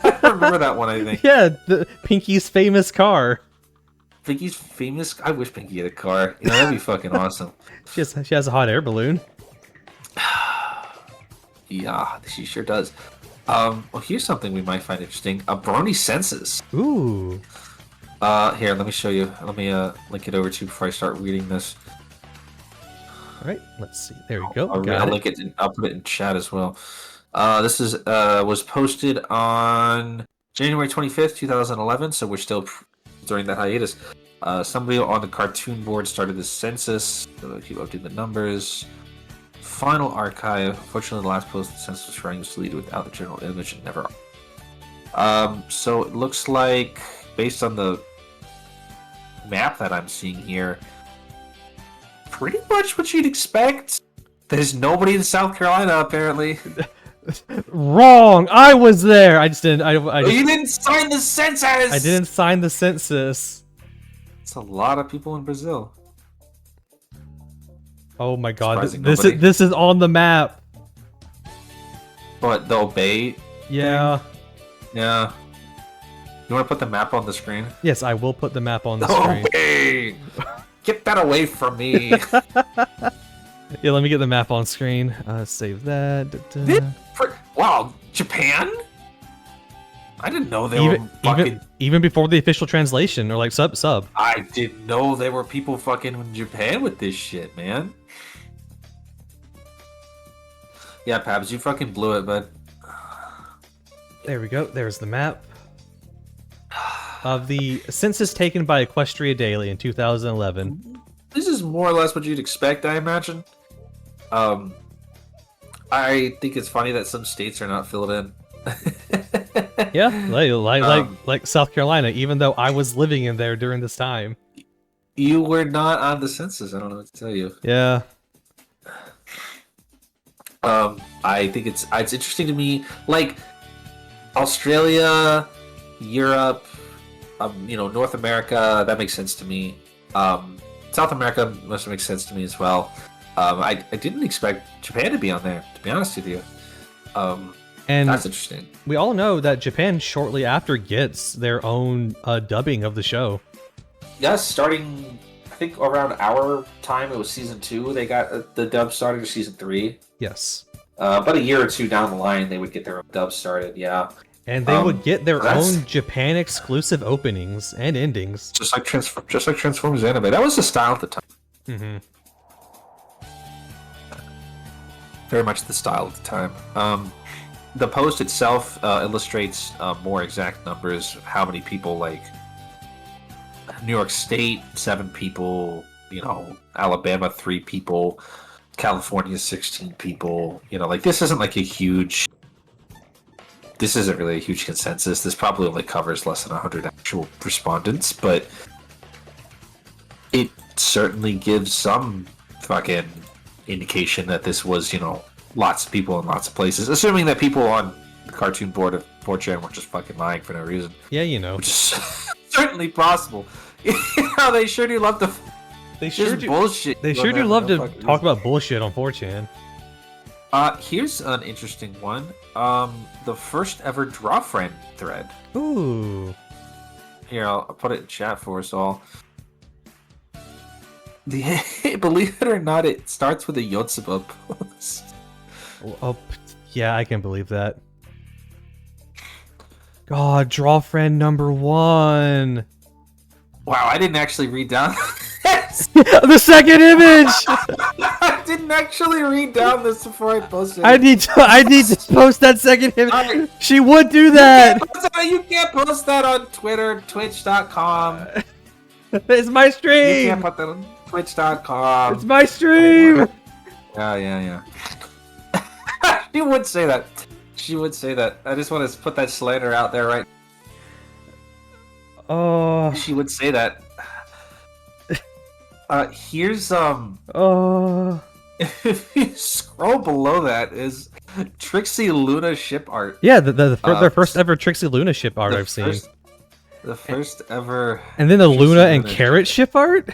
I remember that one. I think. Yeah, Pinky's famous car. Pinky's famous. I wish Pinky had a car. That'd be fucking awesome. She has a hot air balloon. Yeah, she sure does. Well, here's something we might find interesting. A Brony Census. Ooh. Here, let me show you. Let me link it over to you before I start reading this. All right, let's see. There we go. I'll link it. I'll put it in chat as well. This was posted on January 25th, 2011. So we're still during that hiatus. Somebody on the cartoon board started the census. So keep updating the numbers. Final archive. Fortunately, the last post the census was trying to lead without the general image and never. So it looks like, based on the map that I'm seeing here, pretty much what you'd expect. There's nobody in South Carolina apparently. Wrong. I was there. I just didn't. You didn't sign the census. I didn't sign the census. It's a lot of people in Brazil. Oh my god! This is on the map. What, the Obey? Yeah. Thing? Yeah. You want to put the map on the screen? Yes, I will put the map on the screen. Obey! Get that away from me! Yeah, let me get the map on screen. Save that. Wow, Japan? I didn't know they were fucking... Even before the official translation, or sub. I didn't know there were people fucking in Japan with this shit, man. Yeah, Pabs, you fucking blew it, bud. There we go. There's the map of the census taken by EquestriaDaily in 2011. This is more or less what you'd expect, I imagine. I think it's funny that some states are not filled in. Yeah, like South Carolina, even though I was living in there during this time. You were not on the census. I don't know what to tell you. Yeah. I think it's interesting to me, like Australia, Europe, North America. That makes sense to me. South America must make sense to me as well. I didn't expect Japan to be on there, to be honest with you. And that's interesting. We all know that Japan shortly after gets their own dubbing of the show. Yes, starting, I think around our time, it was season 2. They got the dub started, or season 3. Yes. But a year or two down the line, they would get their own dub started. Yeah. And they would get their own Japan exclusive openings and endings. Just like Transformers anime. That was the style at the time. Mm-hmm. Very much the style at the time. The post itself illustrates more exact numbers of how many people, like New York State, 7 people, Alabama, 3 people, California, 16 people. Like this isn't like this isn't really a huge consensus. This probably only covers less than 100 actual respondents, but it certainly gives some fucking indication that this was, lots of people in lots of places. Assuming that people on the cartoon board of 4chan were just fucking lying for no reason. Yeah, Which is certainly possible. They sure do love to... They sure do bullshit. They sure do love to talk about bullshit on 4chan. Here's an interesting one. The first ever Draw Friend thread. Ooh. Here, I'll put it in chat for us all. Believe it or not, it starts with a Yotsuba post. Oh, yeah, I can believe that. God, Draw Friend number 1. Wow, I didn't actually read down the second image! I didn't actually read down this before I posted it. I need to post that second image. She would do that! You can't post that on Twitter, twitch.com. It's my stream! You can't put that on twitch.com. It's my stream! Yeah. She would say that. She would say that. I just want to put that slander out there, right? Oh. She would say that. Here's Oh. If you scroll below that is Trixie Luna ship art. Yeah, their first ever Trixie Luna ship art I've seen. The first ever. And then the Luna and Carrot ship art.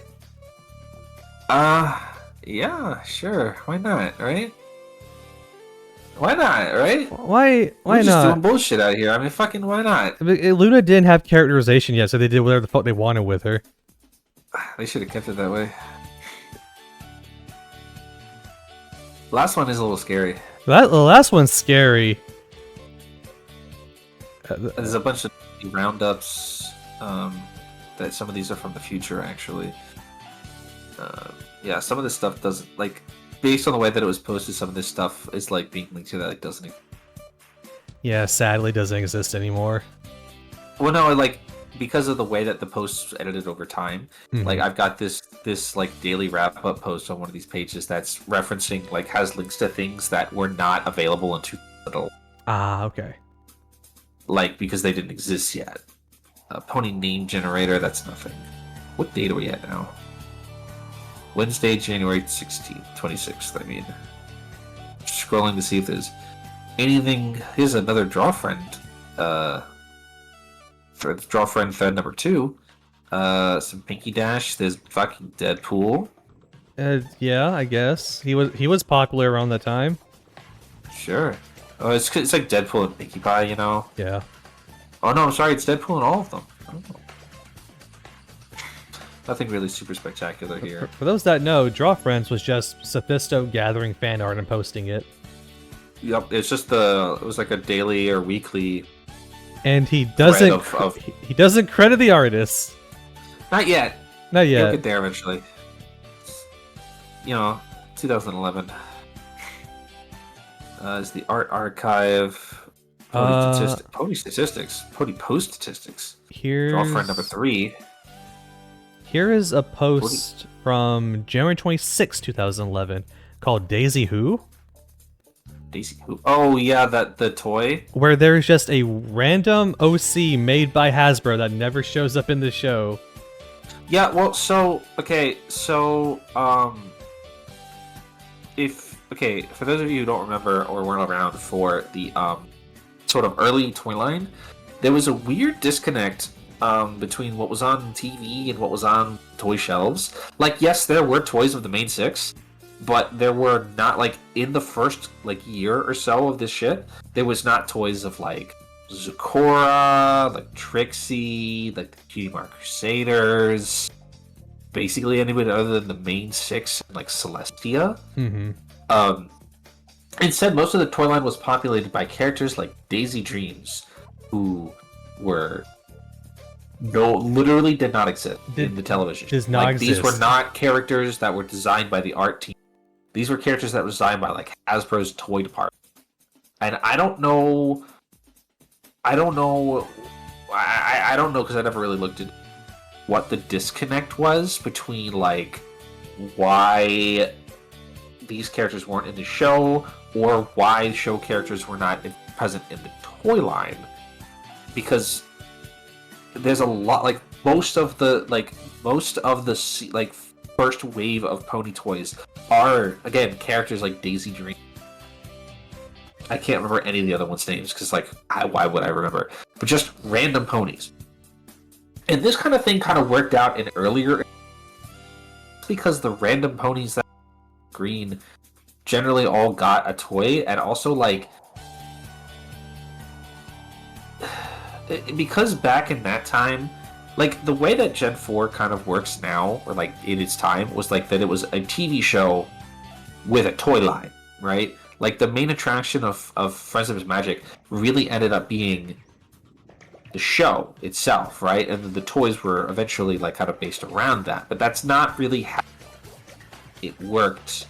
Yeah, sure. Why not, right? Why not, right? Why We're not? just doing bullshit out here. I mean, fucking why not? Luna didn't have characterization yet, so they did whatever the fuck they wanted with her. They should have kept it that way. Last one is a little scary. The last one's scary. There's a bunch of roundups. That some of these are from the future, actually. Yeah, some of this stuff doesn't, like, based on the way that it was posted, some of this stuff is like being linked to that, like, doesn't. Yeah, sadly doesn't exist anymore. Well, no, like, because of the way that the posts edited over time, like, I've got this like daily wrap up post on one of these pages that's referencing, like, has links to things that were not available in 2000. Ah, okay. Like, because they didn't exist yet. Pony name generator, that's nothing. What date are we at now? Wednesday, January 16th, 26th, I mean. Scrolling to see if there's anything. Here's another Draw Friend. For Draw Friend thread number 2. Some Pinky Dash. There's fucking Deadpool. Yeah, I guess. He was popular around that time. Sure. Oh, it's like Deadpool and Pinkie Pie, you know? Yeah. Oh no, I'm sorry, it's Deadpool and all of them. I don't know. Nothing really super spectacular here. For those that know, Draw Friends was just Sophisto gathering fan art and posting it. Yep, it's just it was like a daily or weekly. And he doesn't he doesn't credit the artists. Not yet. Not yet. He'll get there eventually. 2011. Is the art archive. Pony statistics. Pony post statistics. Draw Friend number 3. Here is a post from January 26, 2011 called Daisy Who? Daisy who? Oh yeah, the toy. Where there's just a random OC made by Hasbro that never shows up in the show. Yeah, well, so for those of you who don't remember or weren't around for the sort of early toy line, there was a weird disconnect between what was on TV and what was on toy shelves. Like, yes, there were toys of the main six, but there were not, like, in the first like year or so of this shit, there was not toys of like Zukora, like Trixie, like the Cutie Mark Crusaders, basically anybody other than the main six, like Celestia. Mm-hmm. Instead, most of the toy line was populated by characters like Daisy Dreams, who were literally did not exist in the television. Does not exist. These were not characters that were designed by the art team. These were characters that were designed by like Hasbro's toy department. And I don't know because I never really looked at what the disconnect was between like why these characters weren't in the show or why show characters were not present in the toy line, because there's a lot, like most of the first wave of pony toys are again characters like Daisy Dream. I can't remember any of the other ones' names because like why would I remember? But just random ponies. And this kind of thing kind of worked out in earlier because the random ponies that green generally all got a toy, and also like because back in that time, like the way that Gen 4 kind of works now, or like in its time, was like that it was a TV show with a toy line, right? Like the main attraction of Friends of His Magic really ended up being the show itself, right? And the toys were eventually like kind of based around that, but that's not really how it worked.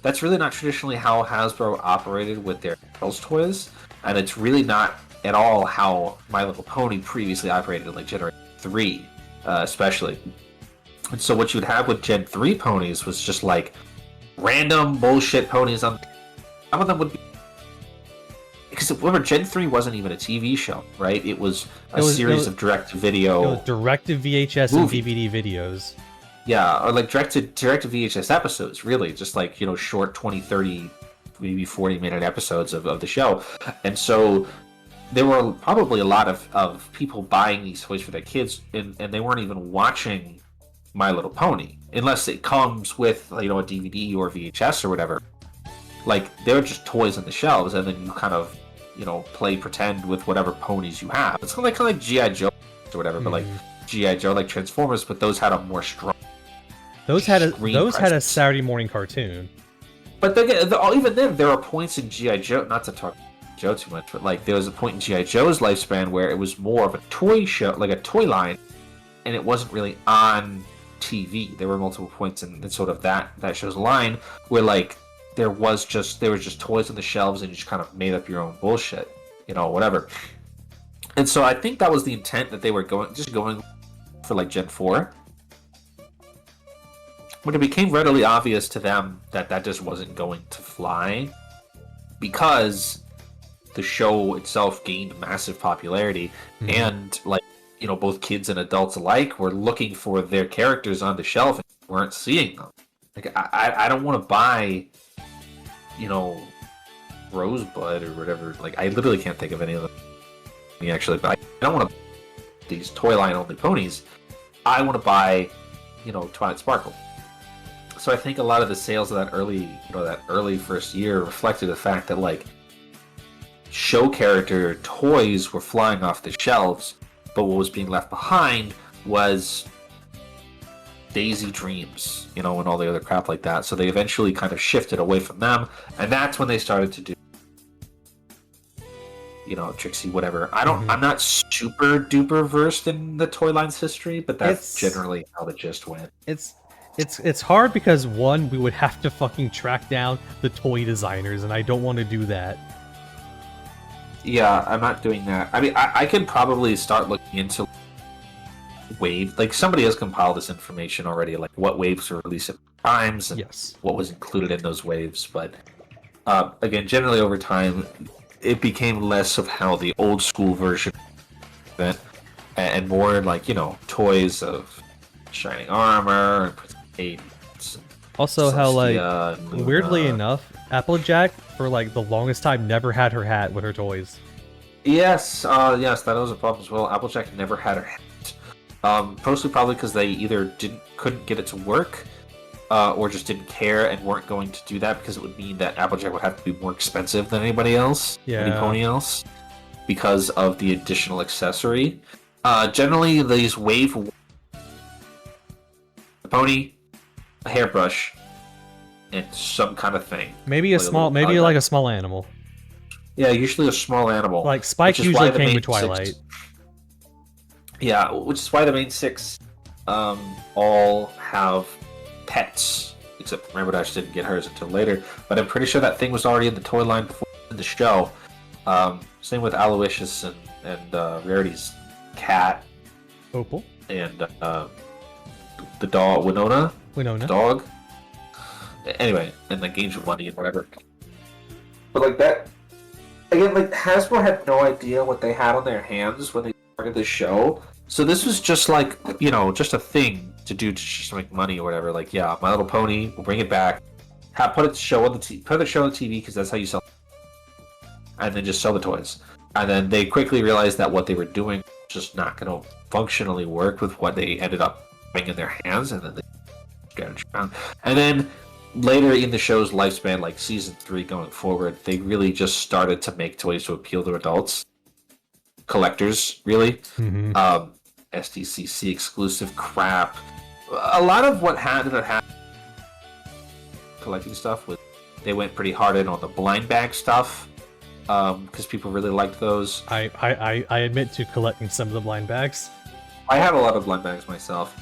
That's really not traditionally how Hasbro operated with their girls' toys, and it's really not at all how My Little Pony previously operated, like Generation 3, especially. And so what you would have with Gen 3 ponies was just like random bullshit ponies on. Some of them would be. Because remember, Gen 3 wasn't even a TV show, right? It was a series of direct-to-video. Direct-to-VHS and DVD videos. Yeah, or like direct-to-VHS episodes, really. Just like, you know, short 20, 30, maybe 40-minute episodes of the show. And so there were probably a lot of people buying these toys for their kids, and they weren't even watching My Little Pony. Unless it comes with, you know, a DVD or VHS or whatever. Like, they're just toys on the shelves, and then you kind of, you know, play pretend with whatever ponies you have. It's kind of like G.I. Joe or whatever, but like G.I. Joe, like Transformers, but those had a more strong. Those had a Saturday morning cartoon. But even then, there are points in G.I. Joe, not to talk Joe too much, but like there was a point in G.I. Joe's lifespan where it was more of a toy show, like a toy line, and it wasn't really on TV. There were multiple points in sort of that show's line where like there was just toys on the shelves and you just kind of made up your own bullshit, you know, whatever. And so I think that was the intent, that they were going for like Gen 4. But it became readily obvious to them that just wasn't going to fly, because the show itself gained massive popularity, and like, you know, both kids and adults alike were looking for their characters on the shelf and weren't seeing them. Like I don't want to buy, you know, Rosebud or whatever. Like I literally can't think of any of them actually, but I don't want to buy these toy line only ponies. I want to buy, you know, Twilight Sparkle. So I think a lot of the sales of that early first year reflected the fact that like show character toys were flying off the shelves, but what was being left behind was Daisy Dreams, you know, and all the other crap like that. So they eventually kind of shifted away from them, and that's when they started to do, you know, Trixie, whatever. I'm not super duper versed in the toy line's history, but that's generally how the gist went. It's hard because, one, we would have to fucking track down the toy designers, and I don't want to do that. Yeah, I'm not doing that. I mean, I can probably start looking into wave. Like, somebody has compiled this information already, like what waves were released at times, and what was included in those waves. But again, generally over time, it became less of how the old school version went, and more like toys of shining armor, and Also, how like Celestia, and Luna. weirdly enough, Applejack for like the longest time never had her hat with her toys. Yes, yes, that was a problem as well. Applejack never had her hat. Mostly probably because they either couldn't get it to work, or just didn't care and weren't going to do that because it would mean that Applejack would have to be more expensive than anybody else, any Yeah. pony else, because of the additional accessory. Generally, these a pony, a hairbrush, and some kind of thing. Maybe a Like a small, little maybe dog. like a small animal. Yeah, usually a small animal. Like Spike which is why usually the came main with Twilight. six- Yeah, which is why the main six all have pets. Except Rainbow Dash didn't get hers until later. But I'm pretty sure that thing was already in the toy line before in the show. Same with Aloysius and Rarity's cat Opal, and the dog Winona, Winona. dog. Anyway, and the games of money and whatever. But like that, again, like Hasbro had no idea what they had on their hands when they started the show. So this was just like just a thing to do to just make money or whatever. Like, yeah, My Little Pony, we'll bring it back, put the show on the TV because that's how you sell, and then just sell the toys. And then they quickly realized that what they were doing was just not going to functionally work with what they ended up having in their hands, and then they scattered around. And then later in the show's lifespan, like season 3 going forward, they really just started to make toys to appeal to adults, collectors, really. Mm-hmm. SDCC exclusive crap. A lot of what ended up happening collecting stuff was they went pretty hard in on the blind bag stuff because people really liked those. I admit to collecting some of the blind bags. I have a lot of blind bags myself.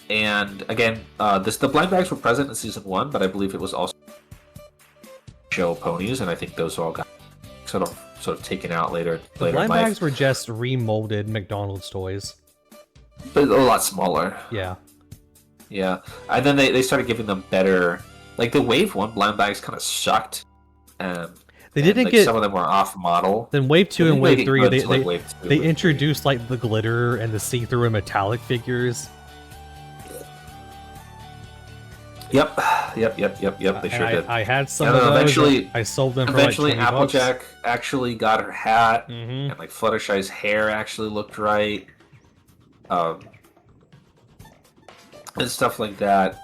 And again, the blind bags were present in season 1, but I believe it was also show ponies, and I think those all got sort of taken out later. The later in blind life. bags were just remolded McDonald's toys. But a lot smaller. Yeah. Yeah, and then they started giving them better. Like the Wave 1 blind bags kind of sucked. They didn't like, get. some of them were off model. Then Wave 2 I and think Wave get 3, good they to, like, they, Wave 2, they Wave introduced like the glitter and the see-through and metallic figures. Yep. They sure did. I had some Yeah, of no, those. eventually- I sold them for Eventually, like 20 bucks. Applejack actually got her hat, Mm-hmm. and like Fluttershy's hair actually looked right, and stuff like that.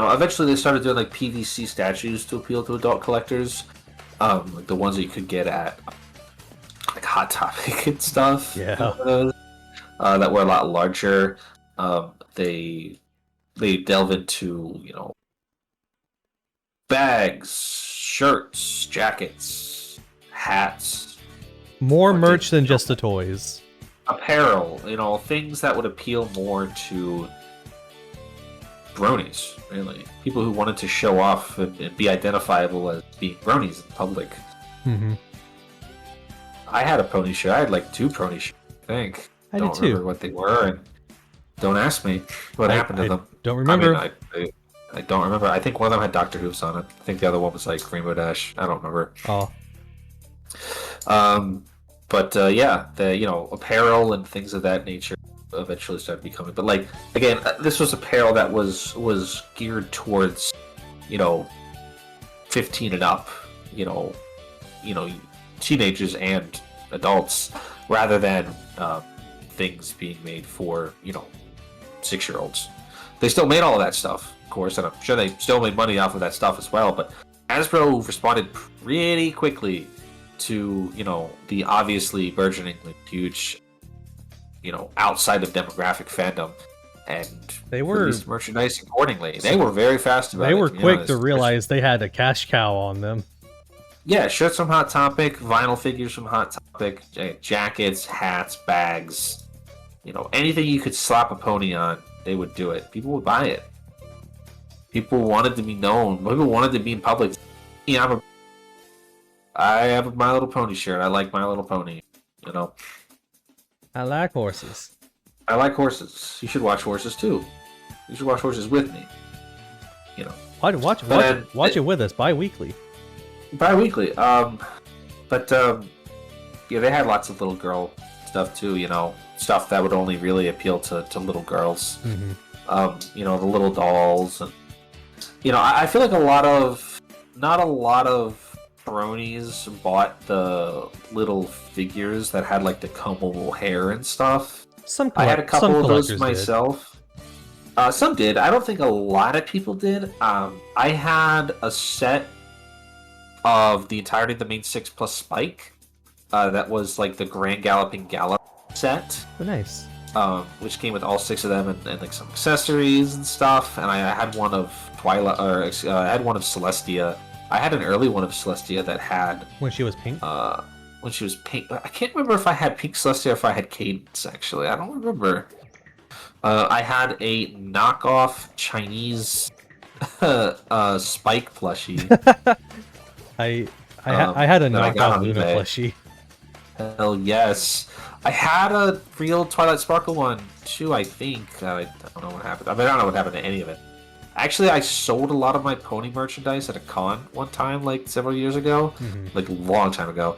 Eventually they started doing like PVC statues to appeal to adult collectors, like the ones that you could get at like Hot Topic and stuff. Yeah. That were a lot larger. They delve into bags, shirts, jackets, hats, More Or merch did- than just the toys. apparel, things that would appeal more to bronies, really. People who wanted to show off and be identifiable as being bronies in public. Mm-hmm. I had a pony shirt. I had like 2 pony shirts, I think. I don't did remember too. what they were, and don't ask me what happened to them. Don't remember. I mean, I don't remember. I think one of them had Doctor Who's on it. I think the other one was like Rainbow Dash. I don't remember. Oh, Yeah, the apparel and things of that nature eventually started becoming. But like again, this was apparel that was geared towards 15 and up, teenagers and adults, rather than things being made for 6-year-olds. They still made all of that stuff, of course, and I'm sure they still made money off of that stuff as well. But Hasbro responded pretty quickly to the obviously burgeoningly huge outside of demographic fandom, and They were- released merchandise accordingly. They were very fast about it. they were be quick honest. to realize they had a cash cow on them. Yeah, shirts from Hot Topic, vinyl figures from Hot Topic, jackets, hats, bags, anything you could slap a pony on, they would do it. People would buy it. People wanted to be known. People wanted to be in public. Yeah, I have a My Little Pony shirt. I like My Little Pony. I like horses. I like horses. You should watch horses too. You should watch Horses with me. You know, Watch it with us bi-weekly. bi-weekly. Yeah, they had lots of little girl stuff too. You know, stuff that would only really appeal to little girls. Mm-hmm. You know, the little dolls, and you know, I feel like not a lot of bronies bought the little figures that had like the combable hair and stuff. I had a couple of those myself. Some did. I don't think a lot of people did. I had a set of the entirety of the main 6 plus Spike. That was like the Grand Galloping Gallop set. Oh, nice. Which came with all 6 of them and like some accessories and stuff. And I had one of Twilight, or I had one of Celestia. I had an early one of Celestia that had when she was pink. When she was pink, but I can't remember if I had pink Celestia or if I had Cadence. Actually, I don't remember. I had a knockoff Chinese Spike plushie. I had a knockoff Luna eBay. plushie. Hell yes. I had a real Twilight Sparkle one too, I think. I don't know what happened. I mean, I don't know what happened to any of it. Actually, I sold a lot of my pony merchandise at a con one time, like several years ago. Like a long time ago.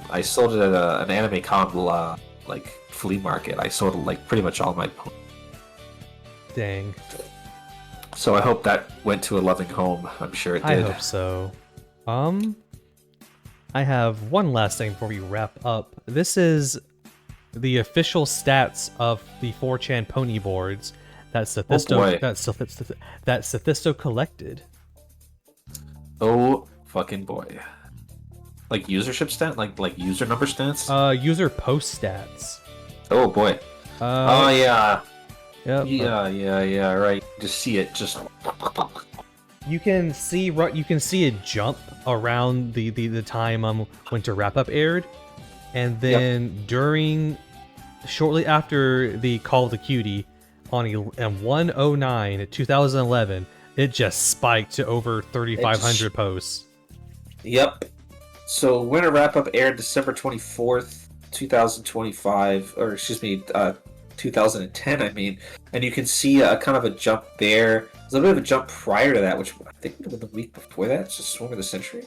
I sold it at an anime con, like flea market. I sold like pretty much all my pony. Dang. So I hope that went to a loving home. I'm sure it did. I hope so. I have one last thing before we wrap up. This is the official stats of the 4chan pony boards that Sophisto that Sophisto collected. Oh fucking boy! Like usership stat, like user number stats. User post stats. Oh boy. Oh yeah. Yep. Yeah. Right. Just see it. Just. You can see a jump around the time Winter Wrap Up aired, and then shortly after the Call of the Cutie on 109 2011, it just spiked to over 3,500 posts. Yep. So Winter Wrap Up aired December 24th, 2025, or excuse me, 2010. I mean, and you can see a kind of a jump there. There's a bit of a jump prior to that, which I think would have been the week before that. It's just Swarm of the Century.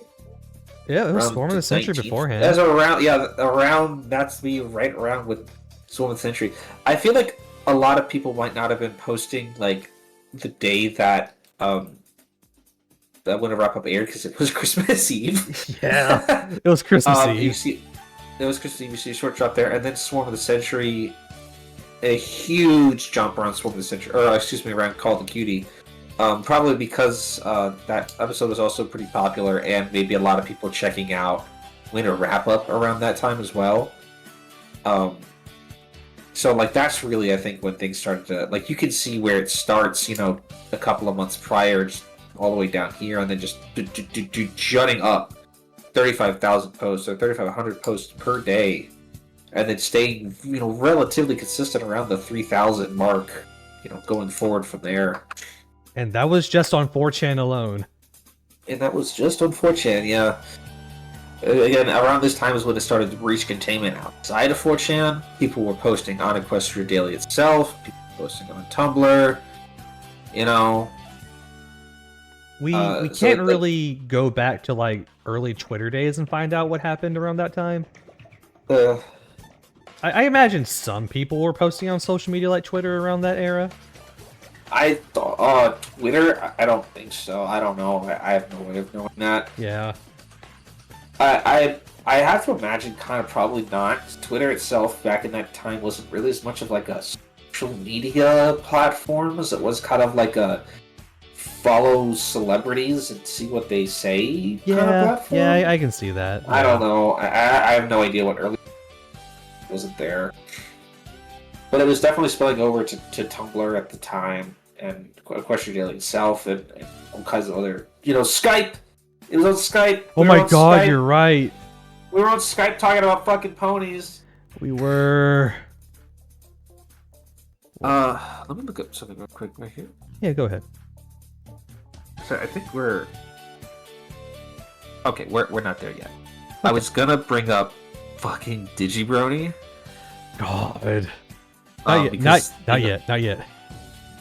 Yeah, it was Swarm of the Century 19th. beforehand. That's around. That's me right around with Swarm of the Century. I feel like a lot of people might not have been posting like the day that that Winter Wrap Up aired because it was Christmas Eve. Yeah, it was Christmas Eve. It was Christmas Eve. You see a short drop there, and then Swarm of the Century, a huge jump around Swarm of the Century, or excuse me, around Call of the Cutie. Probably because that episode was also pretty popular, and maybe a lot of people checking out Winter Wrap Up around that time as well. So like that's really, I think, when things started to, like, you can see where it starts, you know, a couple of months prior, just all the way down here, and then just jutting up 35,000 posts or 3,500 posts per day, and then staying, you know, relatively consistent around the 3,000 mark, you know, going forward from there. And that was just on 4chan alone. And that was just on 4chan, yeah. Again, around this time is when it started to reach containment outside of 4chan. People were posting on Equestria Daily itself, people were posting on Tumblr, you know. We can't really go back to like early Twitter days and find out what happened around that time. I imagine some people were posting on social media like Twitter around that era. I thought Twitter. I don't think so. I don't know. I have no way of knowing that. Yeah. I have to imagine kind of probably not. Twitter itself back in that time wasn't really as much of like a social media platform as it was kind of like a follow celebrities and see what they say kind of platform. Yeah, I can see that. I don't know. I have no idea what early wasn't there. But it was definitely spilling over to Tumblr at the time, and Equestria Daily itself, and all kinds of other, you know, Skype. It was on Skype. Oh my god, you're right. We were on Skype talking about fucking ponies. We were. Let me look up something real quick right here. Yeah, go ahead. So I think we're okay. We're not there yet. I was gonna bring up fucking Digibrony. God. Not yet.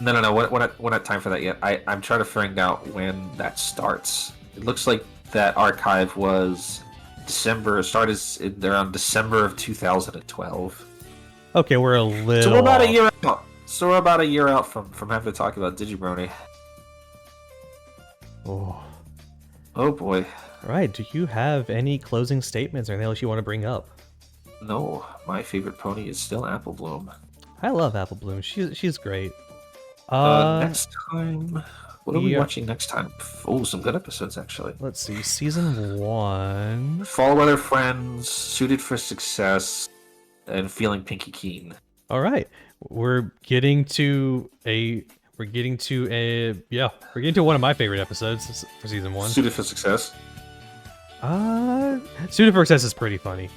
No. We're not time for that yet. I'm trying to figure out when that starts. It looks like that archive was around December of 2012. Okay, we're a little. So we're about a off. year out. So we're about a year out from having to talk about Digibrony. Oh. Oh boy. All right. Do you have any closing statements or anything else you want to bring up? No, my favorite pony is still Apple Bloom. I love Apple Bloom. She's great. Next time, what are we yeah. watching next time? Oh, some good episodes actually. Let's see. Season 1. Fall Weather Friends, Suited for Success, and Feeling Pinky Keen. All right. We're getting to one of my favorite episodes for season 1. Suited for Success. Suited for Success is pretty funny.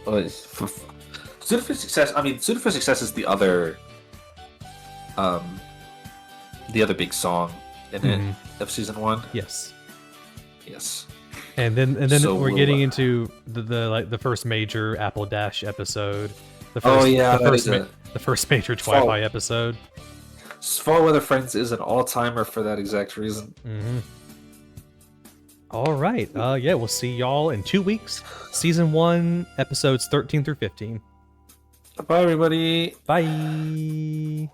Suited for Success. I mean, Suited for Success is the other big song in it of season 1. Yes. Yes. And then So we're getting into the first major Apple Dash episode. The first major Wi-Fi episode. Fall Weather Friends is an all-timer for that exact reason. All right. Yeah, we'll see y'all in 2 weeks. Season 1, episodes 13 through 15. Bye, everybody. Bye.